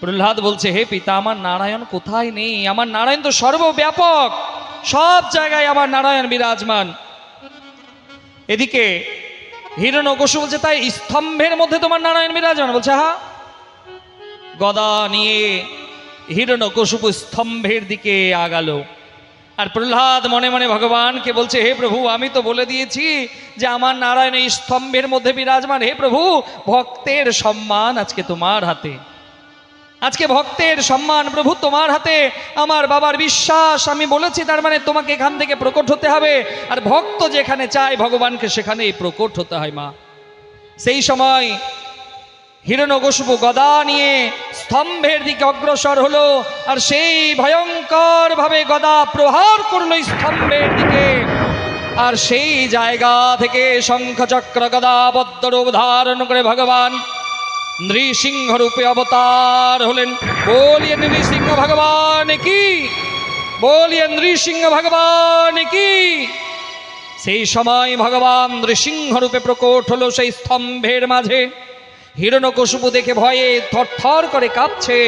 প্রহ্লাদ বলছে হে পিতা আমার নারায়ণ কোথায় নেই, আমার নারায়ণ তো সর্বব্যাপক, সব জায়গায় আমার নারায়ণ বিরাজমান। এদিকে হিরণ্যকশিপু বলছে তাই স্তম্ভের মধ্যে তোমার নারায়ণ বিরাজমান? বলছে হ্যাঁ। গদা নিয়ে হিরণ্যকশিপু স্তম্ভের দিকে আগালো। আর প্রহ্লাদ মনে মনে ভগবানকে বলছে হে প্রভু আমি তো বলে দিয়েছি যে আমার নারায়ণ এই স্তম্ভের মধ্যে বিরাজমান। হে প্রভু ভক্তের সম্মান আজকে তোমার হাতে, আজকে ভক্তের সম্মান প্রভু তোমার হাতে। আমার বাবার বিশ্বাস আমি বলেছি, তার মানে তোমাকে এখান থেকে প্রকট হতে হবে। আর ভক্ত যেখানে চায় ভগবানকে সেখানেই প্রকট হতে হয় মা। সেই সময় হিরণ্যকশিপু গদা নিয়ে স্তম্ভের দিকে অগ্রসর হলো, আর সেই ভয়ঙ্কর ভাবে গদা প্রহার করলো স্তম্ভের দিকে। আর সেই জায়গা থেকে শঙ্খ চক্র গদা পদ্ম রূপ ধারণ করে ভগবান নৃসিংহ রূপে অবতার হলেন। বলিয়ে নৃসিংহ ভগবান কি। বলিয়ে নৃসিংহ ভগবান কি। সেই সময় ভগবান নৃসিংহ রূপে প্রকট হলো সেই স্তম্ভের মাঝে। হিরণ্যকশিপু দেখে ভয়ে থরথর করে কাঁপছে।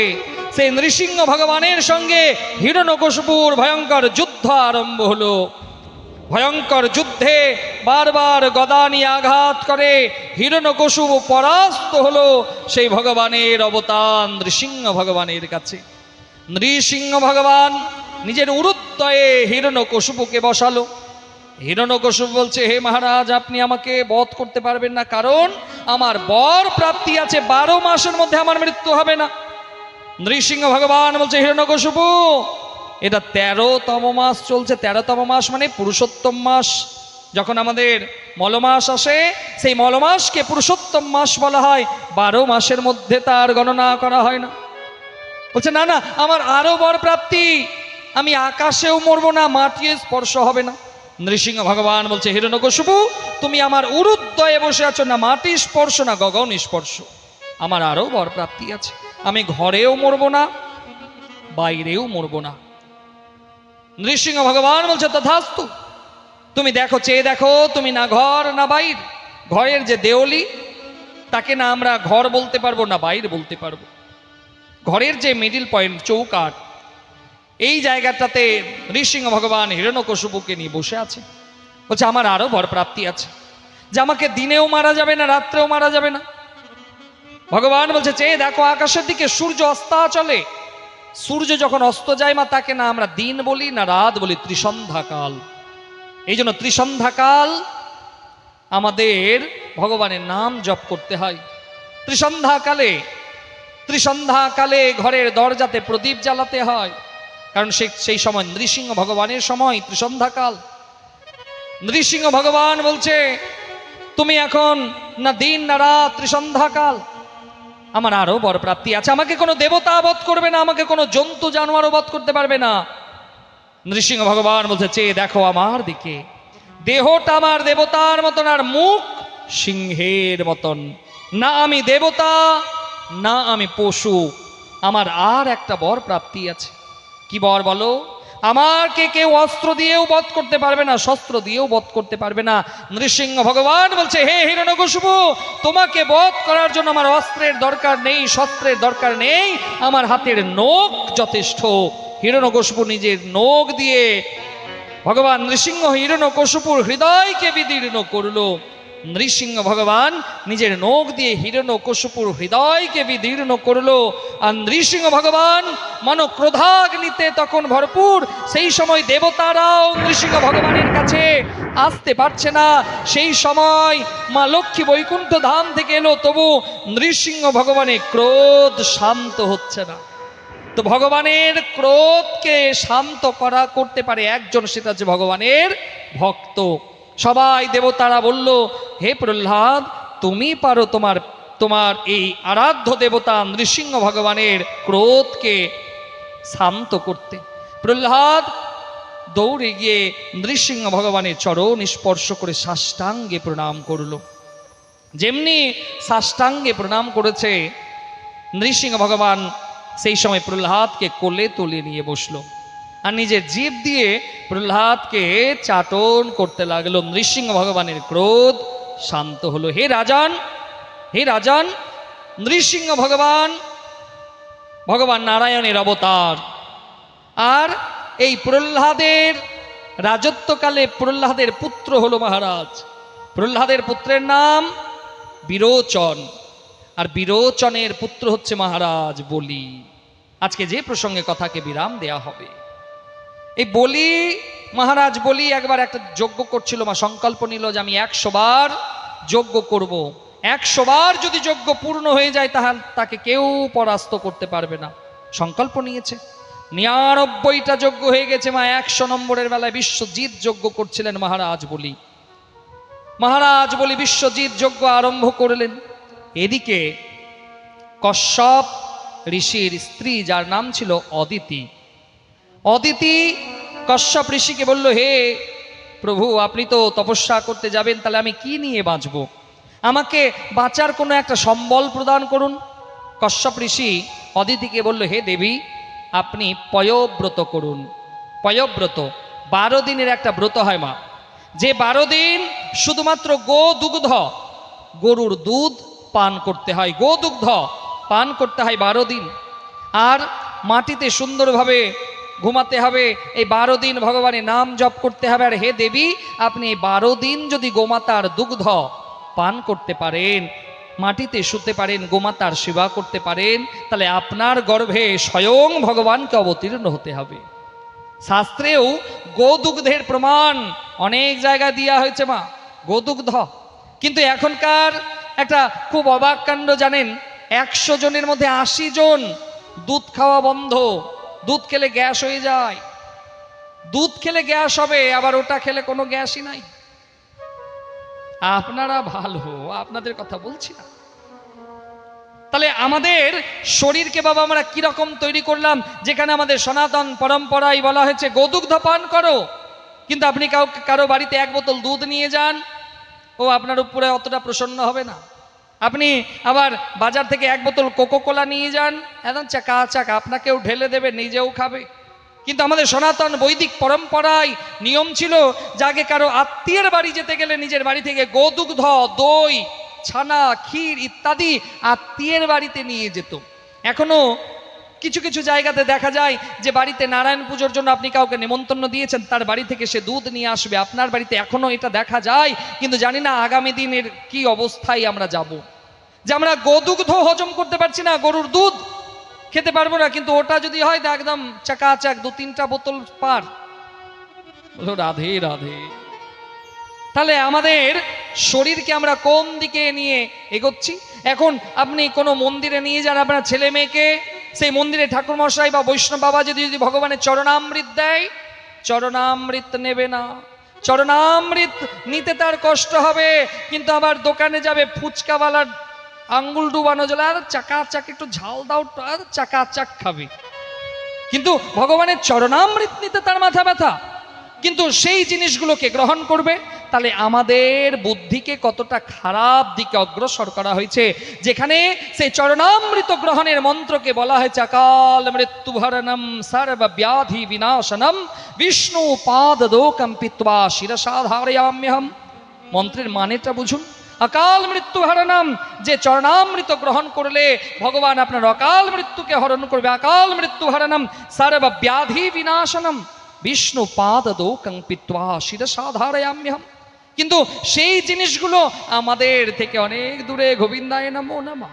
সেই নৃসিংহ ভগবানের সঙ্গে হিরণ্যকশিপুর ভয়ঙ্কর যুদ্ধ আরম্ভ হলো। ভয়ঙ্কর যুদ্ধে বারবার গদা নিয়ে আঘাত করে হিরণ্যকশিপু পরাস্ত হলো সেই ভগবানের অবতার নৃসিংহ ভগবানের কাছে। নৃসিংহ ভগবান নিজের উরুদ্বয়ে হিরণ্যকশিপুকে বসালো। হিরণ্যকশিপু বলছে, হে মহারাজ, আপনি আমাকে বধ করতে পারবেন না, কারণ আমার বর প্রাপ্তি আছে, 12 মাসের মধ্যে আমার মৃত্যু হবে না। নৃসিংহ ভগবান বলছে, হিরণ্যকশিপু, এটা 13তম মাস চলছে। 13তম মাস মানে পুরুষোত্তম মাস। যখন আমাদের মলমাস আসে, সেই মলমাসকে পুরুষোত্তম মাস বলা হয়। 12 মাসের মধ্যে তার গণনা করা হয় না। বলছে, না না, আমার আরো বর প্রাপ্তি, আমি আকাশেও মরবো না, মাটিও স্পর্শ হবে না। নৃসিংহ ভগবান বলছে, হিরণ্যকশিপু, তুমি আমার উরুদ্বয়ে বসে আছো, না মাটি স্পর্শ না গগন স্পর্শ, আমার আরো বর প্রাপ্তি আছে। আমি ঘরেও মরবো না, বাইরেও মরবো না। নৃসিংহ ভগবান বলছে, তথাস্তু। তুমি দেখো, চেয়ে দেখো, তুমি না ঘর না বাইর। ঘরের যে দেওলি, তাকে না আমরা ঘর বলতে পারবো, না বাইর বলতে পারবো। ঘরের যে মিডিল পয়েন্ট, চৌকাঠ, এই জায়গাটাতে নৃসিংহ ভগবান হিরণ্যকশিপুকে নিয়ে বসে আছে। বলছে, আমার আরো বর প্রাপ্তি আছে, যে আমাকে দিনেও মারা যাবে না, রাত্রেও মারা যাবে না। ভগবান বলছে, চেয়ে দেখো আকাশের দিকে, সূর্য অস্তাচলে। সূর্য যখন অস্ত যায় মা, তাকে না আমরা দিন বলি না রাত বলি, ত্রিসন্ধ্যাকাল। এই জন্য ত্রিসন্ধ্যাকাল আমাদের ভগবানের নাম জপ করতে হয়। ত্রিসন্ধ্যাকালে ঘরের দরজাতে প্রদীপ জ্বালাতে হয়, কারণ সেই সময় নৃসিংহ ভগবানের সময় ত্রিসন্ধ্যাকাল। নৃসিংহ ভগবান বলছে, তুমি এখন না দিন না রাত, ত্রিসন্ধ্যাকাল, আমার আরো বর প্রাপ্তি আছে। আমাকে কোনো দেবতা বধ করবে না, আমাকে কোনো জন্তু জানোয়ারও বধ করতে পারবে না। নৃসিংহ ভগবান বলছে, চেয়ে দেখো আমার দিকে, দেহটা আমার দেবতার মতন, আর মুখ সিংহের মতন। না আমি দেবতা, না আমি পশু, আমার আর একটা বর প্রাপ্তি আছে। কি বর বলো? আমাকে কেউ অস্ত্র দিয়েও বধ করতে পারবে না, শস্ত্র দিয়েও বধ করতে পারবে না। নৃসিংহ ভগবান বলছে, হে হিরণ্যকশিপু, তোমাকে বধ করার জন্য আমার অস্ত্রের দরকার নেই, শস্ত্রের দরকার নেই, আমার হাতের নখ যথেষ্ট। হিরণ্যকশিপু নিজের নখ দিয়ে ভগবান নৃসিংহ হিরণ্যকশিপুর হৃদয়কে বিদীর্ণ করলো। নৃসিংহ ভগবান নিজের নখ দিয়ে হিরণ্যকশিপুর হৃদয়কে বিদীর্ণ করলো। আর নৃসিংহ ভগবান মনোক্রোধাগ্নিতে তখন ভরপুর। সেই সময় দেবতারাও নৃসিংহ ভগবানের কাছে আসতে পারছে না। সেই সময় মা লক্ষ্মী বৈকুণ্ঠ ধাম থেকে এলো, তবু নৃসিংহ ভগবানের ক্রোধ শান্ত হচ্ছে না। তো ভগবানের ক্রোধকে শান্ত করতে পারে একজন, সেটা হচ্ছে ভগবানের ভক্ত। সবাই দেবতারা বলল, হে প্রহ্লাদ, তুমি পারো তোমার এই আরাধ্য দেবতা নৃসিংহ ভগবানের ক্রোধকে শান্ত করতে। প্রহ্লাদ দৌড়ে গিয়ে নৃসিংহ ভগবানের চরণ স্পর্শ করে সাষ্টাঙ্গে প্রণাম করল। যেমনি সাষ্টাঙ্গে প্রণাম করেছে, নৃসিংহ ভগবান সেই সময় প্রহ্লাদকে কোলে তুলে নিয়ে বসলো, আর নিজের জিভ দিয়ে প্রহ্লাদকে চাটন করতে লাগলো। নৃসিংহ ভগবানের ক্রোধ শান্ত হলো। হে রাজন, নৃসিংহ ভগবান নারায়ণের অবতার। আর এই প্রহ্লাদের রাজত্বকালে প্রহ্লাদের পুত্র হলো মহারাজ। প্রহ্লাদের পুত্রের নাম বিরোচন, আর বিরোচনের পুত্র হচ্ছে মহারাজ বলি। আজকে যে প্রসঙ্গে কথাকে বিরাম দেয়া হবে, এই মহারাজ বলি একবার একটা যজ্ঞ করছিল। মা সংকল্প নিল যে আমি 100 বার যজ্ঞ করব। 100 বার যদি যজ্ঞ পূর্ণ হয়ে যায়, তাহলে তাকে কেউ পরাস্ত করতে পারবে না। সংকল্প নিয়েছে। 99টা যজ্ঞ হয়ে গেছে। মা 100 নম্বরের বেলায় বিশ্বজিৎ যজ্ঞ করছিলেন মহারাজ বলি বিশ্বজিৎ যজ্ঞ আরম্ভ করলেন। এদিকে কশ্যপ ঋষির স্ত্রী, যার নাম ছিল অদিতি কশ্যপ ঋষিকে বলল, হে প্রভু, আপনি তো তপস্যা করতে যাবেন, তাহলে আমি কি নিয়ে বাঁচব? আমাকে বাঁচার কোনো একটা সম্বল প্রদান করুন। কশ্যপ ঋষি অদিতিকে বলল, হে দেবী, আপনি পয়ব্রত করুন। পয়ব্রত 12 দিনের একটা ব্রত হয় মা, যে 12 দিন শুধুমাত্র গো দুগ্ধ, গরুর দুধ পান করতে হয়, গো দুগ্ধ পান করতে হয় 12 দিন। আর মাটিতে সুন্দরভাবে ঘুমাতে হবে, এই 12 দিন ভগবানের নাম জপ করতে হবে। আর হে দেবী, আপনি এই 12 দিন যদি গোমাতার দুগ্ধ পান করতে পারেন, মাটিতে শুতে পারেন, গোমাতার সেবা করতে পারেন, তাহলে আপনার গর্ভে স্বয়ং ভগবানকে অবতীর্ণ হতে হবে। শাস্ত্রেও গোদুগ্ধের প্রমাণ অনেক জায়গায় দেওয়া হয়েছে মা, গোদুগ্ধ। কিন্তু এখনকার একটা খুব অবাক কাণ্ড জানেন, 100 জনের মধ্যে 80 জন দুধ খাওয়া বন্ধ। দুধ খেলে গ্যাস হয়ে যায়, দুধ খেলে গ্যাস হবে, আবার ওটা খেলে কোনো গ্যাসই নাই। আপনারা ভালো, আপনাদের কথা বলছি না। তাহলে আমাদের শরীরকে বাবা আমরা কিরকম তৈরি করলাম, যেখানে আমাদের সনাতন পরম্পরায় বলা হয়েছে গোদুগ্ধ পান করো, কিন্তু আপনি কারো বাড়িতে 1 বোতল দুধ নিয়ে যান, ও আপনার উপরে অতটা প্রসন্ন হবে না। আপনি আবার বাজার থেকে 1 বোতল কোকোকোলা নিয়ে যান, একদম চাকা চাক আপনাকেও ঢেলে দেবে, নিজেও খাবে। কিন্তু আমাদের সনাতন বৈদিক পরম্পরায় নিয়ম ছিল, যাকে কারো আত্মীয়ের বাড়ি যেতে গেলে নিজের বাড়ি থেকে গোদুগ্ধ, দই, ছানা, ক্ষীর ইত্যাদি আত্মীয়ের বাড়িতে নিয়ে যেত। এখনো কিছু কিছু জায়গাতে দেখা যায় যে বাড়িতে নারায়ণ পুজোর জন্য আপনি কাউকে নিমন্ত্রণ দিয়েছেন, তার বাড়ি থেকে সে দুধ নিয়ে আসবে আপনার বাড়িতে, এখনো এটা দেখা যায়। কিন্তু জানি না আগামী দিনের কি অবস্থায় আমরা যাব, যে আমরা গোদুগ্ধ হজম করতে পারছি না, গরুর দুধ খেতে পারবো না, কিন্তু ওটা যদি হয় একদম চাকাচাক 2-3টা বোতল পার। বলো রাধে রাধে। তাহলে আমাদের শরীরকে আমরা কোন দিকে নিয়ে এগোচ্ছি? এখন আপনি কোনো মন্দিরে নিয়ে যান আপনার ছেলে মেয়েকে, সেই মন্দিরে ঠাকুর মশাই বা বৈষ্ণব বাবা যদি ভগবানের চরণামৃত দেয়, চরণামৃত নেবে না। চরণামৃত নিতে তার কষ্ট হবে, কিন্তু আবার দোকানে যাবে ফুচকাওয়ালার আঙ্গুল ডুবানো জলে, আর চাকাচাক একটু ঝাল দাও, আর চাকাচাক খাবে। কিন্তু ভগবানের চরণামৃত নিতে তার মাথা ব্যথা। কিন্তু সেই জিনিসগুলোকে গ্রহণ করবে। তাহলে আমাদের বুদ্ধিকে কতটা খারাপ দিকে অগ্রসর করা হয়েছে, যেখানে সেই চরণামৃত গ্রহণের মন্ত্রকে বলা হয়েছে অকাল মৃত্যুভরণম সর্বব্যাধি বিনাশনম বিষ্ণু পাদদোকম পিত্বা শিরসা ধারয়াম্যহম। মন্ত্রের মানেটা বুঝুন। অকাল মৃত্যু হরণম, যে চরণামৃত গ্রহণ করলে ভগবান আপনার অকাল মৃত্যুকে হরণ করবে। অকাল মৃত্যু হরণম সর্বব্যাধি বিনাশনম বিষ্ণু পাদদোকং পিত্বা শিরসা ধারয়াম্যহম। কিন্তু সেই জিনিসগুলো আমাদের থেকে অনেক দূরে, গোবিন্দায় নমো নমঃ।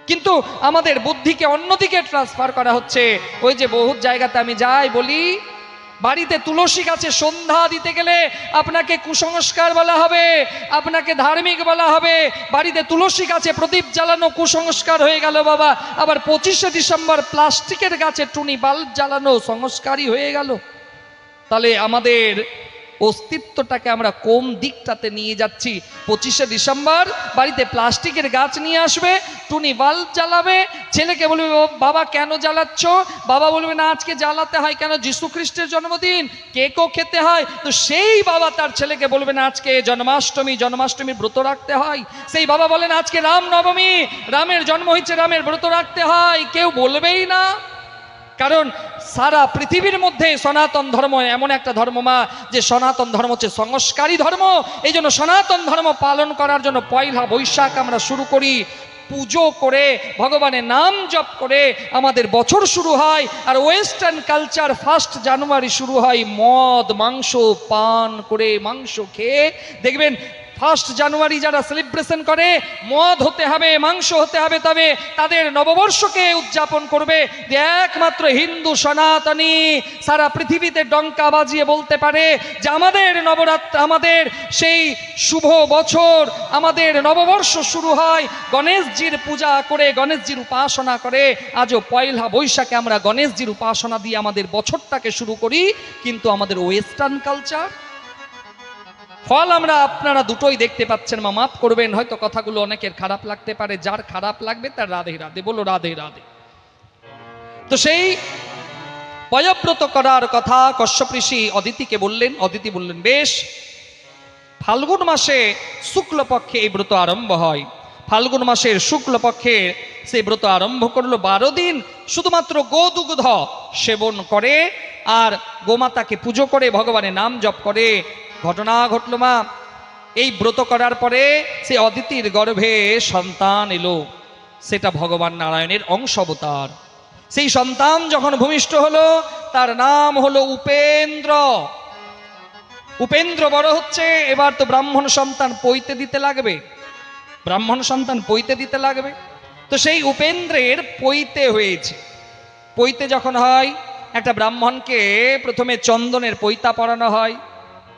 কিন্তু আমাদের বুদ্ধিকে অন্যদিকে ট্রান্সফার করা হচ্ছে। ওই যে বহু জায়গাতে আমি যাই বলি, বাড়িতে তুলসী গাছে সন্ধ্যা দিতে গেলে আপনাকে কুসংস্কার বলা হবে, আপনাকে ধার্মিক বলা হবে। বাড়িতে তুলসী গাছে প্রদীপ জ্বালানো কুসংস্কার হয়ে গেল বাবা। আবার 25শে ডিসেম্বর প্লাস্টিকের গাছে টুনি বাল্ব জ্বালানো সংস্কারই হয়ে গেল। তাহলে আমাদের অস্তিত্বটাকে আমরা কোন দিকটাতে নিয়ে যাচ্ছি? 25শে ডিসেম্বর বাড়িতে প্লাস্টিকের গাছ নিয়ে আসবে, টুনি বাল্ব জ্বালাবে, ছেলেকে বলবে বাবা কেন জ্বালাচ্ছ? বাবা বলবে না আজকে জ্বালাতে হয়, কেন যিশু খ্রিস্টের জন্মদিন, কেকও খেতে হয়। তো সেই বাবা তার ছেলেকে বলবে না আজকে জন্মাষ্টমী, জন্মাষ্টমীর ব্রত রাখতে হয়। সেই বাবা বলেন আজকে রাম নবমী, রামের জন্ম হয়েছে, রামের ব্রত রাখতে হয়। কেউ বলবেই না, কারণ সারা পৃথিবীর মধ্যে সনাতন ধর্ম এমন একটা ধর্ম মা, যে সনাতন ধর্ম হচ্ছে সংস্কারী ধর্ম। এই জন্য সনাতন ধর্ম পালন করার জন্য 1লা বৈশাখ আমরা শুরু করি, পুজো করে ভগবানের নাম জপ করে আমাদের বছর শুরু হয়। আর ওয়েস্টার্ন কালচার 1 জানুয়ারি শুরু হয় মদ মাংস পান করে, মাংস খেয়ে। দেখবেন 1 জানুয়ারি যারা সেলিব্রেশন করে, মদ হতে হবে, মাংস হতে হবে, তবে তাদের নববর্ষকে উদযাপন করবে। যে একমাত্র হিন্দু সনাতনী সারা পৃথিবীতে ডঙ্কা বাজিয়ে বলতে পারে যে আমাদের নবরাত্রি, আমাদের সেই শুভ বছর, আমাদের নববর্ষ শুরু হয় গণেশজির পূজা করে, গণেশজির উপাসনা করে। আজও 1লা বৈশাখে আমরা গণেশজির উপাসনা দিয়ে আমাদের বছরটাকে শুরু করি। কিন্তু আমাদের ওয়েস্টার্ন কালচার, ফল আমরা আপনারা দুটোই দেখতে পাচ্ছেন। মা মাফ করবেন, হয়তো কথাগুলো অনেকের খারাপ লাগতে পারে, যার খারাপ লাগবে তার রাধে রাধে, বলো রাধে রাধে। তো সেই পয়ব্রত করার কথা কশ্যপ ঋষি অদিতিকে বললেন। অদিতি বললেন বেশ, ফাল্গুন মাসে শুক্লপক্ষে এই ব্রত আরম্ভ হয়। ফাল্গুন মাসের শুক্লপক্ষে সেই ব্রত আরম্ভ করলো। 12 দিন শুধুমাত্র গোদুগ্ধ সেবন করে আর গোমাতাকে পুজো করে ভগবানের নাম জপ করে। ঘটনা ঘটল মা, এই ব্রত করার পরে সে অদিতির গর্ভে সন্তান এলো, সেটা ভগবান নারায়ণের অংশ অবতার। সেই সন্তান যখন ভূমিষ্ঠ হলো তার নাম হলো উপেন্দ্র। উপেন্দ্র বড় হচ্ছে, এবার তো ব্রাহ্মণ সন্তান পৈতে দিতে লাগবে, ব্রাহ্মণ সন্তান পৈতে দিতে লাগবে। তো সেই উপেন্দ্রের পৈতে হয়েছে। পৈতে যখন হয়, একটা ব্রাহ্মণকে প্রথমে চন্দনের পৈতা পরানো হয়,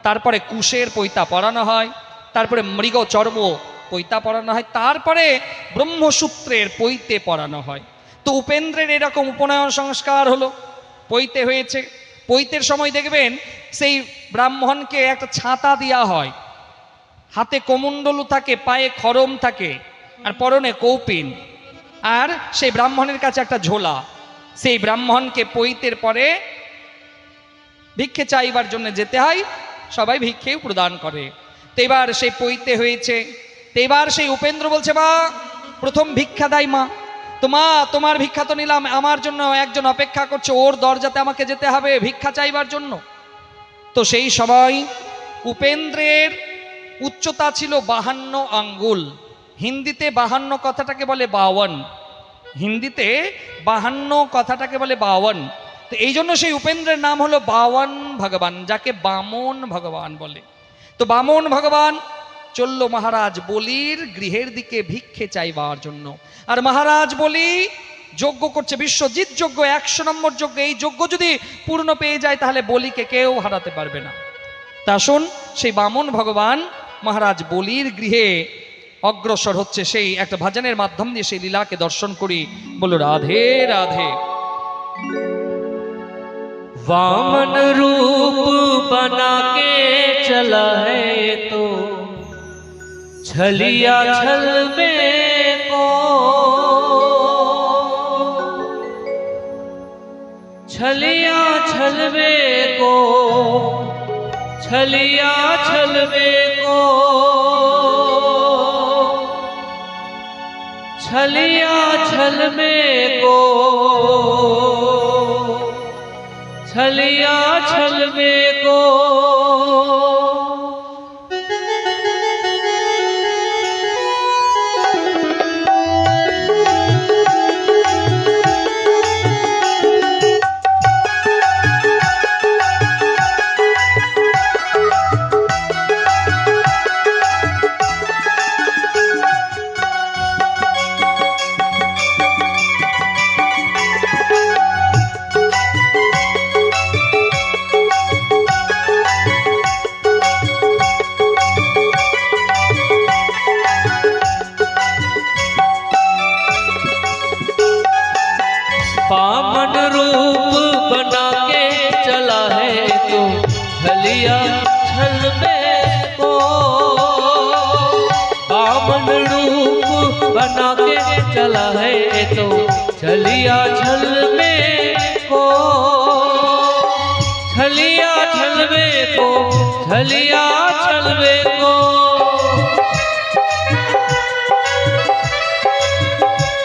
তারপরে কুশের পৈতা পরানো হয়, তারপরে মৃগ চর্ম পৈতা পরানো হয়, তারপরে ব্রহ্মসূত্রের পৈতে পরানো হয়। তো উপেন্দ্রের এরকম উপনয়ন সংস্কার হলো, পৈতে হয়েছে। পৈতের সময় দেখবেন সেই ব্রাহ্মণকে একটা ছাতা দেওয়া হয়, হাতে কমণ্ডলু থাকে, পায়ে খরম থাকে, আর পরনে কৌপিন, আর সেই ব্রাহ্মণের কাছে একটা ঝোলা। সেই ব্রাহ্মণকে পৈতের পরে ভিক্ষে চাইবার জন্য যেতে হয়, সবাই ভিক্ষেও প্রদান করে। তো এবার সেই পৈতে হয়েছে, তো এবার সেই উপেন্দ্র বলছে, মা প্রথম ভিক্ষা দেয় মা। তো মা তোমার ভিক্ষা তো নিলাম, আমার জন্য একজন অপেক্ষা করছে, ওর দরজাতে আমাকে যেতে হবে ভিক্ষা চাইবার জন্য। তো সেই সময় উপেন্দ্রের উচ্চতা ছিল 52 আঙ্গুল। হিন্দিতে 52 কথাটাকে বলে 52, হিন্দিতে 52 কথাটাকে বলে 52। তো এই জন্য সেই উপেন্দ্রের নাম হলো 52 ভগবান, যাকে বামন ভগবান বলে। তো বামন ভগবান চলল মহারাজ বলির গৃহের দিকে ভিক্ষে চাইবার জন্য। আর মহারাজ বলি যজ্ঞ করছে, বিশ্বজিৎ যজ্ঞ, 100 নম্বর যজ্ঞ। এই যজ্ঞ যদি পূর্ণ পেয়ে যায় তাহলে বলিকে কেউ হারাতে পারবে না। তা শুন, সেই বামন ভগবান মহারাজ বলির গৃহে অগ্রসর হচ্ছে। সেই একটা ভজনের মাধ্যম দিয়ে সেই লীলাকে দর্শন করি। বলো রাধে রাধে। वामन रूप बना के चला है तो छलिया छल में को, छलिया छल में को, छलिया छल में को, छलिया छल में को, छलिया छल में को। बामन रूप बना के चला है तो छलिया छल में को, बामन रूप बना के चला है तो छलिया छल में को, छलिया छल में को, छलिया छल में को,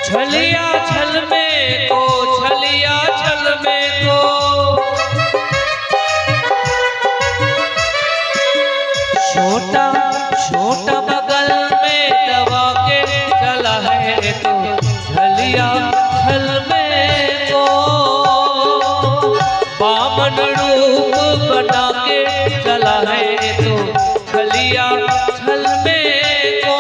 छलिया छल में को, छलिया छल में को। छोटा छोटा बगल में दबा के चला है तो छलिया छल में को, बामन रूप बना के चला है तो छलिया छल में को।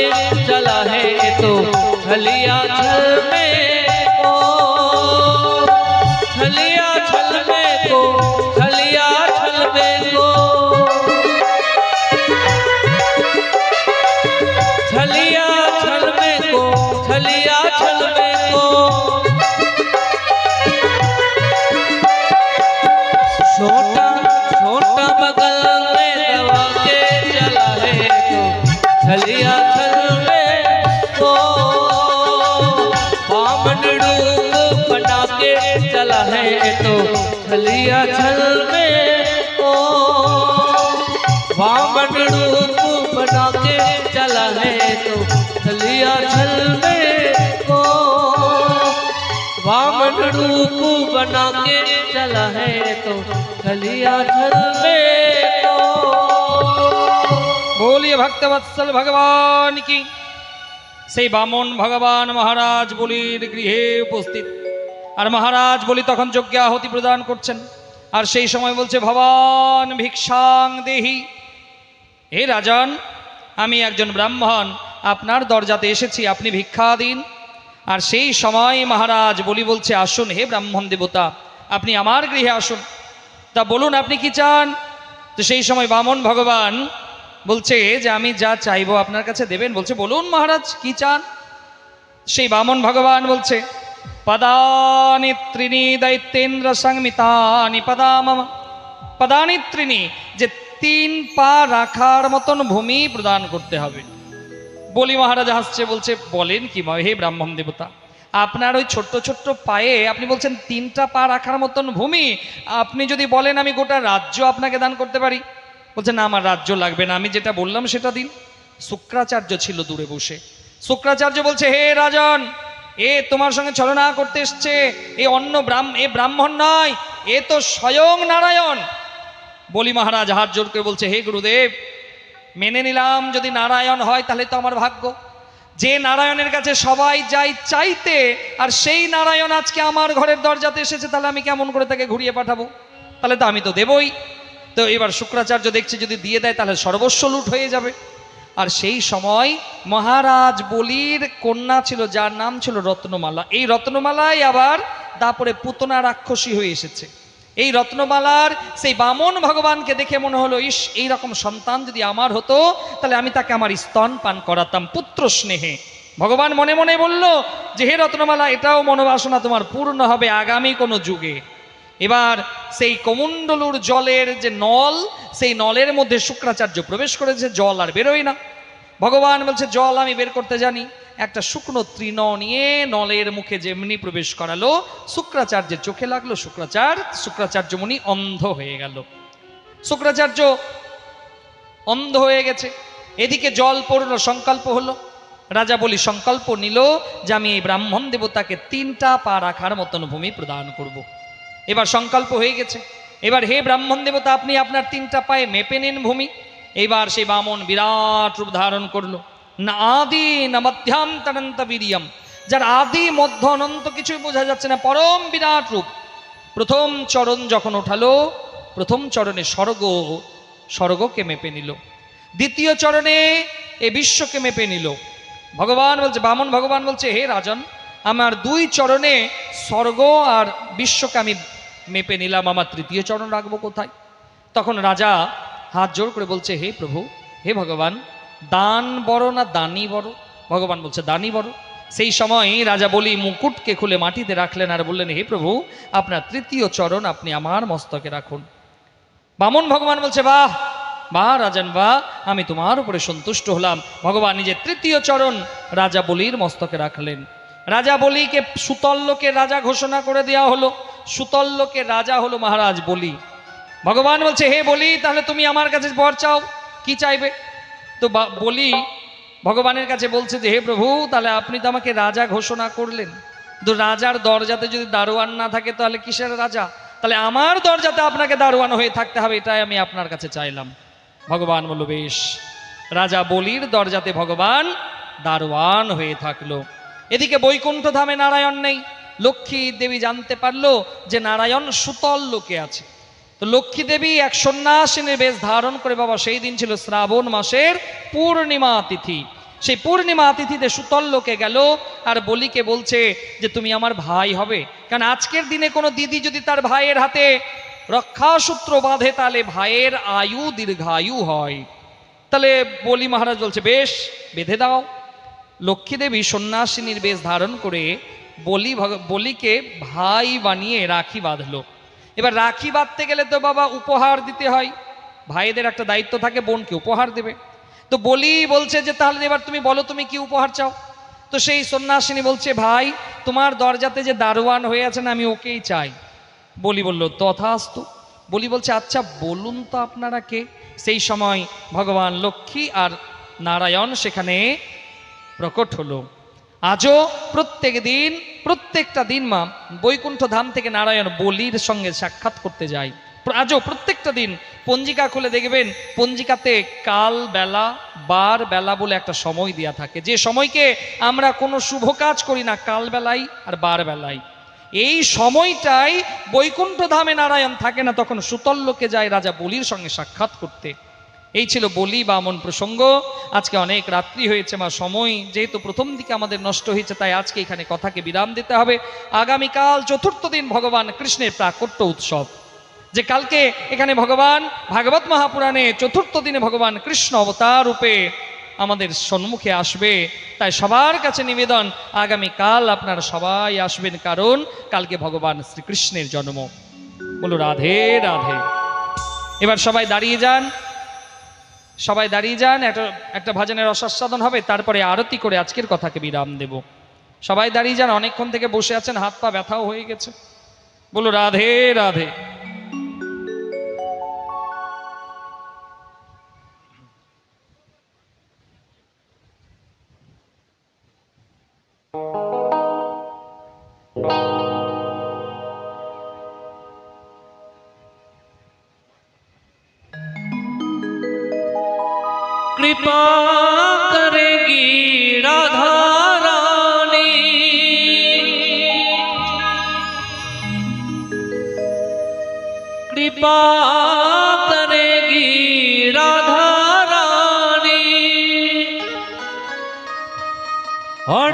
के चला है तो छलिया छल में को, छलिया छल में को, छलिया छल में को, छलिया छल में को, छलिया छल में को। छोटा छोटा बगल में दबा के चला है तो छलिया छल में को, बामन रूप बना के चला है तो छलिया छल में को, बामन रूप बना के चला है तो छलिया छल में को, बामन रूप बना के चला है तो छलिया छल में को। बोलिए भक्तवत्सल भगवान की। সেই বামন ভগবান মহারাজ বলির গৃহে উপস্থিত, আর মহারাজ বলি তখন যজ্ঞাহুতি প্রদান করছেন। আর সেই সময় বলছে, ভবান ভিক্ষাং দেহি, হে রাজন, আমি একজন ব্রাহ্মণ, আপনার দরজাতে এসেছি, আপনি ভিক্ষা দিন। আর সেই সময় মহারাজ বলি বলছে, আসুন হে ব্রাহ্মণ দেবতা, আপনি আমার গৃহে আসুন, তা বলুন আপনি কি চান। তো সেই সময় বামন ভগবান বলছে যে আমি যা চাইবো আপনার কাছে দেবেন। বলছে, বলুন মহারাজ কি চান। সেই বামন ভগবান বলছে, পদানি ত্রিণী দৈত্যেন্দ্র সংমিতানি পদা মম, পদানি ত্রিণী, যে 3 পা রাখার মতন ভূমি প্রদান করতে হবে। বলি মহারাজ হাসছে, বলছে, বলেন কি হে ব্রাহ্মণ দেবতা, আপনার ওই ছোট্ট ছোট্ট পায়ে আপনি বলছেন 3টা পা রাখার মতন ভূমি, আপনি যদি বলেন আমি গোটা রাজ্য আপনাকে দান করতে পারি। বলছে, না আমার রাজ্য লাগবে না, আমি যেটা বললাম সেটা দিন। শুক্রাচার্য ছিল দূরে বসে। শুক্রাচার্য বলছে, হে রাজন, এ তোমার সঙ্গে ছলনা করতে এসছে, এ ব্রাহ্মণ নয়, এ তো স্বয়ং নারায়ণ। বলি মহারাজ হাত জোর করে বলছে, হে গুরুদেব, মেনে নিলাম যদি নারায়ণ হয় তাহলে তো আমার ভাগ্য। যে নারায়ণের কাছে সবাই যাই চাইতে, আর সেই নারায়ণ আজকে আমার ঘরের দরজাতে এসেছে, তাহলে আমি কেমন করে তাকে ঘুরিয়ে পাঠাবো? তাহলে তো আমি তো দেবই। তো এবার শুক্রাচার্য দেখছে যদি দিয়ে দেয় তাহলে সর্বস্ব লুট হয়ে যাবে। আর সেই সময় মহারাজ বলির কন্যা ছিল যার নাম ছিল রত্নমালা। এই রত্নমালাই আবার তারপরে পুতনা রাক্ষসী হয়ে এসেছে। এই রত্নমালার সেই বামন ভগবানকে দেখে মনে হলো, ইস, এইরকম সন্তান যদি আমার হতো তাহলে আমি তাকে আমার স্তন পান করাতাম পুত্র স্নেহে। ভগবান মনে মনে বলল যে, হে রত্নমালা, এটাও মনোবাসনা তোমার পূর্ণ হবে আগামী কোনো যুগে। এবার সেই কমণ্ডলুর জলের যে নল, সেই নলের মধ্যে শুক্রাচার্য প্রবেশ করেছে, জল আর বেরোয় না। ভগবান বলছে, জল আমি বের করতে জানি। একটা শুকনো তৃণ নিয়ে নলের মুখে যেমনি প্রবেশ করালো, শুক্রাচার্যের চোখে লাগলো। শুক্রাচার্য মুনি অন্ধ হয়ে গেল। শুক্রাচার্য অন্ধ হয়ে গেছে। এদিকে জল পড়লো, সংকল্প হলো। রাজা বলি সংকল্প নিল যে আমি এই ব্রাহ্মণ দেবতাকে 3টা পা রাখার মতন ভূমি প্রদান করব। এবার সংকল্প হয়ে গেছে। এবার হে ব্রাহ্মণ দেবতা, আপনি আপনার 3টা পায়ে মেপে নিন ভূমি। এইবার সেই বামন বিরাট রূপ ধারণ করলো। না আদি না মধ্যান্তরন্ত বীর্যম, যার আদি মধ্য অনন্ত কিছুই বোঝা যাচ্ছে না, পরম বিরাট রূপ। প্রথম চরণ যখন ওঠালো, প্রথম চরণে স্বর্গকে মেপে নিল। দ্বিতীয় চরণে এ বিশ্বকে মেপে নিল। ভগবান বলছে, বামন ভগবান বলছে, হে রাজন, আমার 2 চরণে স্বর্গ আর বিশ্বকে আমি মেপে নিলাম, আমার 3য় চরণ রাখবো কোথায়? তখন রাজা হাত জোর করে বলছে, হে প্রভু, হে ভগবান, দান বড় না দানি বড়? ভগবান বলছে, দানি বড়। সেই সময় রাজা বলি মুকুটকে খুলে মাটিতে রাখলেন আর বললেন, হে প্রভু, আপনার 3য় চরণ আপনি আমার মস্তকে রাখুন। বামন ভগবান বলছে, বাহ বাহ রাজন, বাহ, আমি তোমার উপরে সন্তুষ্ট হলাম। ভগবান নিজের 3য় চরণ রাজা বলির মস্তকে রাখলেন। রাজা বলিকে সুতল লোকের রাজা ঘোষণা করে দেওয়া হলো। সুতল লোকের রাজা হলো মহারাজ বলি। ভগবান বলছে, হে বলি, তাহলে তুমি আমার কাছে বর চাও, কি চাইবে? তো বলি ভগবানের কাছে বলছে যে, হে প্রভু, তাহলে আপনি তো আমাকে রাজা ঘোষণা করলেন, তো রাজার দরজাতে যদি দারোয়ান না থাকে তাহলে কিসের রাজা? তাহলে আমার দরজাতে আপনাকে দারোয়ান হয়ে থাকতে হবে, এটাই আমি আপনার কাছে চাইলাম। ভগবান বলল, বেশ। রাজা বলির দরজাতে ভগবান দারোয়ান হয়ে থাকলো। এদিকে বৈকুণ্ঠ ধামে নারায়ণ নেই। লক্ষ্মী দেবী জানতে পারলো যে নারায়ণ সুতল লোকে আছে। তো লক্ষ্মী দেবী এক সন্ন্যাসিনীর বেশ ধারণ করে, বাবা সেই দিন ছিল শ্রাবণ মাসের পূর্ণিমা তিথি, সেই পূর্ণিমা তিথিতে সুতল লোকে গেল আর বলিকে বলছে যে তুমি আমার ভাই হবে। কারণ আজকের দিনে কোনো দিদি যদি তার ভাইয়ের হাতে রক্ষাসূত্র বাঁধে তাহলে ভাইয়ের আয়ু দীর্ঘায়ু হয়। তাহলে বলি মহারাজ বলছে বেশ বেঁধে দাও। লক্ষ্মী দেবী সন্ন্যাসিনীর বেশ ধারণ করে বলিকে ভাই বানিয়ে রাখি বাঁধলো। এবার রাখি বাঁধতে গেলে তো বাবা উপহার দিতে হয়, ভাইদের একটা দায়িত্ব থাকে বোনকে উপহার দেবে। তো বলি বলছে যে তাহলে এবার তুমি বলো তুমি কি উপহার চাও। তো সেই সন্ন্যাসিনী বলছে ভাই তোমার দরজাতে যে দারোয়ান হয়ে আছেন আমি ওকেই চাই। বলি বলল তথাস্তু। বলি বলছে আচ্ছা বলুন তো আপনারা কে। সেই সময় ভগবান লক্ষ্মী আর নারায়ণ সেখানে প্রকট হলো। আজও প্রত্যেকটা দিন মা বৈকুণ্ঠ ধাম থেকে নারায়ণ বলির সঙ্গে সাক্ষাৎ করতে যায়। আজও প্রত্যেকটা দিন পঞ্জিকা খুলে দেখবেন, পঞ্জিকাতে কাল বেলা বার বেলা বলে একটা সময় দেওয়া থাকে, যে সময়কে আমরা কোনো শুভ কাজ করি না কাল বেলায় আর বার বেলায়। এই সময়টাই বৈকুণ্ঠ ধামে নারায়ণ থাকে না, তখন সুতল্লোকে যায় রাজা বলির সঙ্গে সাক্ষাৎ করতে। এই ছিল বলি বামন প্রসঙ্গ। আজকে অনেক রাত্রি হয়েছে মা, সময় যেহেতু প্রথম দিকে আমাদের নষ্ট হয়েছে তাই আজকে এখানে কথাকে বিরাম দিতে হবে। আগামীকাল চতুর্থ দিন ভগবান কৃষ্ণের প্রাকট্য উৎসব, যে কালকে এখানে ভগবান ভাগবত মহাপুরাণে চতুর্থ দিনে ভগবান কৃষ্ণ অবতার রূপে আমাদের সম্মুখে আসবে। তাই সবার কাছে নিবেদন আগামীকাল আপনারা সবাই আসবেন, কারণ কালকে ভগবান শ্রীকৃষ্ণের জন্ম। বলো রাধে রাধে। এবার সবাই দাঁড়িয়ে যান, সবাই দাঁড়িয়ে যান, একটা ভজনের রসাস্বাদন হবে, তারপরে আরতি করে আজকের কথাকে বিরাম দেব। সবাই দাঁড়িয়ে যান, অনেকক্ষণ থেকে বসে আছেন, হাত পা ব্যথাও হয়ে গেছে। বলো রাধে রাধে। कृपा करेगी राधा रानी, कृपा करेगी राधा रानी, और